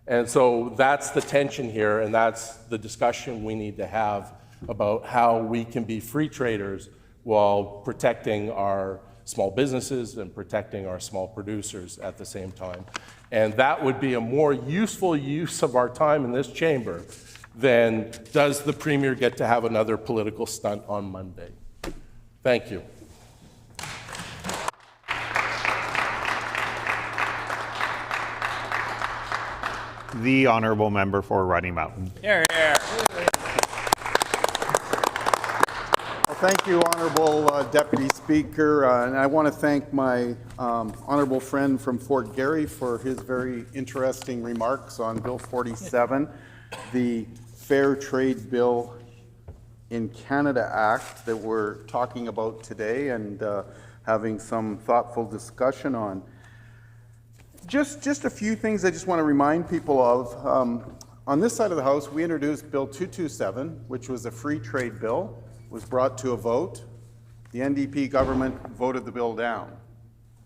Speaker 13: And so that's the tension here, and that's the discussion we need to have about how we can be free traders while protecting our small businesses and protecting our small producers at the same time. And that would be a more useful use of our time in this chamber than does the Premier get to have another political stunt on Monday. Thank you.
Speaker 8: The honourable member for Rocky Mountain.
Speaker 22: Here, here.
Speaker 14: Well, thank you, Honourable Deputy Speaker, and I want to thank my honourable friend from Fort Garry for his very interesting remarks on Bill 47, the Fair Trade Bill in Canada Act that we're talking about today and having some thoughtful discussion on. Just a few things I just want to remind people of. On this side of the House, we introduced Bill 227, which was a free trade bill, was brought to a vote. The NDP government voted the bill down.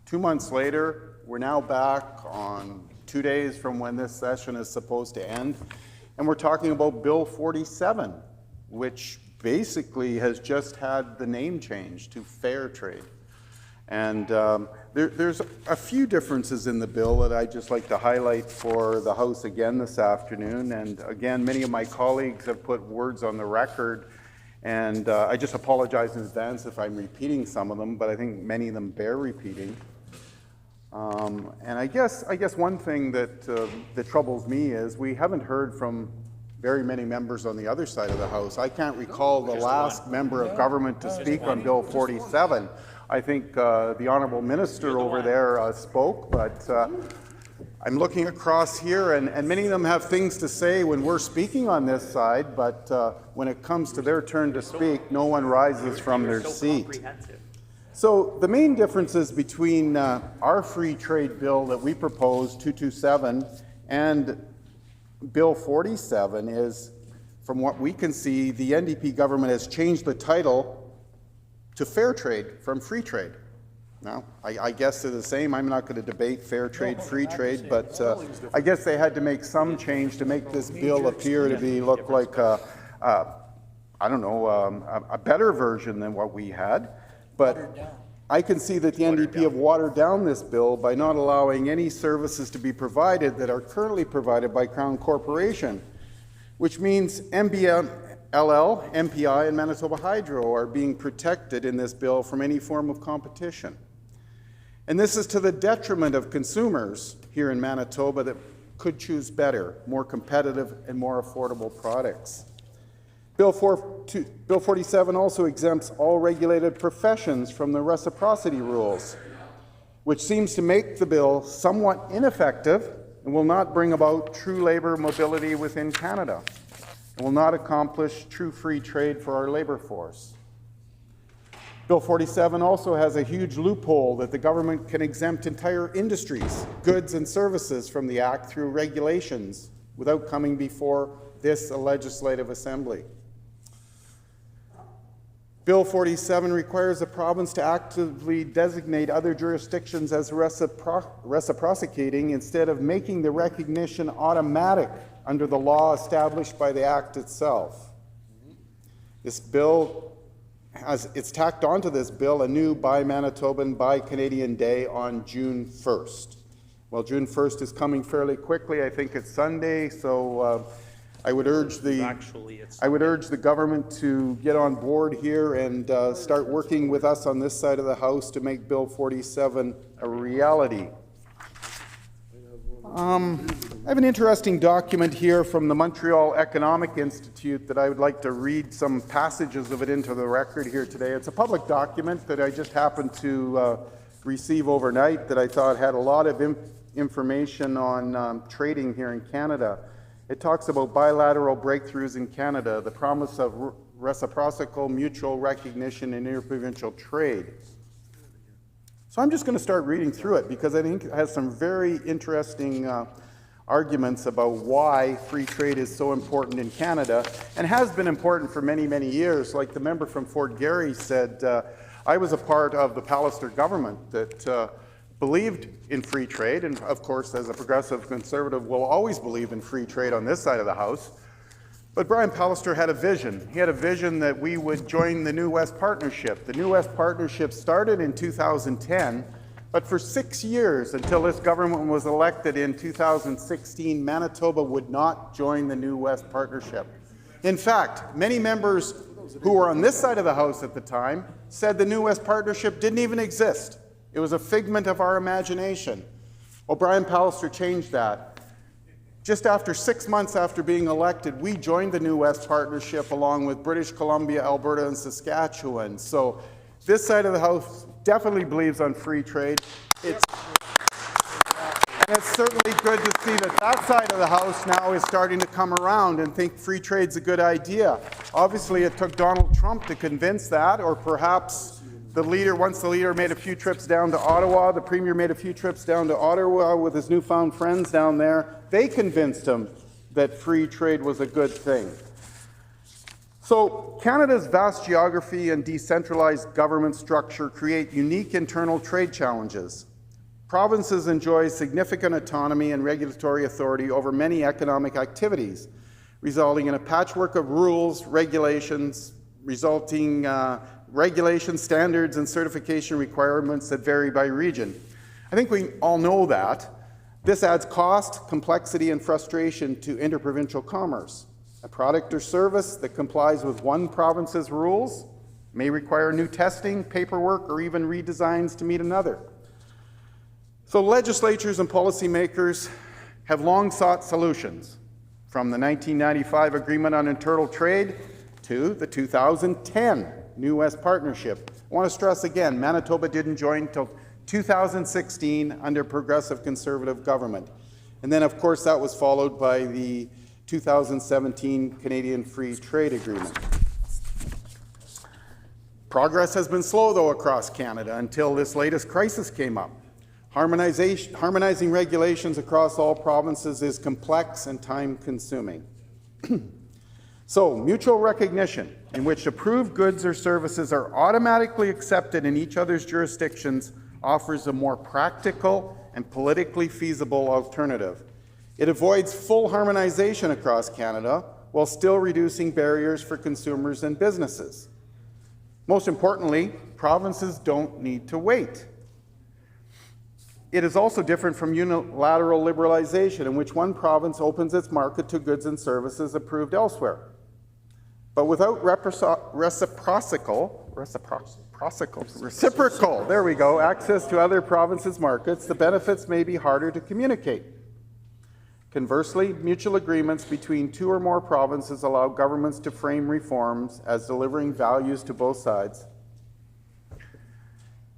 Speaker 14: 2 months later, we're now back on 2 days from when this session is supposed to end, and we're talking about Bill 47, which basically has just had the name change to fair trade. And there's a few differences in the bill that I'd just like to highlight for the House again this afternoon. And again, many of my colleagues have put words on the record, and I just apologize in advance if I'm repeating some of them, but I think many of them bear repeating. And I guess one thing that troubles me is we haven't heard from very many members on the other side of the House. I can't recall the last member of government to speak on Bill 47. I think the Honourable Minister over there spoke, but I'm looking across here, and many of them have things to say when we're speaking on this side, but when it comes to their turn to speak, no one rises from their seat. So the main differences between our free trade bill that we proposed, 227, and Bill 47 is, from what we can see, the NDP government has changed the title to fair trade from free trade. Now, I guess they're the same. I'm not going to debate fair trade, free trade, but I guess they had to make some change to make this bill appear to be look like a better version than what we had. But I can see that the NDP have watered down this bill by not allowing any services to be provided that are currently provided by Crown Corporation, which means MBLL, MPI, and Manitoba Hydro are being protected in this bill from any form of competition. And this is to the detriment of consumers here in Manitoba that could choose better, more competitive, and more affordable products. Bill 47 also exempts all regulated professions from the reciprocity rules, which seems to make the bill somewhat ineffective and will not bring about true labour mobility within Canada, and will not accomplish true free trade for our labour force. Bill 47 also has a huge loophole that the government can exempt entire industries, goods and services from the Act through regulations without coming before this legislative assembly. Bill 47 requires the province to actively designate other jurisdictions as reciprocating instead of making the recognition automatic under the law established by the Act itself. This bill it's tacked onto this bill a new Buy Manitoban, Buy Canadian Day on June 1st. Well, June 1st is coming fairly quickly. I think it's Sunday, so I would urge the government to get on board here and start working with us on this side of the House to make Bill 47 a reality. I have an interesting document here from the Montreal Economic Institute that I would like to read some passages of it into the record here today. It's a public document that I just happened to receive overnight that I thought had a lot of information on trading here in Canada. It talks about bilateral breakthroughs in Canada, the promise of reciprocal mutual recognition in interprovincial trade. So I'm just going to start reading through it because I think it has some very interesting arguments about why free trade is so important in Canada and has been important for many, many years. Like the member from Fort Garry said, I was a part of the Pallister government that believed in free trade, and of course, as a progressive conservative, will always believe in free trade on this side of the House. But Brian Pallister had a vision. He had a vision that we would join the New West Partnership. The New West Partnership started in 2010, but for 6 years, until this government was elected in 2016, Manitoba would not join the New West Partnership. In fact, many members who were on this side of the House at the time said the New West Partnership didn't even exist. It was a figment of our imagination. Well, Brian Pallister changed that. Just after 6 months after being elected, we joined the New West Partnership along with British Columbia, Alberta, and Saskatchewan. So this side of the House definitely believes on free trade. And it's certainly good to see that that side of the House now is starting to come around and think free trade's a good idea. Obviously, it took Donald Trump to convince that, or perhaps once the leader made a few trips down to Ottawa, the Premier made a few trips down to Ottawa with his newfound friends down there, they convinced him that free trade was a good thing. So Canada's vast geography and decentralized government structure create unique internal trade challenges. Provinces enjoy significant autonomy and regulatory authority over many economic activities, resulting in a patchwork of rules, regulations, regulations, standards, and certification requirements that vary by region. I think we all know that. This adds cost, complexity, and frustration to interprovincial commerce. A product or service that complies with one province's rules may require new testing, paperwork, or even redesigns to meet another. So legislatures and policymakers have long sought solutions, from the 1995 Agreement on Internal Trade to the 2010 New West Partnership. I want to stress again, Manitoba didn't join until 2016 under progressive conservative government. And then, of course, that was followed by the 2017 Canadian Free Trade Agreement. Progress has been slow, though, across Canada until this latest crisis came up. Harmonizing regulations across all provinces is complex and time-consuming. So, mutual recognition, in which approved goods or services are automatically accepted in each other's jurisdictions, offers a more practical and politically feasible alternative. It avoids full harmonization across Canada while still reducing barriers for consumers and businesses. Most importantly, provinces don't need to wait. It is also different from unilateral liberalization, in which one province opens its market to goods and services approved elsewhere. But without reciprocal, there we go, access to other provinces' markets, the benefits may be harder to communicate. Conversely, mutual agreements between two or more provinces allow governments to frame reforms as delivering values to both sides.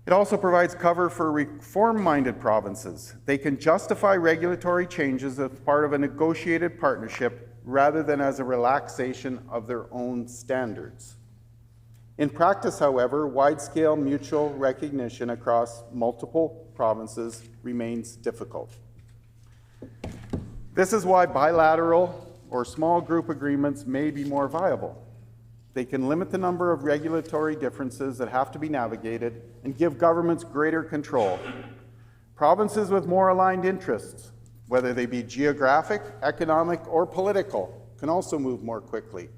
Speaker 14: It also provides cover for reform-minded provinces. They can justify regulatory changes as part of a negotiated partnership rather than as a relaxation of their own standards. In practice, however, wide-scale mutual recognition across multiple provinces remains difficult. This is why bilateral or small group agreements may be more viable. They can limit the number of regulatory differences that have to be navigated and give governments greater control. Provinces with more aligned interests, whether they be geographic, economic, or political, can also move more quickly,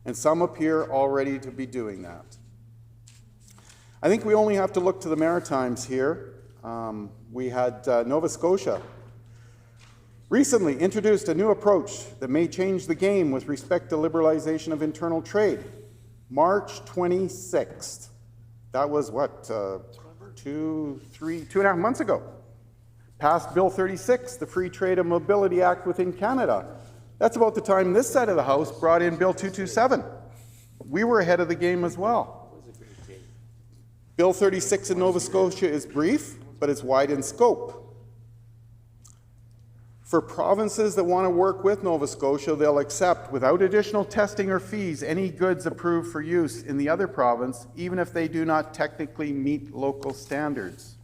Speaker 14: and some appear already to be doing that. I think we only have to look to the Maritimes here. We had Nova Scotia recently introduced a new approach that may change the game with respect to liberalization of internal trade. March 26th. That was what, 2.5 months ago. Passed Bill 36, the Free Trade and Mobility Act within Canada. That's about the time this side of the House brought in Bill 227. We were ahead of the game as well. Bill 36 in Nova Scotia is brief, but it's wide in scope. For provinces that want to work with Nova Scotia, they'll accept, without additional testing or fees, any goods approved for use in the other province, even if they do not technically meet local standards.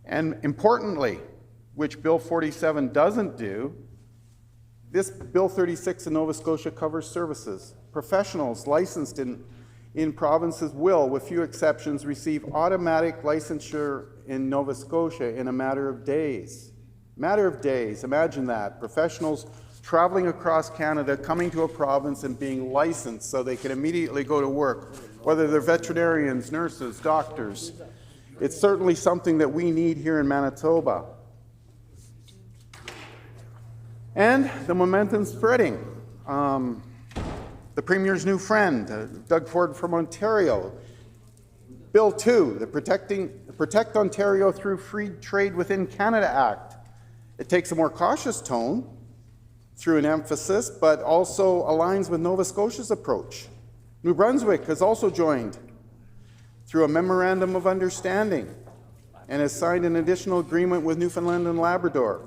Speaker 14: And importantly, which Bill 47 doesn't do, this Bill 36 in Nova Scotia covers services. Professionals licensed in provinces will, with few exceptions, receive automatic licensure in Nova Scotia in a matter of days. Matter of days, imagine that. Professionals traveling across Canada, coming to a province and being licensed so they can immediately go to work, whether they're veterinarians, nurses, doctors. It's certainly something that we need here in Manitoba. And the momentum's spreading. The Premier's new friend, Doug Ford from Ontario. Bill 2, the Protect Ontario Through Free Trade Within Canada Act. It takes a more cautious tone through an emphasis, but also aligns with Nova Scotia's approach. New Brunswick has also joined through a memorandum of understanding and has signed an additional agreement with Newfoundland and Labrador.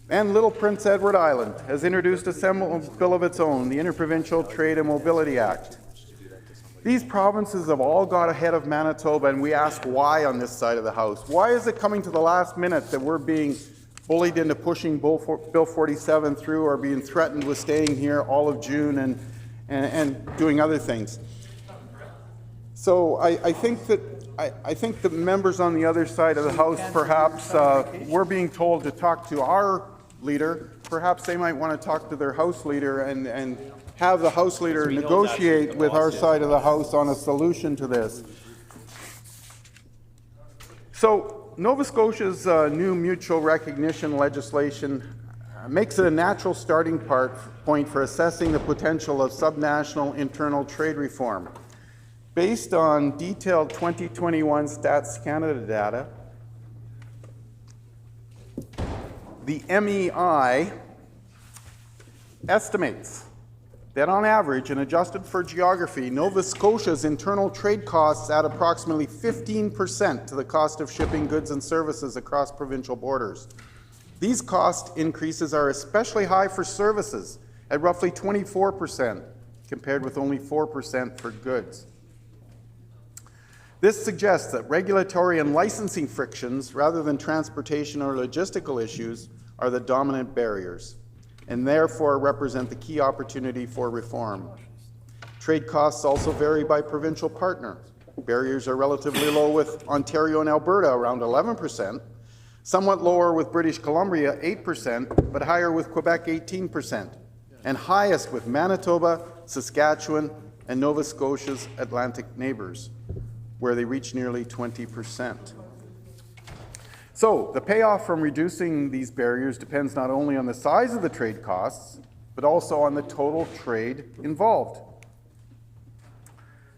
Speaker 14: And Little Prince Edward Island has introduced a bill of its own, the Interprovincial Trade and Mobility Act. These provinces have all got ahead of Manitoba, and we ask why on this side of the House. Why is it coming to the last minute that we're being bullied into pushing Bill 47 through or being threatened with staying here all of June and doing other things? So I think the members on the other side of the House, perhaps, we're being told to talk to our leader. Perhaps they might want to talk to their House leader and have the House leader negotiate with our side of the House on a solution to this. So Nova Scotia's new mutual recognition legislation makes it a natural starting point for assessing the potential of subnational internal trade reform. Based on detailed 2021 Stats Canada data, the MEI estimates that on average and adjusted for geography, Nova Scotia's internal trade costs add approximately 15% to the cost of shipping goods and services across provincial borders. These cost increases are especially high for services at roughly 24%, compared with only 4% for goods. This suggests that regulatory and licensing frictions, rather than transportation or logistical issues, are the dominant barriers, and therefore represent the key opportunity for reform. Trade costs also vary by provincial partner. Barriers are relatively low with Ontario and Alberta, around 11%, somewhat lower with British Columbia, 8%, but higher with Quebec, 18%, and highest with Manitoba, Saskatchewan, and Nova Scotia's Atlantic neighbors, where they reach nearly 20%. So the payoff from reducing these barriers depends not only on the size of the trade costs, but also on the total trade involved.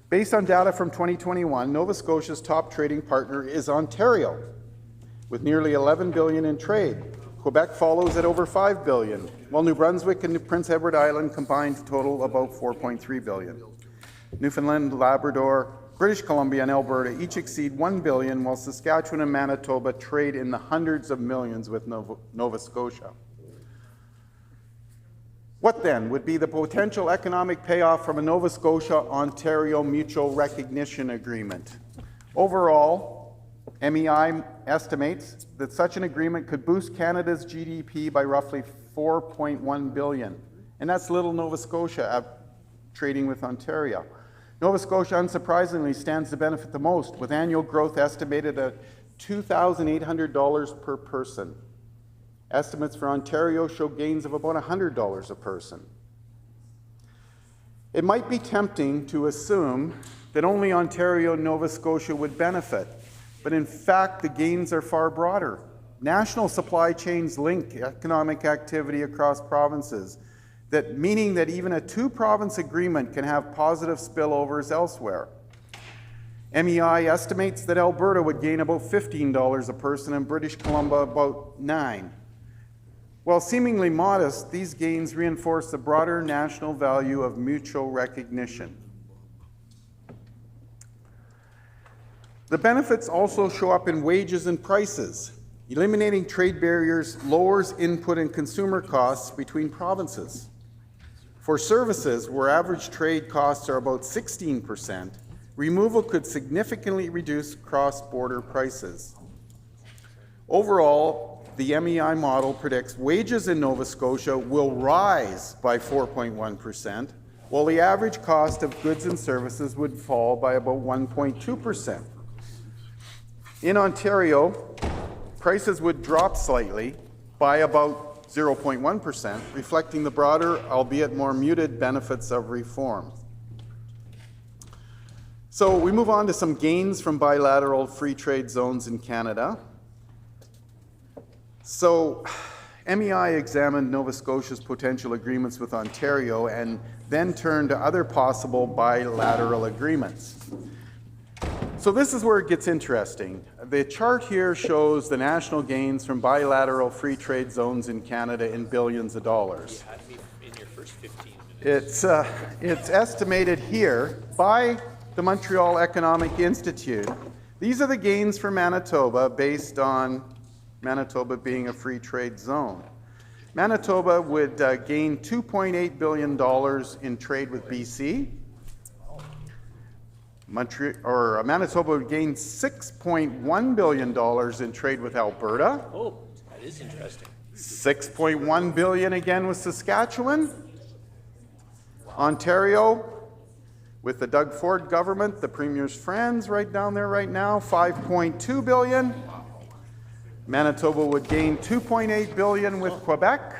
Speaker 14: Based on data from 2021, Nova Scotia's top trading partner is Ontario, with nearly $11 billion in trade. Quebec follows at over $5 billion, while New Brunswick and Prince Edward Island combined total about $4.3 billion. Newfoundland, Labrador, British Columbia and Alberta each exceed $1 billion, while Saskatchewan and Manitoba trade in the hundreds of millions with Nova Scotia. What then would be the potential economic payoff from a Nova Scotia-Ontario mutual recognition agreement? Overall, MEI estimates that such an agreement could boost Canada's GDP by roughly $4.1 billion, and that's little Nova Scotia trading with Ontario. Nova Scotia, unsurprisingly, stands to benefit the most, with annual growth estimated at $2,800 per person. Estimates for Ontario show gains of about $100 a person. It might be tempting to assume that only Ontario and Nova Scotia would benefit, but in fact, the gains are far broader. National supply chains link economic activity across provinces, meaning that even a two-province agreement can have positive spillovers elsewhere. MEI estimates that Alberta would gain about $15 a person and British Columbia about $9. While seemingly modest, these gains reinforce the broader national value of mutual recognition. The benefits also show up in wages and prices. Eliminating trade barriers lowers input and consumer costs between provinces. For services, where average trade costs are about 16%, removal could significantly reduce cross-border prices. Overall, the MEI model predicts wages in Nova Scotia will rise by 4.1%, while the average cost of goods and services would fall by about 1.2%. In Ontario, prices would drop slightly by about 0.1%, reflecting the broader, albeit more muted, benefits of reform. So we move on to some gains from bilateral free trade zones in Canada. So MEI examined Nova Scotia's potential agreements with Ontario and then turned to other possible bilateral agreements. So this is where it gets interesting. The chart here shows the national gains from bilateral free trade zones in Canada in billions of dollars. It's estimated here by the Montreal Economic Institute. These are the gains for Manitoba based on Manitoba being a free trade zone. Manitoba would gain $2.8 billion in trade with BC. Manitoba would gain $6.1 billion in trade with Alberta.
Speaker 9: Oh, that is interesting.
Speaker 14: $6.1 billion again with Saskatchewan. Ontario, with the Doug Ford government, the Premier's friends right down there right now, $5.2 billion. Manitoba would gain $2.8 billion with Quebec.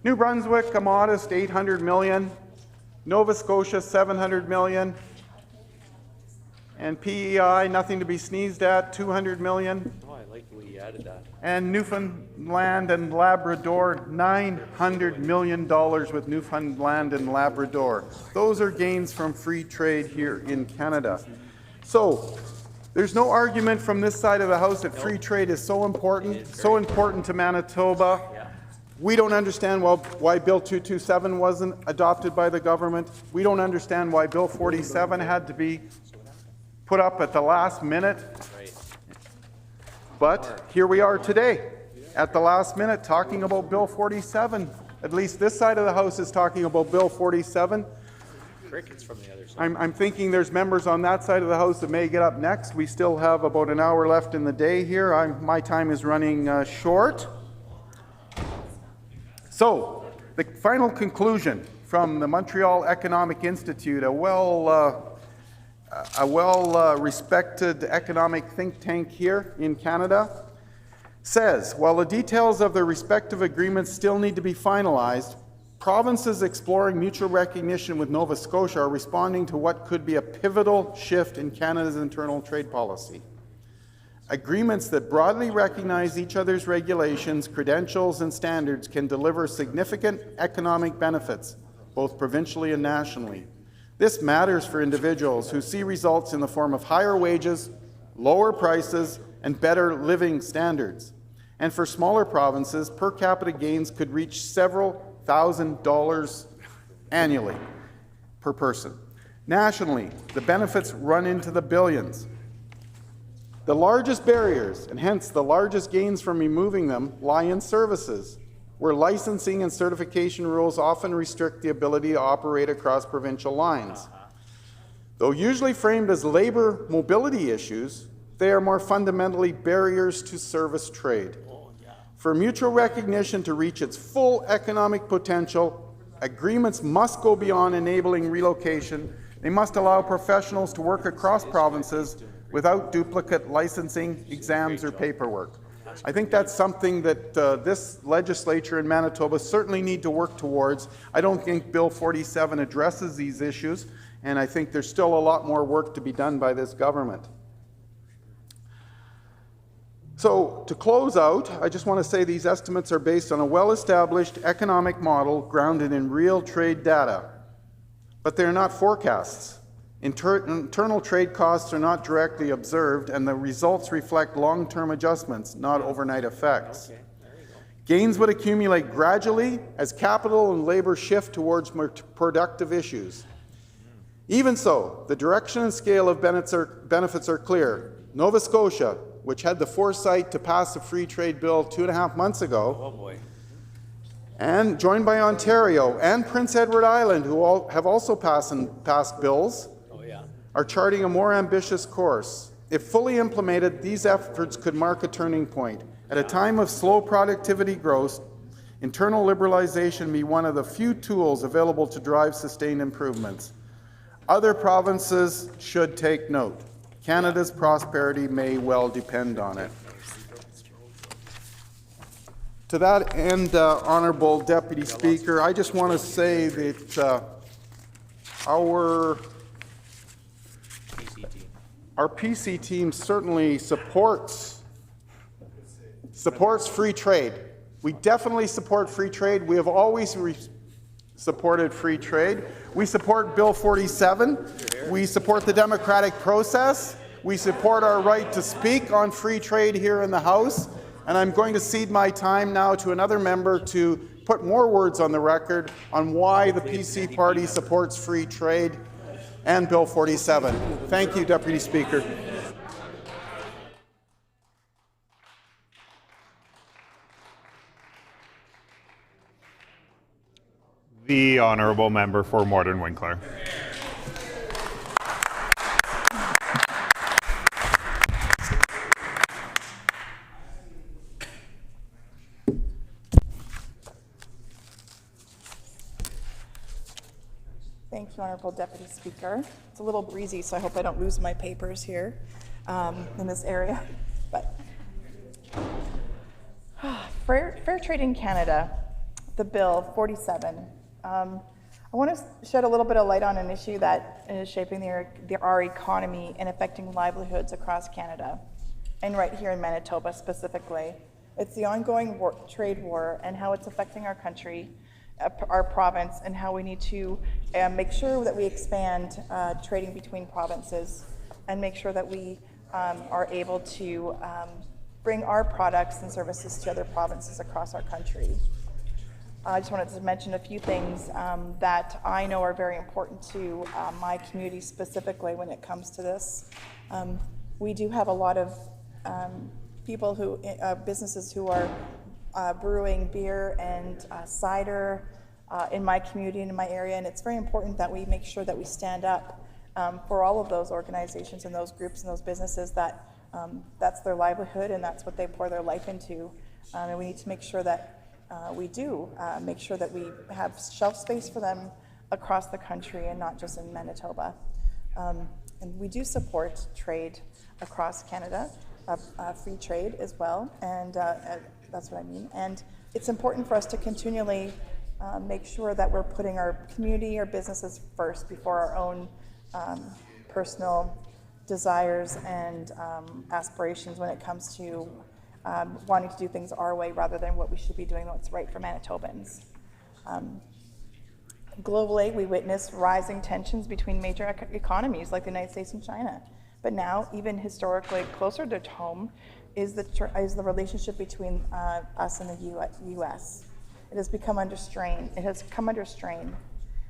Speaker 14: New Brunswick, a modest $800 million. Nova Scotia, $700 million. And PEI, nothing to be sneezed at, $200 million.
Speaker 9: Oh, I like the way you added that.
Speaker 14: And Newfoundland and Labrador, $900 million with Newfoundland and Labrador. Those are gains from free trade here in Canada. So there's no argument from this side of the House that free trade is so important to Manitoba. We don't understand why Bill 227 wasn't adopted by the government. We don't understand why Bill 47 had to be put up at the last minute. But here we are today, at the last minute, talking about Bill 47. At least this side of the House is talking about Bill 47.
Speaker 9: Crickets from the other side.
Speaker 14: I'm thinking there's members on that side of the House that may get up next. We still have about an hour left in the day here. My time is running short. So, the final conclusion from the Montreal Economic Institute, a well-respected economic think tank here in Canada, says, while the details of their respective agreements still need to be finalized, provinces exploring mutual recognition with Nova Scotia are responding to what could be a pivotal shift in Canada's internal trade policy. Agreements that broadly recognize each other's regulations, credentials, and standards can deliver significant economic benefits, both provincially and nationally. This matters for individuals who see results in the form of higher wages, lower prices, and better living standards. And for smaller provinces, per capita gains could reach several $1,000s annually per person. Nationally, the benefits run into the billions. The largest barriers, and hence the largest gains from removing them, lie in services, where licensing and certification rules often restrict the ability to operate across provincial lines. Though usually framed as labor mobility issues, they are more fundamentally barriers to service trade. For mutual recognition to reach its full economic potential, agreements must go beyond enabling relocation. They must allow professionals to work across provinces without duplicate licensing, exams, or paperwork. I think that's something that this legislature in Manitoba certainly need to work towards. I don't think Bill 47 addresses these issues, and I think there's still a lot more work to be done by this government. So, to close out, I just want to say these estimates are based on a well-established economic model grounded in real trade data, but they're not forecasts. Internal trade costs are not directly observed, and the results reflect long-term adjustments, not overnight effects. Gains would accumulate gradually as capital and labor shift towards more productive issues. Even so, the direction and scale of benefits are clear. Nova Scotia, which had the foresight to pass a free trade bill 2.5 months ago, and joined by Ontario and Prince Edward Island, who have also passed bills, are charting a more ambitious course. If fully implemented, these efforts could mark a turning point. At a time of slow productivity growth, internal liberalization be one of the few tools available to drive sustained improvements. Other provinces should take note. Canada's prosperity may well depend on it. To that end, Honourable Deputy Speaker, I just want to say that our PC team certainly supports free trade. We definitely support free trade. We have always supported free trade. We support Bill 47. We support the democratic process. We support our right to speak on free trade here in the House. And I'm going to cede my time now to another member to put more words on the record on why the PC party supports free trade and Bill 47. Thank you, Deputy Speaker.
Speaker 8: The honourable member for Morden Winkler.
Speaker 4: Thank you, Honourable Deputy Speaker. It's a little breezy, so I hope I don't lose my papers here in this area. But fair trade in Canada, the Bill 47. I want to shed a little bit of light on an issue that is shaping our economy and affecting livelihoods across Canada, and right here in Manitoba specifically. It's the ongoing trade war and how it's affecting our country, our province, and how we need to make sure that we expand trading between provinces and make sure that we are able to bring our products and services to other provinces across our country. I just wanted to mention a few things that I know are very important to my community specifically when it comes to this. We do have a lot of people who, businesses who are brewing beer and cider in my community and in my area, and it's very important that we make sure that we stand up for all of those organizations and those groups and those businesses that that's their livelihood and that's what they pour their life into. And we need to make sure that we do make sure that we have shelf space for them across the country and not just in Manitoba. And we do support trade across Canada, free trade as well, and that's what I mean. And it's important for us to continually make sure that we're putting our community, our businesses first before our own personal desires and aspirations when it comes to wanting to do things our way rather than what we should be doing what's right for Manitobans. Globally, we witness rising tensions between major economies like the United States and China. But now, even historically closer to home, is the relationship between us and the U.S. It has become under strain. It has come under strain.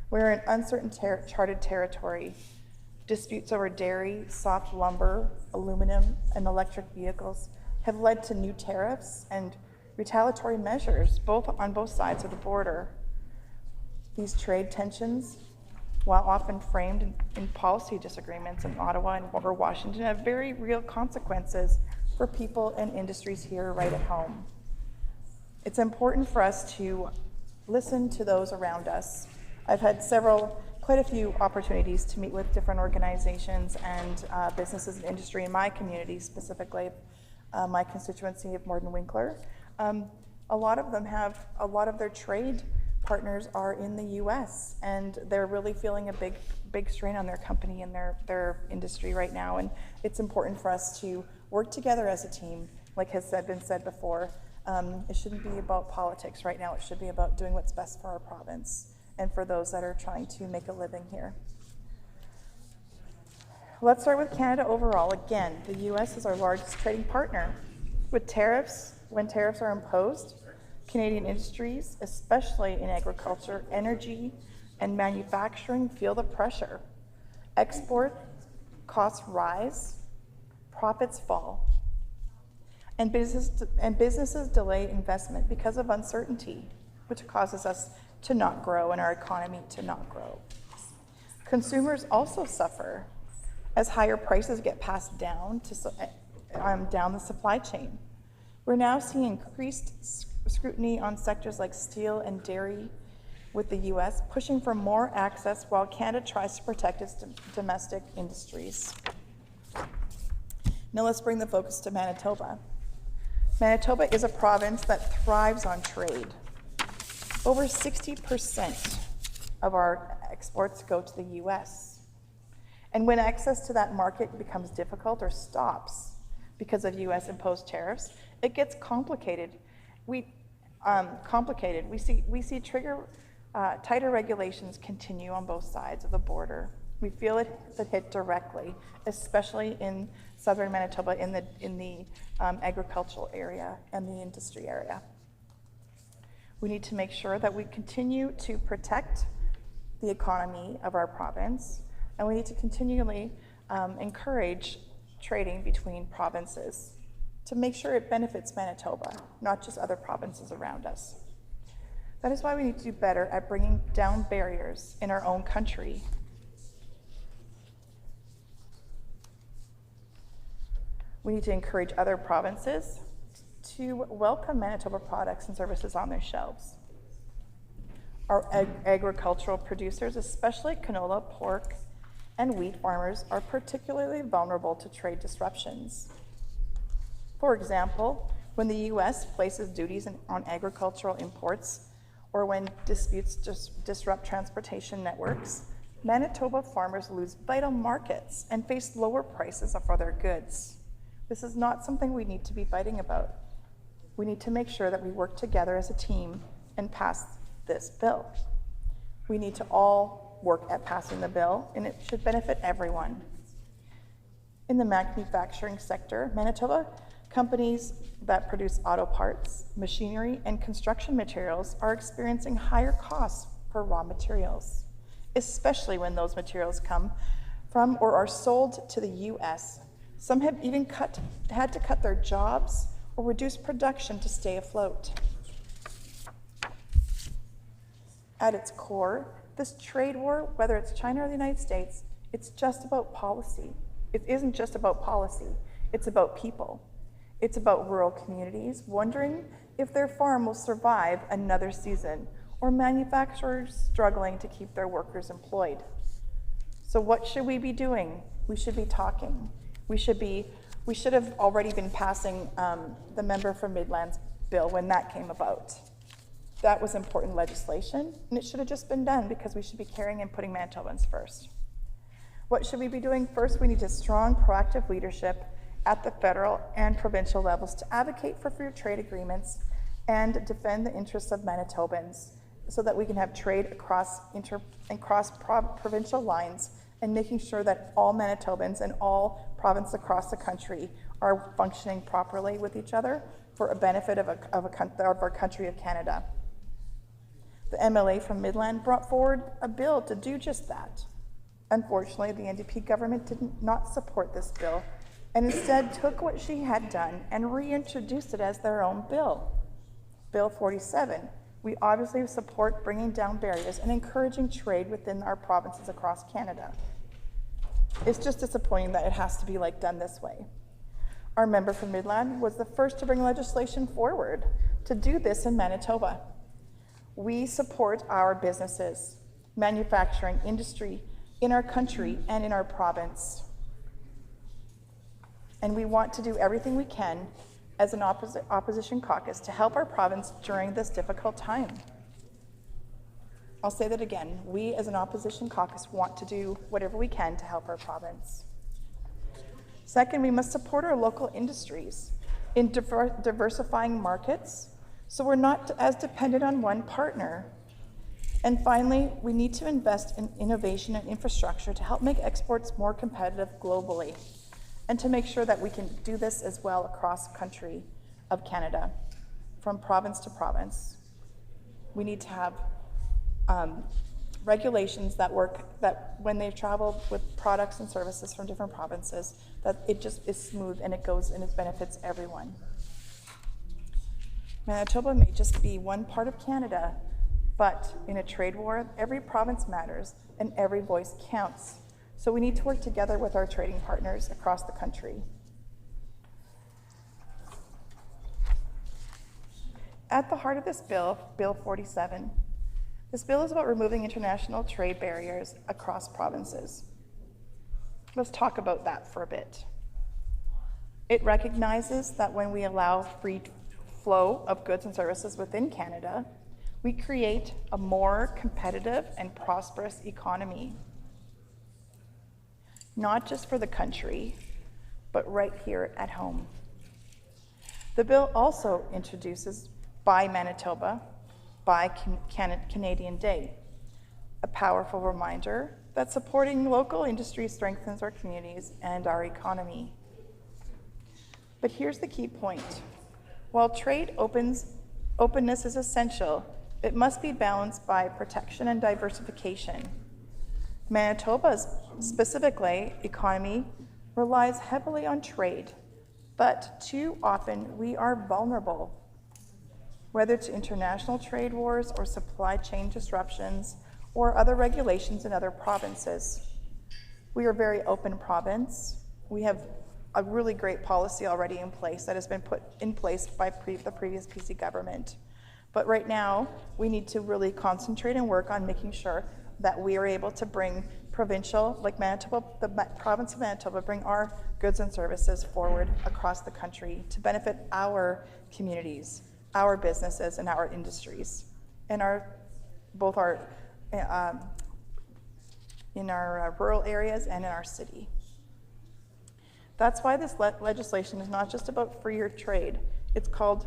Speaker 4: We're in uncertain charted territory. Disputes over dairy, soft lumber, aluminum, and electric vehicles have led to new tariffs and retaliatory measures on both sides of the border. These trade tensions, while often framed in policy disagreements in Ottawa or Washington, have very real consequences for people and industries here right at home. It's important for us to listen to those around us. I've had quite a few opportunities to meet with different organizations and businesses and industry in my community, specifically my constituency of Morden Winkler. A lot of them have, a lot of their trade partners are in the US, and they're really feeling a big strain on their company and their industry right now. And it's important for us to work together as a team, like has been said before. It shouldn't be about politics right now. It should be about doing what's best for our province and for those that are trying to make a living here. Let's start with Canada overall. Again, the US is our largest trading partner. With tariffs, when tariffs are imposed, Canadian industries, especially in agriculture, energy, and manufacturing, feel the pressure. Export costs rise, profits fall, and businesses delay investment because of uncertainty, which causes us to not grow and our economy to not grow. Consumers also suffer as higher prices get passed down down the supply chain. We're now seeing increased scrutiny on sectors like steel and dairy, with the US pushing for more access while Canada tries to protect its domestic industries. Now let's bring the focus to Manitoba. Manitoba is a province that thrives on trade. Over 60% of our exports go to the US. And when access to that market becomes difficult or stops because of US imposed tariffs, it gets complicated. We see tighter regulations continue on both sides of the border. We feel it hit directly, especially in southern Manitoba, in the agricultural area and the industry area. We need to make sure that we continue to protect the economy of our province, and we need to continually encourage trading between provinces to make sure it benefits Manitoba, not just other provinces around us. That is why we need to do better at bringing down barriers in our own country. We need to encourage other provinces to welcome Manitoba products and services on their shelves. Our agricultural producers, especially canola, pork, and wheat farmers, are particularly vulnerable to trade disruptions. For example, when the US places duties on agricultural imports, or when disputes disrupt transportation networks, Manitoba farmers lose vital markets and face lower prices for their goods. This is not something we need to be fighting about. We need to make sure that we work together as a team and pass this bill. We need to all work at passing the bill, and it should benefit everyone. In the manufacturing sector, Manitoba Companies that produce auto parts, machinery, and construction materials are experiencing higher costs for raw materials, especially when those materials come from or are sold to the U.S. Some have even had to cut their jobs or reduce production to stay afloat. At its core, this trade war, whether it's China or the United States, it's just about policy. It isn't just about policy, it's about people. It's about rural communities wondering if their farm will survive another season, or manufacturers struggling to keep their workers employed. So what should we be doing? We should be talking. We should have already been passing the member from Midland's bill when that came about. That was important legislation, and it should have just been done because we should be caring and putting Manitobans first. What should we be doing? First, we need a strong, proactive leadership at the federal and provincial levels to advocate for free trade agreements and defend the interests of Manitobans so that we can have trade across provincial lines, and making sure that all Manitobans and all provinces across the country are functioning properly with each other for a benefit of our country of Canada. The MLA from Midland brought forward a bill to do just that. Unfortunately, the NDP government did not support this bill and instead took what she had done and reintroduced it as their own bill. Bill 47. We obviously support bringing down barriers and encouraging trade within our provinces across Canada. It's just disappointing that it has to be done this way. Our member from Midland was the first to bring legislation forward to do this in Manitoba. We support our businesses, manufacturing industry in our country and in our province. And we want to do everything we can as an opposition caucus to help our province during this difficult time. I'll say that again. We as an opposition caucus want to do whatever we can to help our province. Second, we must support our local industries in diversifying markets so we're not as dependent on one partner. And finally, we need to invest in innovation and infrastructure to help make exports more competitive globally, and to make sure that we can do this as well across the country of Canada, from province to province. We need to have regulations that work, that when they travel with products and services from different provinces, that it just is smooth and it goes and it benefits everyone. Manitoba may just be one part of Canada, but in a trade war, every province matters and every voice counts. So we need to work together with our trading partners across the country. At the heart of this bill, Bill 47, this bill is about removing international trade barriers across provinces. Let's talk about that for a bit. It recognizes that when we allow free flow of goods and services within Canada, we create a more competitive and prosperous economy. Not just for the country, but right here at home. The bill also introduces Buy Manitoba, Buy Canadian Day, a powerful reminder that supporting local industry strengthens our communities and our economy. But here's the key point. While trade openness is essential, it must be balanced by protection and diversification. Manitoba's specifically economy relies heavily on trade, but too often we are vulnerable, whether to international trade wars or supply chain disruptions or other regulations in other provinces. We are a very open province. We have a really great policy already in place that has been put in place by the previous PC government. But right now, we need to really concentrate and work on making sure that we are able to bring provincial, like Manitoba, the province of Manitoba, bring our goods and services forward across the country to benefit our communities, our businesses, and our industries, and both in our rural areas and in our city. That's why this legislation is not just about freer trade. It's called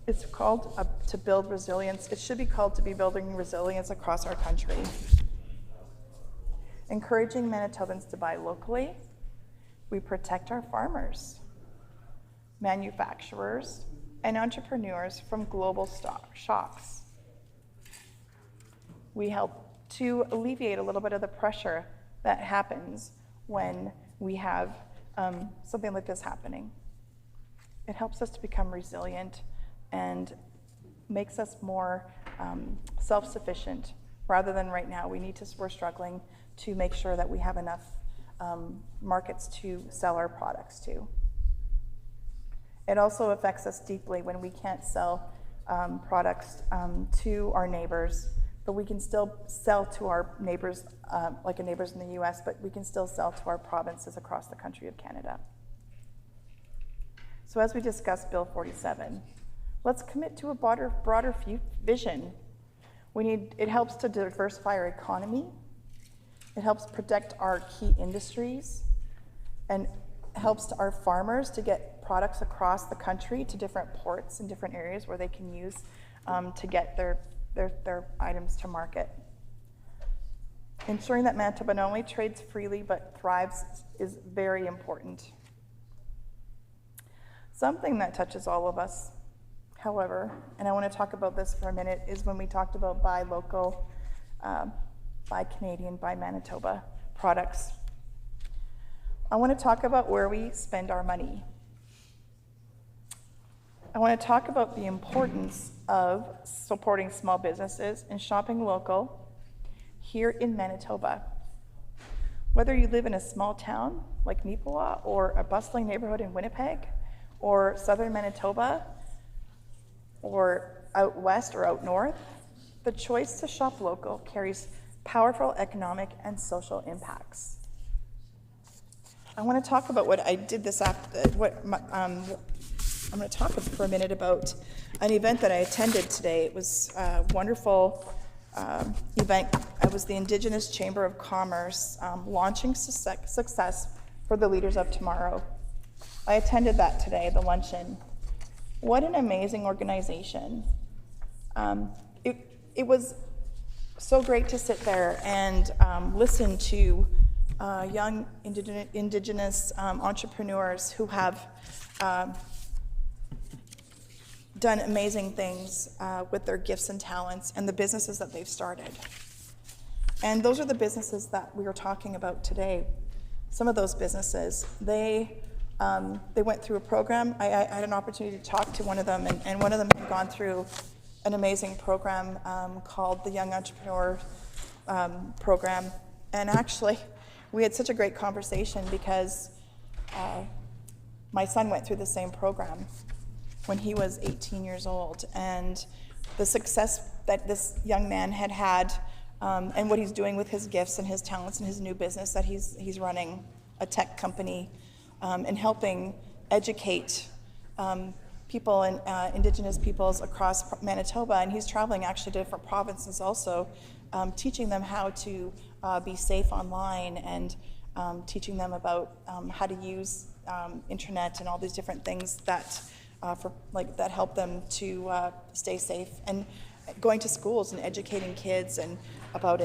Speaker 4: to build resilience. It should be called to be building resilience across our country. Encouraging Manitobans to buy locally, we protect our farmers. manufacturers, and entrepreneurs from global shocks. We help to alleviate a little bit of the pressure that happens when we have something like this happening. It helps us to become resilient and makes us more self-sufficient, rather than right now we're struggling to make sure that we have enough markets to sell our products to. It also affects us deeply when we can't sell products to our neighbors, but we can still sell to our neighbors, like our neighbors in the US, but we can still sell to our provinces across the country of Canada. So as we discuss Bill 47, let's commit to a broader vision. It helps to diversify our economy. It helps protect our key industries, and helps our farmers to get products across the country to different ports and different areas where they can use to get their items to market. Ensuring that Manitoba not only trades freely but thrives is very important. Something that touches all of us, however, and I want to talk about this for a minute, is when we talked about buy local, buy Canadian, buy Manitoba products. I want to talk about where we spend our money. I want to talk about the importance of supporting small businesses and shopping local here in Manitoba. Whether you live in a small town like Nipawa or a bustling neighborhood in Winnipeg or southern Manitoba or out west or out north, the choice to shop local carries powerful economic and social impacts. I want to talk about what I did this after, I'm going to talk for a minute about an event that I attended today. It was a wonderful event. It was the Indigenous Chamber of Commerce launching success for the leaders of tomorrow. I attended that today, the luncheon. What an amazing organization. It was so great to sit there and listen to young Indigenous entrepreneurs who have done amazing things with their gifts and talents and the businesses that they've started. And those are the businesses that we were talking about today. Some of those businesses, they went through a program. I had an opportunity to talk to one of them, and one of them had gone through an amazing program called the Young Entrepreneur Program. And actually, we had such a great conversation because my son went through the same program when he was 18 years old, and the success that this young man had and what he's doing with his gifts and his talents and his new business that he's running, a tech company, and helping educate people and Indigenous peoples across Manitoba. And he's traveling actually to different provinces also, teaching them how to be safe online and teaching them about how to use internet and all these different things that that help them to stay safe, and going to schools and educating kids and about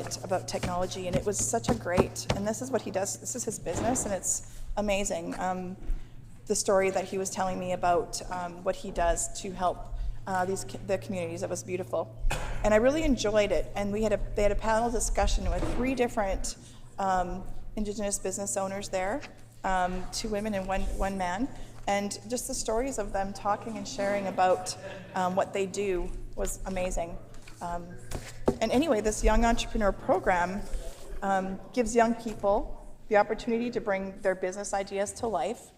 Speaker 4: technology. And it was such a great, and this is what he does, this is his business, and it's amazing. The story that he was telling me about what he does to help the communities, it was beautiful. And I really enjoyed it. And they had a panel discussion with 3 different Indigenous business owners there, 2 women and one man. And just the stories of them talking and sharing about what they do was amazing. And anyway, this Young Entrepreneur Program gives young people the opportunity to bring their business ideas to life,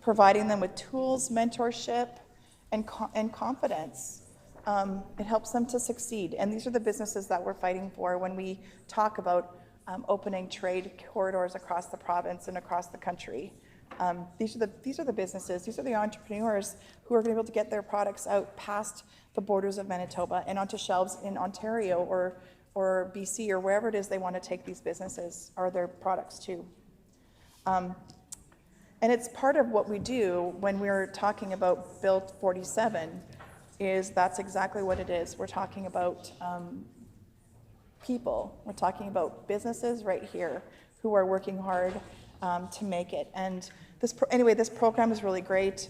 Speaker 4: providing them with tools, mentorship, and confidence. It helps them to succeed. And these are the businesses that we're fighting for when we talk about opening trade corridors across the province and across the country. These are the businesses, these are the entrepreneurs who are going to be able to get their products out past the borders of Manitoba and onto shelves in Ontario or BC or wherever it is they want to take these businesses or their products to. And it's part of what we do when we're talking about Bill 47, is that's exactly what it is. We're talking about people. We're talking about businesses right here who are working hard to make it. And this program is really great.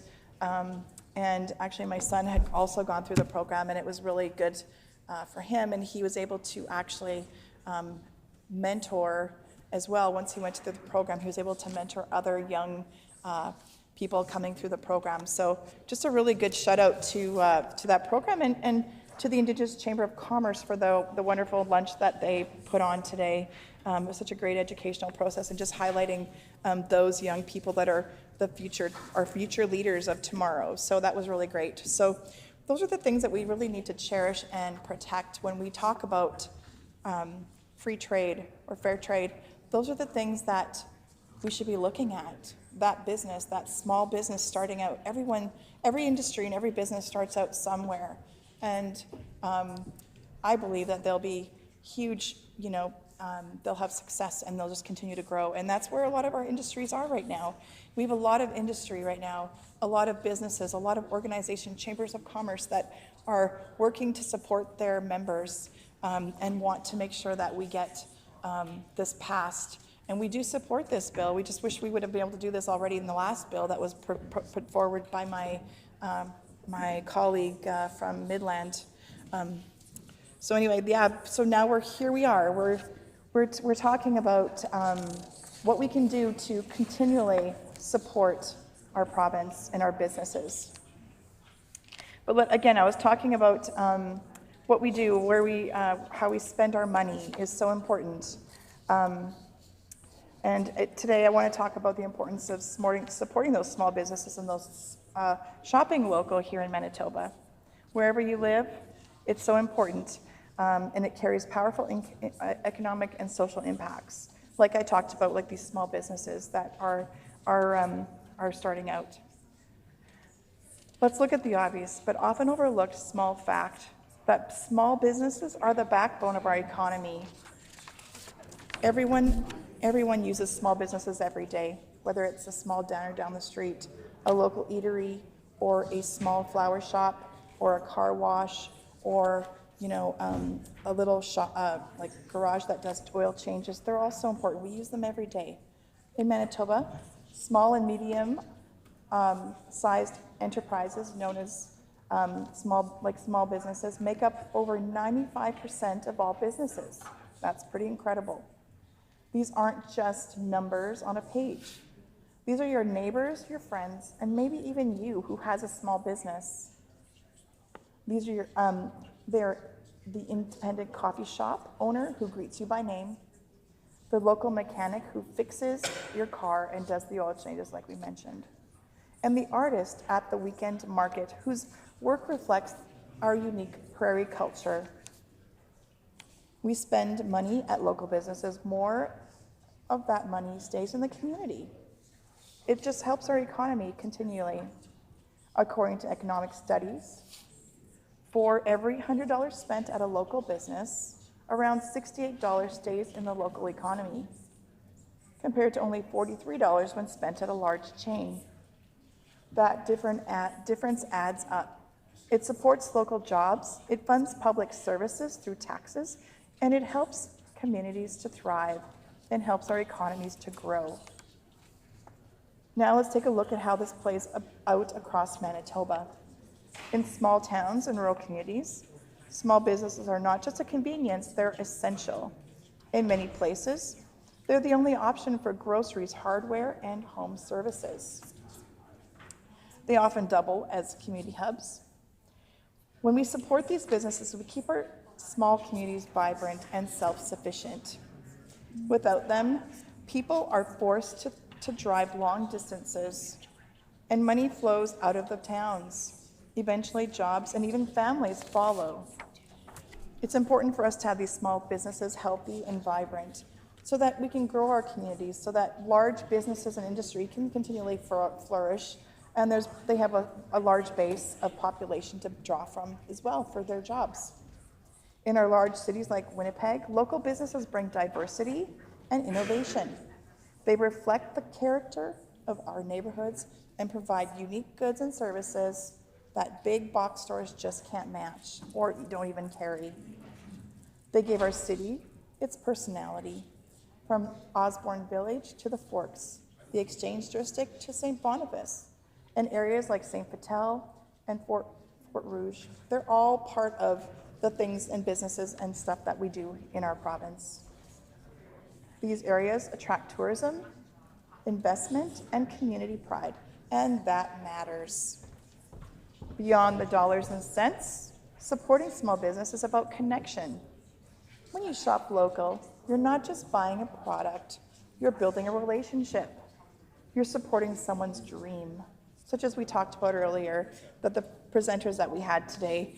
Speaker 4: And actually, my son had also gone through the program, and it was really good for him. And he was able to actually mentor as well. Once he went through the program, he was able to mentor other young people coming through the program. So just a really good shout out to that program and to the Indigenous Chamber of Commerce for the wonderful lunch that they put on today. It was such a great educational process, and just highlighting those young people that are our future leaders of tomorrow. So that was really great. So those are the things that we really need to cherish and protect when we talk about free trade or fair trade. Those are the things that we should be looking at. That business, that small business starting out. Every industry and every business starts out somewhere. And I believe that they'll be huge, they'll have success and they'll just continue to grow. And that's where a lot of our industries are right now. We have a lot of industry right now, a lot of businesses, a lot of organizations, chambers of commerce that are working to support their members and want to make sure that we get this passed. And we do support this bill. We just wish we would have been able to do this already in the last bill that was put forward by my colleague from Midland. So anyway, yeah. So now here we are. We're talking about what we can do to continually support our province and our businesses. But again, I was talking about what we do, how we spend our money is so important. Today I want to talk about the importance of supporting those small businesses and those shopping local here in Manitoba. Wherever you live, it's so important, and it carries powerful economic and social impacts. Like I talked about, like these small businesses that are starting out. Let's look at the obvious, but often overlooked small fact that small businesses are the backbone of our economy. Everyone uses small businesses every day, whether it's a small diner down the street, a local eatery, or a small flower shop, or a car wash, or a little shop, like garage that does oil changes. They're all so important. We use them every day. In Manitoba, small and medium sized enterprises known as small businesses make up over 95% of all businesses. That's pretty incredible. These aren't just numbers on a page. These are your neighbors, your friends, and maybe even you who has a small business. These are they're the independent coffee shop owner who greets you by name, the local mechanic who fixes your car and does the oil changes like we mentioned, and the artist at the weekend market whose work reflects our unique prairie culture. We spend money at local businesses. More of that money stays in the community. It just helps our economy continually. According to economic studies, for every $100 spent at a local business, around $68 stays in the local economy, compared to only $43 when spent at a large chain. That difference adds up. It supports local jobs, it funds public services through taxes, and it helps communities to thrive and helps our economies to grow. Now let's take a look at how this plays out across Manitoba. In small towns and rural communities, small businesses are not just a convenience, they're essential. In many places, they're the only option for groceries, hardware, and home services. They often double as community hubs. When we support these businesses, we keep our small communities vibrant and self-sufficient. Without them, people are forced to drive long distances, and money flows out of the towns. Eventually, jobs and even families follow. It's important for us to have these small businesses healthy and vibrant so that we can grow our communities, so that large businesses and industry can continually flourish, and they have a large base of population to draw from as well for their jobs. In our large cities like Winnipeg, local businesses bring diversity and innovation. They reflect the character of our neighborhoods and provide unique goods and services that big box stores just can't match or don't even carry. They gave our city its personality, from Osborne Village to the Forks, the Exchange District to St. Boniface, And areas like St. Vital and Fort Rouge, they're all part of the things and businesses and stuff that we do in our province. These areas attract tourism, investment, and community pride, and that matters. Beyond the dollars and cents, supporting small business is about connection. When you shop local, you're not just buying a product, you're building a relationship. You're supporting someone's dream, such as we talked about earlier, that the presenters that we had today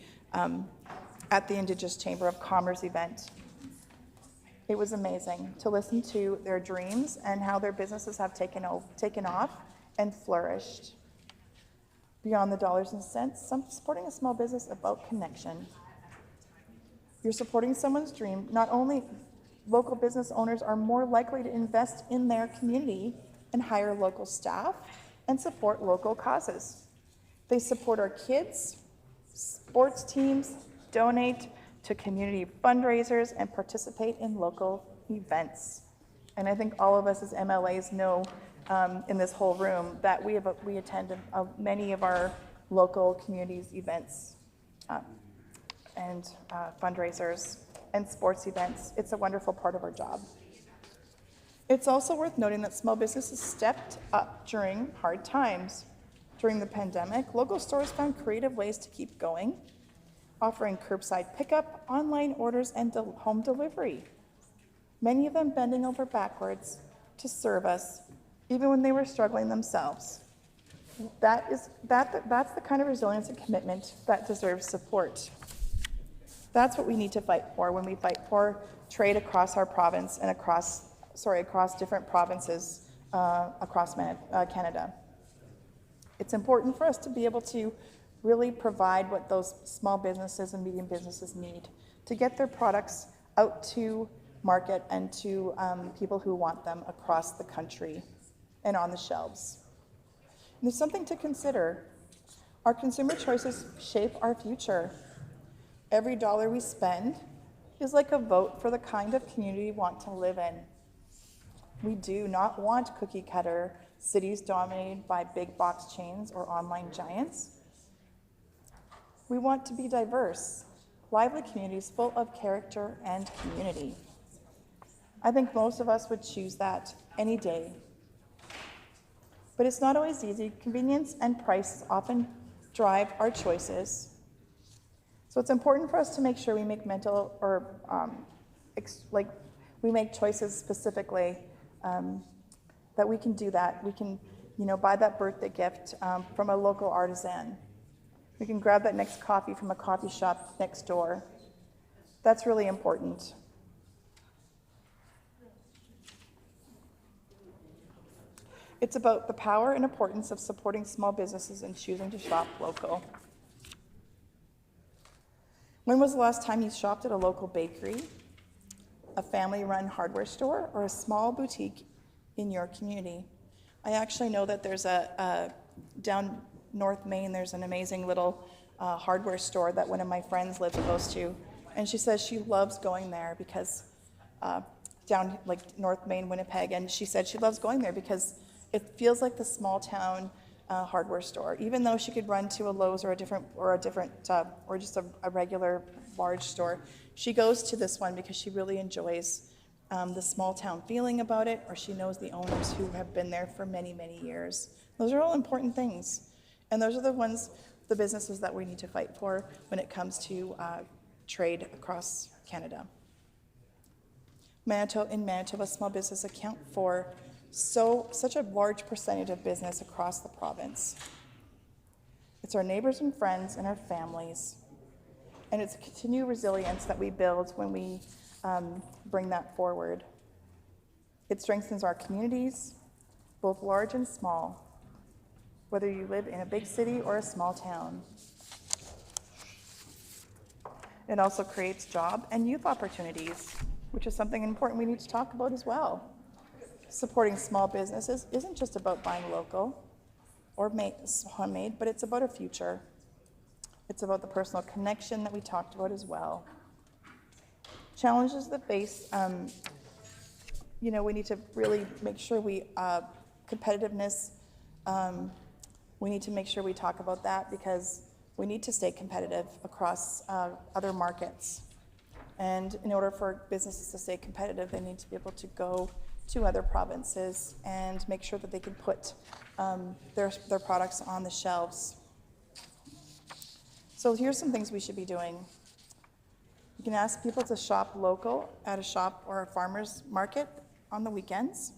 Speaker 4: at the Indigenous Chamber of Commerce event. It was amazing to listen to their dreams and how their businesses have taken off and flourished. Beyond the dollars and cents, supporting a small business is about connection. You're supporting someone's dream. Not only local business owners are more likely to invest in their community and hire local staff and support local causes. They support our kids, sports teams, donate to community fundraisers, and participate in local events. And I think all of us as MLAs know in this whole room that we attend many of our local communities events and fundraisers and sports events. It's a wonderful part of our job. It's also worth noting that small businesses stepped up during hard times. During the pandemic, local stores found creative ways to keep going, offering curbside pickup, online orders, and home delivery. Many of them bending over backwards to serve us, even when they were struggling themselves. That's the kind of resilience and commitment that deserves support. That's what we need to fight for when we fight for trade across our province and across different provinces across Canada. It's important for us to be able to really provide what those small businesses and medium businesses need to get their products out to market and to people who want them across the country and on the shelves. And there's something to consider. Our consumer choices shape our future. Every dollar we spend is like a vote for the kind of community we want to live in. We do not want cookie cutter cities dominated by big box chains or online giants. We want to be diverse, lively communities full of character and community. I think most of us would choose that any day. But it's not always easy. Convenience and price often drive our choices. So it's important for us to make sure we make we make choices specifically that we can do that. We can, buy that birthday gift from a local artisan. We can grab that next coffee from a coffee shop next door. That's really important. It's about the power and importance of supporting small businesses and choosing to shop local. When was the last time you shopped at a local bakery, a family-run hardware store, or a small boutique in your community? I actually know that there's down North Main, there's an amazing little hardware store that one of my friends lives close to, and she says she loves going there because down North Main, Winnipeg, and she said she loves going there because it feels like the small town hardware store. Even though she could run to a Lowe's or just a regular large store, she goes to this one because she really enjoys the small town feeling about it, or she knows the owners who have been there for many, many years. Those are all important things. And those are the businesses that we need to fight for when it comes to trade across Canada. In Manitoba, small business account for such a large percentage of business across the province. It's our neighbors and friends and our families. And it's a continued resilience that we build when we bring that forward. It strengthens our communities, both large and small, whether you live in a big city or a small town. It also creates job and youth opportunities, which is something important we need to talk about as well. Supporting small businesses isn't just about buying local or homemade, but it's about a future. It's about the personal connection that we talked about as well. Challenges that face, we need to really make sure competitiveness We need to make sure we talk about that because we need to stay competitive across other markets. And in order for businesses to stay competitive, they need to be able to go to other provinces and make sure that they can put their products on the shelves. So here's some things we should be doing. You can ask people to shop local at a shop or a farmer's market on the weekends.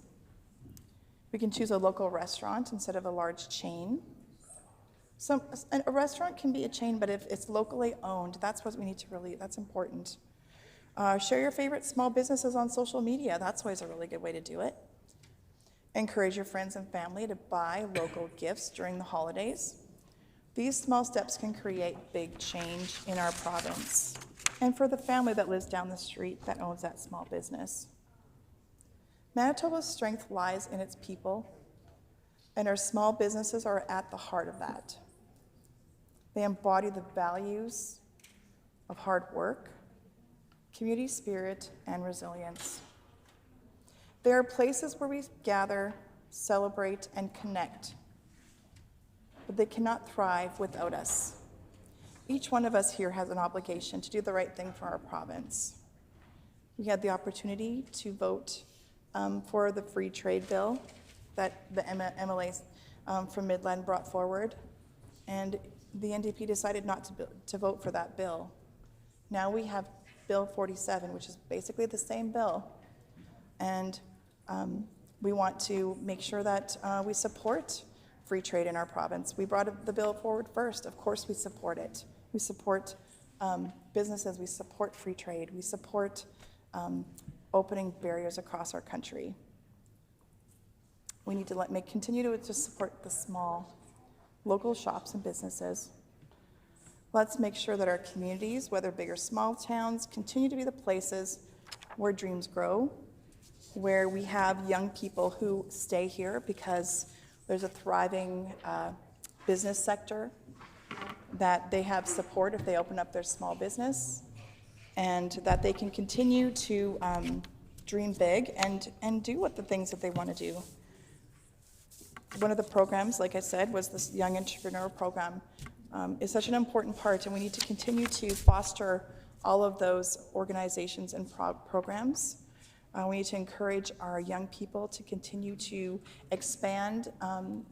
Speaker 4: We can choose a local restaurant instead of a large chain. A restaurant can be a chain, but if it's locally owned, that's what we need to that's important. Share your favorite small businesses on social media. That's always a really good way to do it. Encourage your friends and family to buy local gifts during the holidays. These small steps can create big change in our province and for the family that lives down the street that owns that small business. Manitoba's strength lies in its people, and our small businesses are at the heart of that. They embody the values of hard work, community spirit, and resilience. They are places where we gather, celebrate, and connect, but they cannot thrive without us. Each one of us here has an obligation to do the right thing for our province. We had the opportunity to vote for the free trade bill that the MLAs from Midland brought forward, and the NDP decided not to vote for that bill. Now we have Bill 47, which is basically the same bill, and we want to make sure that we support free trade in our province. We brought the bill forward first. Of course we support it. We support businesses, we support free trade, we support opening barriers across our country. We need to continue to support the small local shops and businesses. Let's make sure that our communities, whether big or small towns, continue to be the places where dreams grow, where we have young people who stay here because there's a thriving business sector, that they have support if they open up their small business, and that they can continue to dream big and do the things that they want to do. One of the programs, like I said, was this Young Entrepreneur Program. Is such an important part, and we need to continue to foster all of those organizations and programs. We need to encourage our young people to continue to expand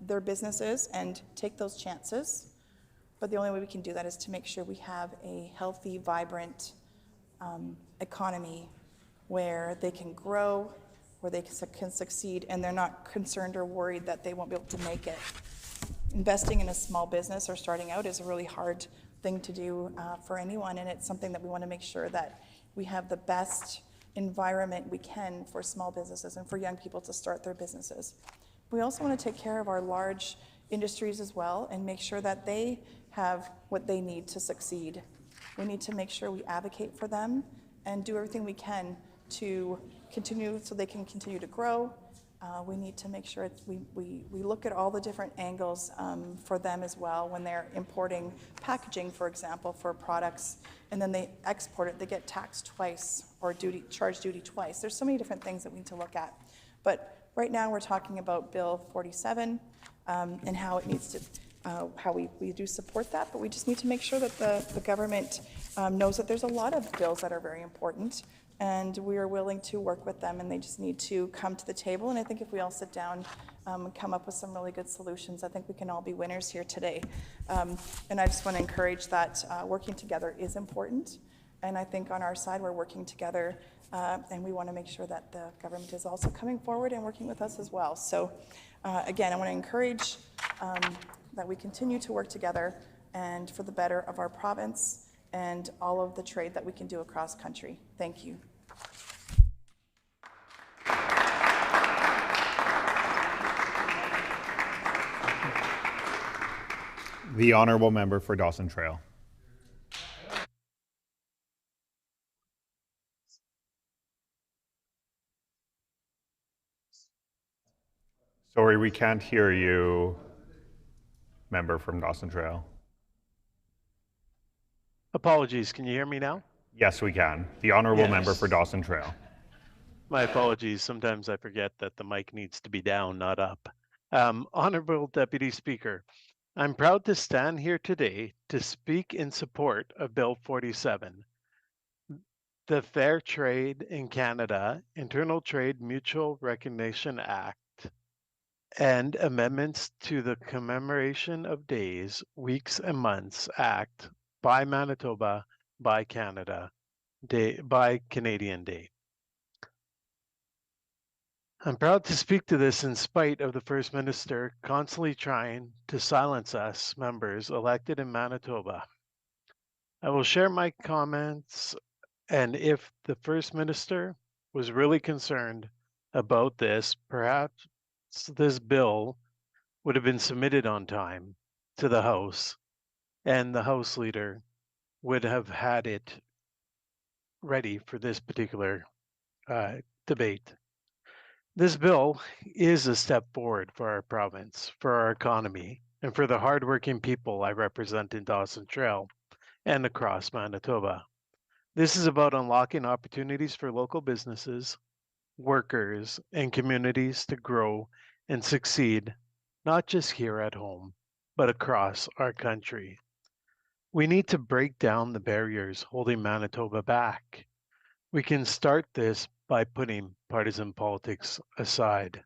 Speaker 4: their businesses and take those chances. But the only way we can do that is to make sure we have a healthy, vibrant economy where they can grow, where they can succeed, and they're not concerned or worried that they won't be able to make it. Investing in a small business or starting out is a really hard thing to do for anyone, and it's something that we want to make sure that we have the best environment we can for small businesses and for young people to start their businesses. We also want to take care of our large industries as well and make sure that they have what they need to succeed. We need to make sure we advocate for them and do everything we can to continue so they can continue to grow. We need to make sure we look at all the different angles for them as well when they're importing packaging, for example, for products, and then they export it, they get taxed twice or charged duty twice. There's so many different things that we need to look at. But right now we're talking about Bill 47 and how it needs to, how we do support that, but we just need to make sure that the government knows that there's a lot of bills that are very important, and we are willing to work with them, and they just need to come to the table. And I think if we all sit down and come up with some really good solutions, I think we can all be winners here today. And I just want to encourage that working together is important. And I think on our side, we're working together, and we want to make sure that the government is also coming forward and working with us as well. So again, I want to encourage that we continue to work together and for the better of our province and all of the trade that we can do across country. Thank you.
Speaker 8: The honourable member for Dawson Trail. Sorry, we can't hear you, member from Dawson Trail.
Speaker 6: Apologies, can you hear me now?
Speaker 8: Yes, we can. The honourable member for Dawson Trail.
Speaker 6: My apologies. Sometimes I forget that the mic needs to be down, not up. Honourable Deputy Speaker, I'm proud to stand here today to speak in support of Bill 47, the Fair Trade in Canada Internal Trade Mutual Recognition Act, and amendments to the Commemoration of Days, Weeks, and Months Act by Manitoba, by Canada, by Canadian Day. I'm proud to speak to this in spite of the First Minister constantly trying to silence us members elected in Manitoba. I will share my comments, and if the First Minister was really concerned about this, perhaps this bill would have been submitted on time to the House, and the House Leader would have had it ready for this particular debate. This bill is a step forward for our province, for our economy, and for the hardworking people I represent in Dawson Trail and across Manitoba. This is about unlocking opportunities for local businesses, workers, and communities to grow and succeed, not just here at home, but across our country. We need to break down the barriers holding Manitoba back. We can start this by putting partisan politics aside.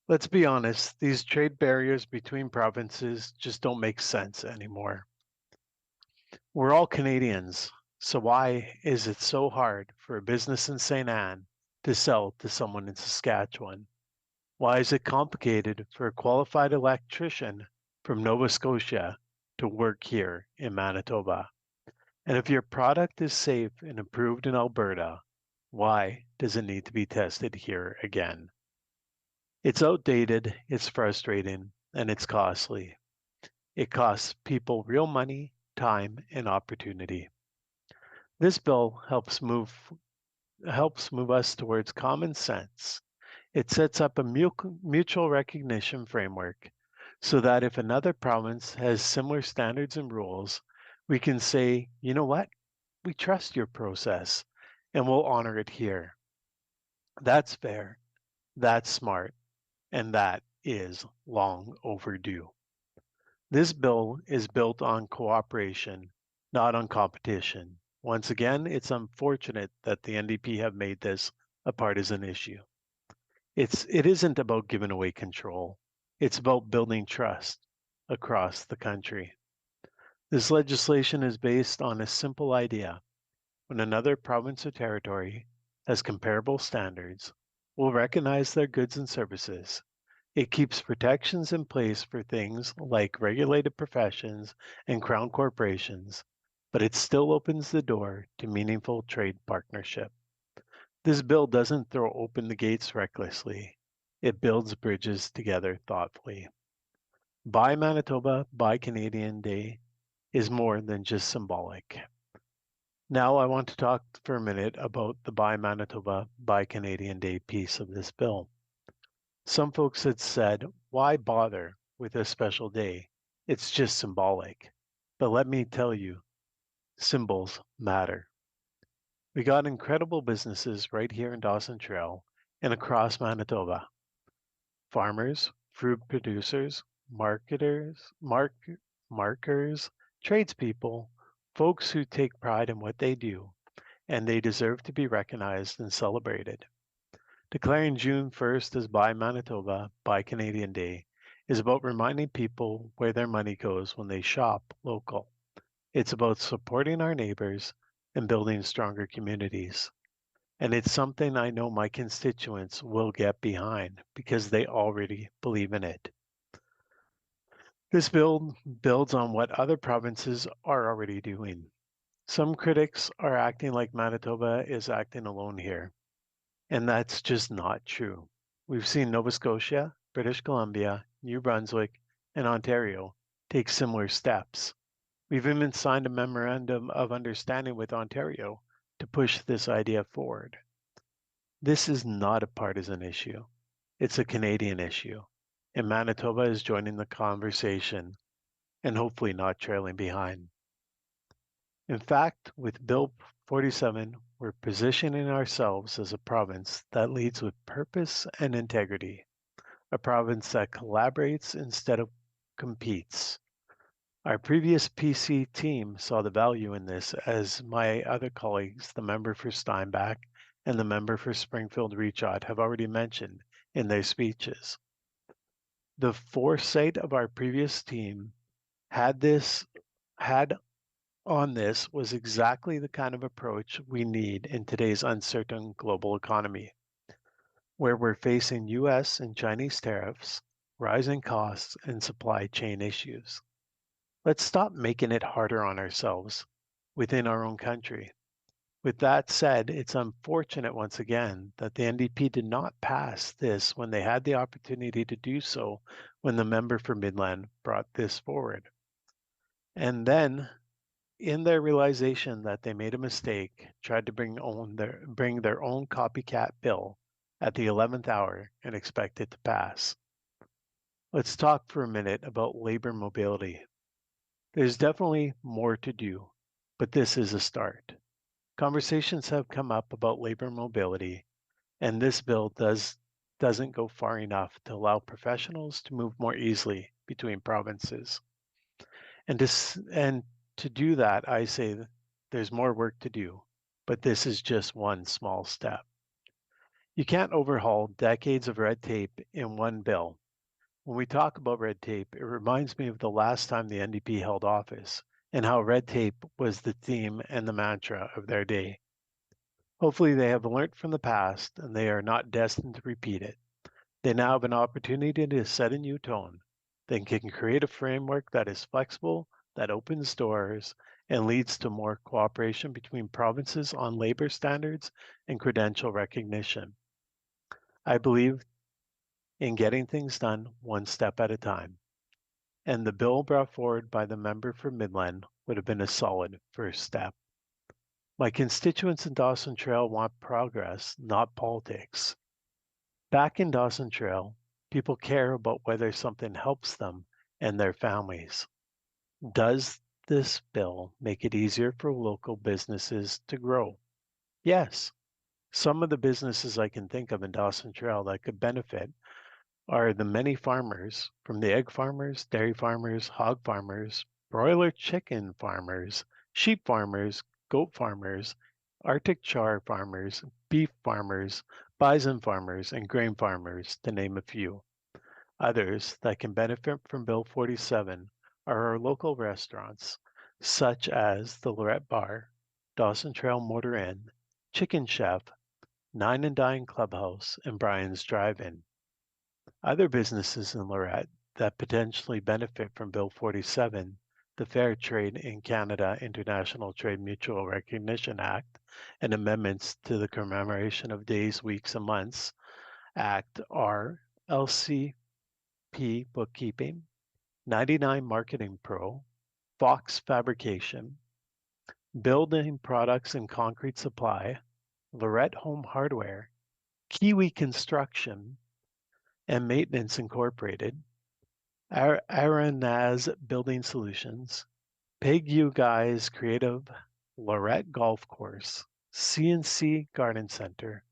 Speaker 6: Let's be honest, these trade barriers between provinces just don't make sense anymore. We're all Canadians, so why is it so hard for a business in St. Anne to sell to someone in Saskatchewan? Why is it complicated for a qualified electrician from Nova Scotia to work here in Manitoba? And if your product is safe and approved in Alberta, why does it need to be tested here again? It's outdated, it's frustrating, and it's costly. It costs people real money, time, and opportunity. This bill helps move us towards common sense. It sets up a mutual recognition framework so that if another province has similar standards and rules, we can say, you know what? We trust your process and we'll honor it here. That's fair, that's smart, and that is long overdue. This bill is built on cooperation, not on competition. Once again, it's unfortunate that the NDP have made this a partisan issue. It isn't about giving away control. It's about building trust across the country. This legislation is based on a simple idea. When another province or territory has comparable standards, we'll recognize their goods and services. It keeps protections in place for things like regulated professions and crown corporations, but it still opens the door to meaningful trade partnership. This bill doesn't throw open the gates recklessly. It builds bridges together thoughtfully. Buy Manitoba, Buy Canadian Day is more than just symbolic. Now I want to talk for a minute about the Buy Manitoba, Buy Canadian Day piece of this bill. Some folks had said, why bother with a special day? It's just symbolic. But let me tell you, symbols matter. We got incredible businesses right here in Dawson Trail and across Manitoba. Farmers, fruit producers, marketers, markers, tradespeople, folks who take pride in what they do, and they deserve to be recognized and celebrated. Declaring June 1st as Buy Manitoba, Buy Canadian Day is about reminding people where their money goes when they shop local. It's about supporting our neighbors and building stronger communities. And it's something I know my constituents will get behind because they already believe in it. This bill builds on what other provinces are already doing. Some critics are acting like Manitoba is acting alone here, and that's just not true. We've seen Nova Scotia, British Columbia, New Brunswick, and Ontario take similar steps. We've even signed a memorandum of understanding with Ontario to push this idea forward. This is not a partisan issue. It's a Canadian issue, and Manitoba is joining the conversation and hopefully not trailing behind. In fact, with Bill 47, we're positioning ourselves as a province that leads with purpose and integrity, a province that collaborates instead of competes, Our previous PC team saw the value in this, as my other colleagues, the member for Steinbach and the member for Springfield Reachot, have already mentioned in their speeches. The foresight of our previous team had on this was exactly the kind of approach we need in today's uncertain global economy, where we're facing US and Chinese tariffs, rising costs, and supply chain issues. Let's stop making it harder on ourselves within our own country. With that said, it's unfortunate once again that the NDP did not pass this when they had the opportunity to do so when the member for Midland brought this forward. And then, in their realization that they made a mistake, tried to bring their own copycat bill at the 11th hour and expect it to pass. Let's talk for a minute about labor mobility. There's definitely more to do, but this is a start. Conversations have come up about labor mobility, and this bill doesn't go far enough to allow professionals to move more easily between provinces. And to do that, I say there's more work to do, but this is just one small step. You can't overhaul decades of red tape in one bill. When we talk about red tape, it reminds me of the last time the NDP held office and how red tape was the theme and the mantra of their day. Hopefully they have learned from the past and they are not destined to repeat it. They now have an opportunity to set a new tone. They can create a framework that is flexible, that opens doors, and leads to more cooperation between provinces on labor standards and credential recognition. I believe in getting things done one step at a time, and the bill brought forward by the member for Midland would have been a solid first step. My constituents in Dawson Trail want progress, not politics. Back in Dawson Trail, people care about whether something helps them and their families. Does this bill make it easier for local businesses to grow? Yes. Some of the businesses I can think of in Dawson Trail that could benefit are the many farmers, from the egg farmers, dairy farmers, hog farmers, broiler chicken farmers, sheep farmers, goat farmers, Arctic char farmers, beef farmers, bison farmers, and grain farmers, to name a few. Others that can benefit from Bill 47 are our local restaurants, such as the Lorette Bar, Dawson Trail Motor Inn, Chicken Chef, Nine and Dine Clubhouse, and Brian's Drive-In. Other businesses in Lorette that potentially benefit from Bill 47, the Fair Trade in Canada International Trade Mutual Recognition Act, and amendments to the Commemoration of Days, Weeks, and Months Act are LCP Bookkeeping, 99 Marketing Pro, Fox Fabrication, Building Products and Concrete Supply, Lorette Home Hardware, Kiwi Construction, and Maintenance Incorporated, Aranaz Building Solutions, Peg You Guys Creative, Lorette Golf Course, CNC Garden Center,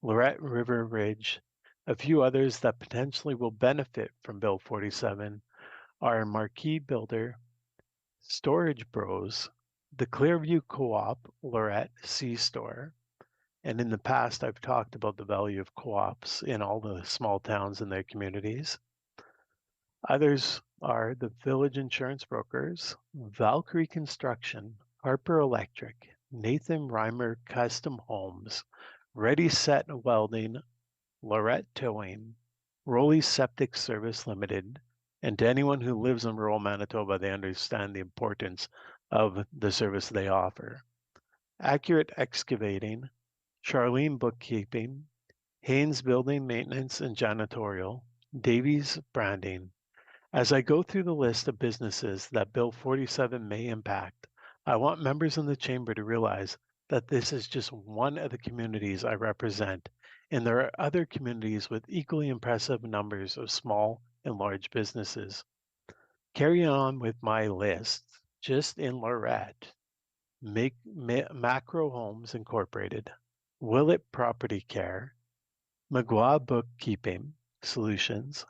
Speaker 6: Lorette River Ridge. A few others that potentially will benefit from Bill 47 are Marquee Builder, Storage Bros, the Clearview Co-op Lorette C-Store, and in the past, I've talked about the value of co-ops in all the small towns and their communities. Others are the Village Insurance Brokers, Valkyrie Construction, Harper Electric, Nathan Reimer Custom Homes, Ready Set Welding, Lorette Towing, Roley Septic Service Limited, and to anyone who lives in rural Manitoba, they understand the importance of the service they offer. Accurate Excavating, Charlene Bookkeeping, Haynes Building Maintenance and Janitorial, Davies Branding. As I go through the list of businesses that Bill 47 may impact, I want members in the chamber to realize that this is just one of the communities I represent, and there are other communities with equally impressive numbers of small and large businesses. Carry on with my list, just in Lorette, Macro Homes Incorporated, Willett Property Care, McGuire Bookkeeping Solutions,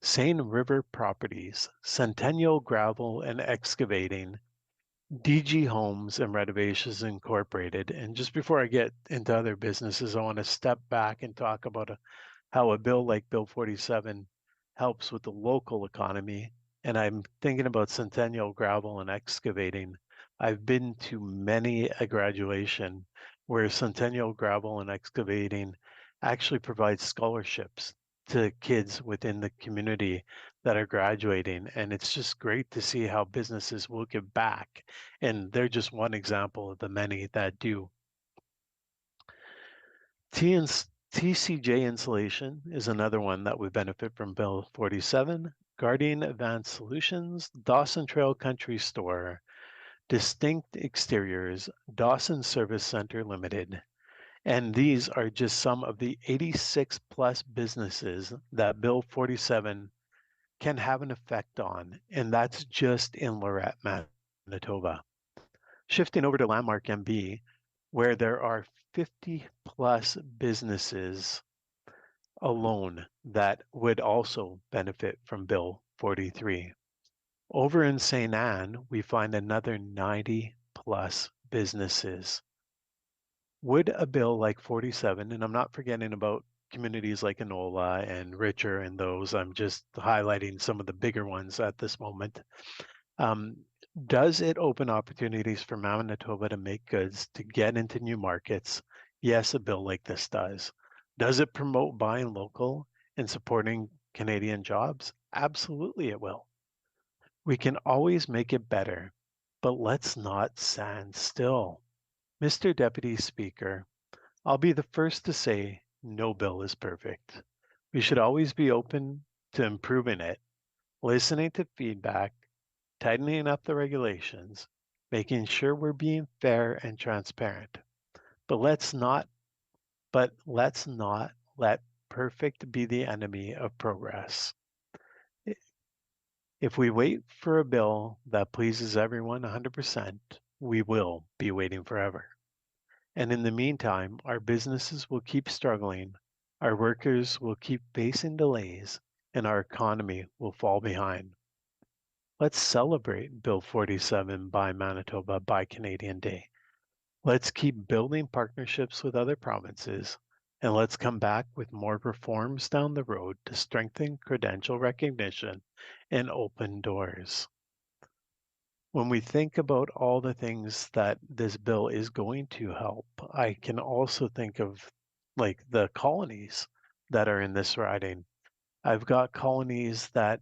Speaker 6: Seine River Properties, Centennial Gravel and Excavating, DG Homes and Renovations Incorporated. And just before I get into other businesses, I want to step back and talk about how a bill like Bill 47 helps with the local economy. And I'm thinking about Centennial Gravel and Excavating. I've been to many a graduation where Centennial Gravel and Excavating actually provides scholarships to kids within the community that are graduating. And it's just great to see how businesses will give back. And they're just one example of the many that do. TCJ Insulation is another one that would benefit from Bill 47. Guardian Advanced Solutions, Dawson Trail Country Store, Distinct Exteriors, Dawson Service Center Limited. And these are just some of the 86 plus businesses that Bill 47 can have an effect on. And that's just in Lorette, Manitoba. Shifting over to Landmark MB, where there are 50 plus businesses alone that would also benefit from Bill 43. Over in St. Anne, we find another 90 plus businesses. Would a bill like 47, and I'm not forgetting about communities like Enola and Richer and those, I'm just highlighting some of the bigger ones at this moment. Does it open opportunities for Manitoba to make goods, to get into new markets? Yes, a bill like this does. Does it promote buying local and supporting Canadian jobs? Absolutely it will. We can always make it better, but let's not stand still. Mr. Deputy Speaker, I'll be the first to say no bill is perfect. We should always be open to improving it, listening to feedback, tightening up the regulations, making sure we're being fair and transparent. But let's not let perfect be the enemy of progress. If we wait for a bill that pleases everyone 100%, we will be waiting forever. And in the meantime, our businesses will keep struggling, our workers will keep facing delays, and our economy will fall behind. Let's celebrate Bill 47 by Manitoba by Canadian Day. Let's keep building partnerships with other provinces, and let's come back with more reforms down the road to strengthen credential recognition and open doors. When we think about all the things that this bill is going to help, I can also think of like the colonies that are in this riding. I've got colonies that,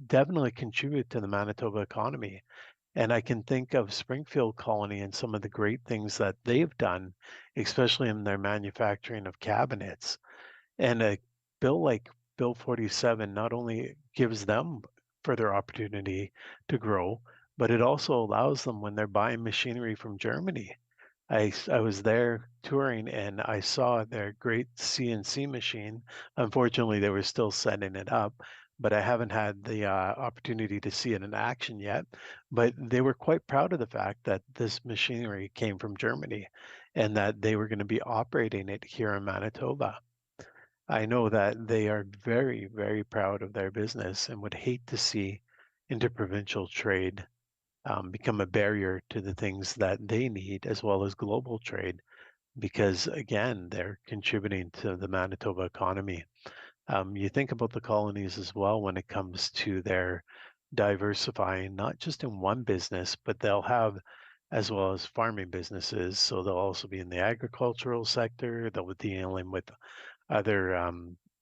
Speaker 6: definitely contribute to the Manitoba economy. And I can think of Springfield Colony and some of the great things that they've done, especially in their manufacturing of cabinets. And a bill like Bill 47 not only gives them further opportunity to grow, but it also allows them when they're buying machinery from Germany. I was there touring and I saw their great CNC machine. Unfortunately, they were still setting it up, but I haven't had the opportunity to see it in action yet. But they were quite proud of the fact that this machinery came from Germany and that they were going to be operating it here in Manitoba. I know that they are very, very proud of their business and would hate to see interprovincial trade become a barrier to the things that they need, as well as global trade, because again, they're contributing to the Manitoba economy. You think about the colonies as well when it comes to their diversifying, not just in one business, but they'll have as well as farming businesses. So they'll also be in the agricultural sector, they'll be dealing with other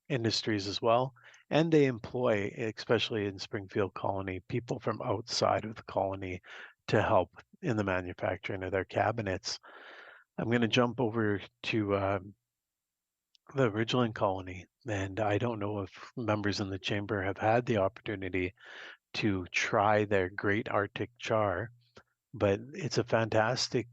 Speaker 6: industries as well. And they employ, especially in Springfield Colony, people from outside of the colony to help in the manufacturing of their cabinets. I'm going to jump over to the Ridgeland Colony, and I don't know if members in the chamber have had the opportunity to try their great Arctic char, but it's a fantastic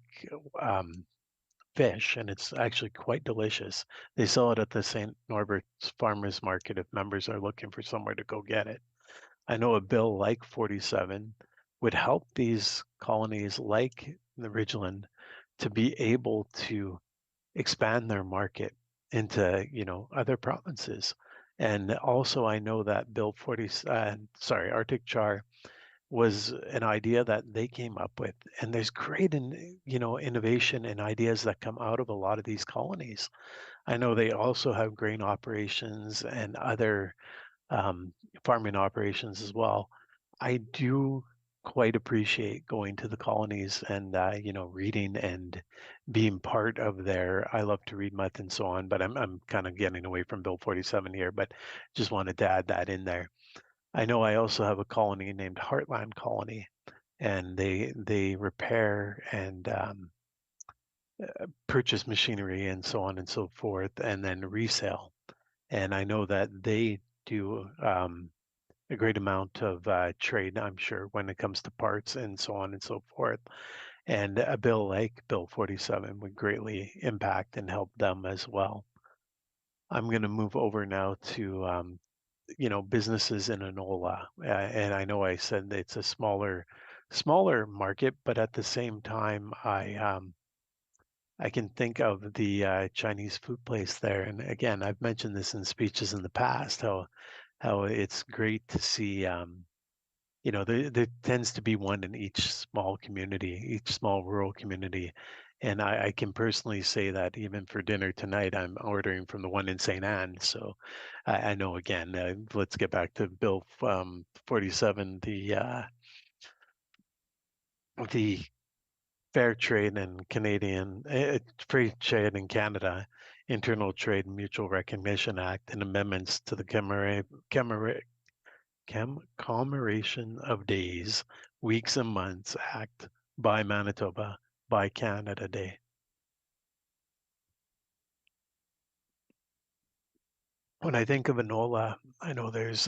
Speaker 6: fish, and it's actually quite delicious. They sell it at the St. Norbert's Farmers Market if members are looking for somewhere to go get it. I know a bill like 47 would help these colonies like the Ridgeland to be able to expand their market into, other provinces. And also, I know that Arctic Char was an idea that they came up with, and there's great, innovation and ideas that come out of a lot of these colonies. I know they also have grain operations and other farming operations as well. I do quite appreciate going to the colonies and reading and being part of their I love to read month and so on. But I'm kind of getting away from Bill 47 here, but just wanted to add that in there. I know I also have a colony named Heartland Colony, and they repair and purchase machinery and so on and so forth, and then resale. And I know that they do a great amount of trade, I'm sure, when it comes to parts and so on and so forth. And a bill like Bill 47 would greatly impact and help them as well. I'm going to move over now to businesses in Enola, and I know I said it's a smaller market, but at the same time, I can think of the Chinese food place there, and again, I've mentioned this in speeches in the past how it's great to see. There tends to be one in each small community, each small rural community. And I can personally say that even for dinner tonight, I'm ordering from the one in St. Anne. So I know, again, let's get back to Bill 47, the Fair Trade and Canadian, Free Trade in Canada, Internal Trade and Mutual Recognition Act, and amendments to the Commemoration of Days, Weeks and Months Act by Manitoba by Canada Day. When I think of Enola, I know there's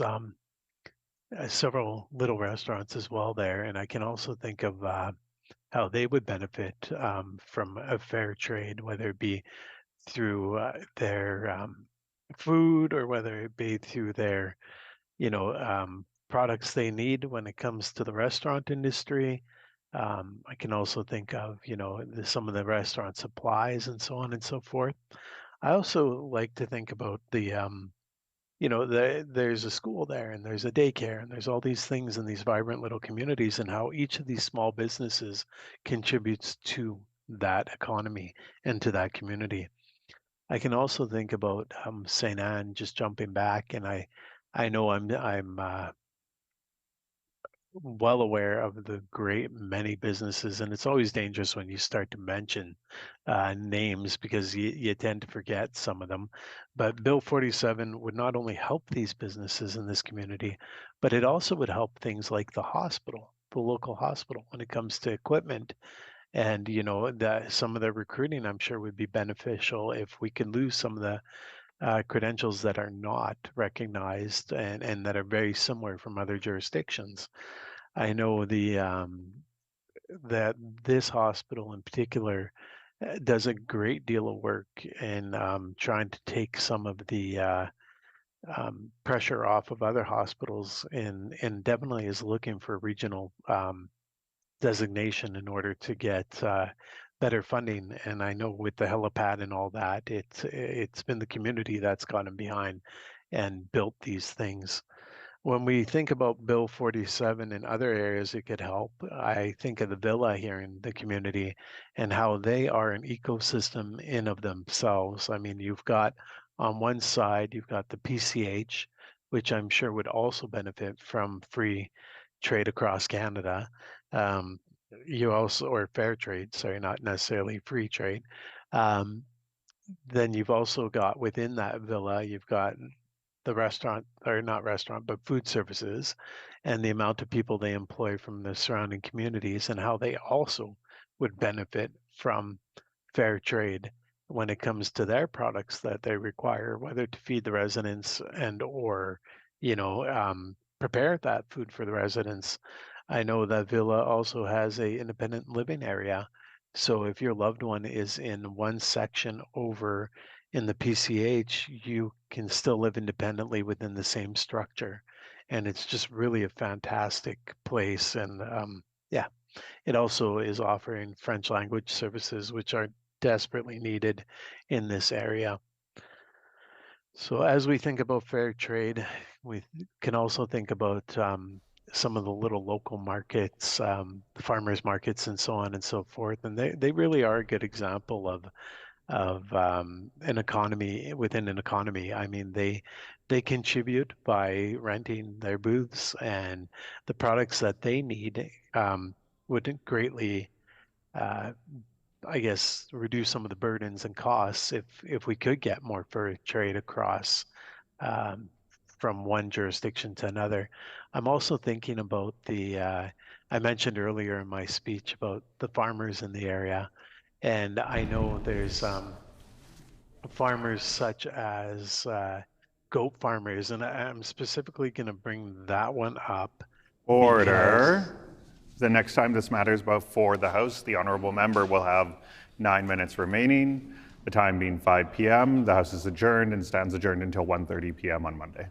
Speaker 6: several little restaurants as well there, and I can also think of how they would benefit from a fair trade, whether it be through their food or whether it be through their products they need when it comes to the restaurant industry. I can also think of, some of the restaurant supplies and so on and so forth. I also like to think about there's a school there and there's a daycare and there's all these things in these vibrant little communities and how each of these small businesses contributes to that economy and to that community. I can also think about St. Anne, just jumping back, and I know I'm well aware of the great many businesses, and it's always dangerous when you start to mention names because you tend to forget some of them. But Bill 47 would not only help these businesses in this community, but it also would help things like the hospital, the local hospital, when it comes to equipment. And that some of the recruiting, I'm sure, would be beneficial if we could lose some of the credentials that are not recognized and that are very similar from other jurisdictions. I know that this hospital in particular does a great deal of work in trying to take some of the pressure off of other hospitals and definitely is looking for regional designation in order to get better funding. And I know with the helipad and all that, it's been the community that's gotten behind and built these things. When we think about Bill 47 and other areas it could help, I think of the villa here in the community and how they are an ecosystem in of themselves. I mean, you've got on one side, you've got the PCH, which I'm sure would also benefit from free trade across Canada. You also, or fair trade, sorry, not necessarily free trade. Then you've also got within that villa, you've got the restaurant, or not restaurant, but food services, and the amount of people they employ from the surrounding communities and how they also would benefit from fair trade when it comes to their products that they require, whether to feed the residents and or, prepare that food for the residents. I know that Villa also has a independent living area. So if your loved one is in one section over in the PCH, you can still live independently within the same structure. And it's just really a fantastic place. And it also is offering French language services, which are desperately needed in this area. So as we think about fair trade, we can also think about some of the little local markets, the farmers markets and so on and so forth. And they really are a good example of an economy within an economy. I mean, they contribute by renting their booths, and the products that they need would greatly I guess, reduce some of the burdens and costs if we could get more fair trade across um, from one jurisdiction to another. I'm also thinking about I mentioned earlier in my speech about the farmers in the area, and I know there's farmers such as goat farmers, and I'm specifically going to bring that one up.
Speaker 8: Order. The next time this matter is before the House, the honourable member will have 9 minutes remaining, the time being 5 p.m. The House is adjourned and stands adjourned until 1:30 p.m. on Monday.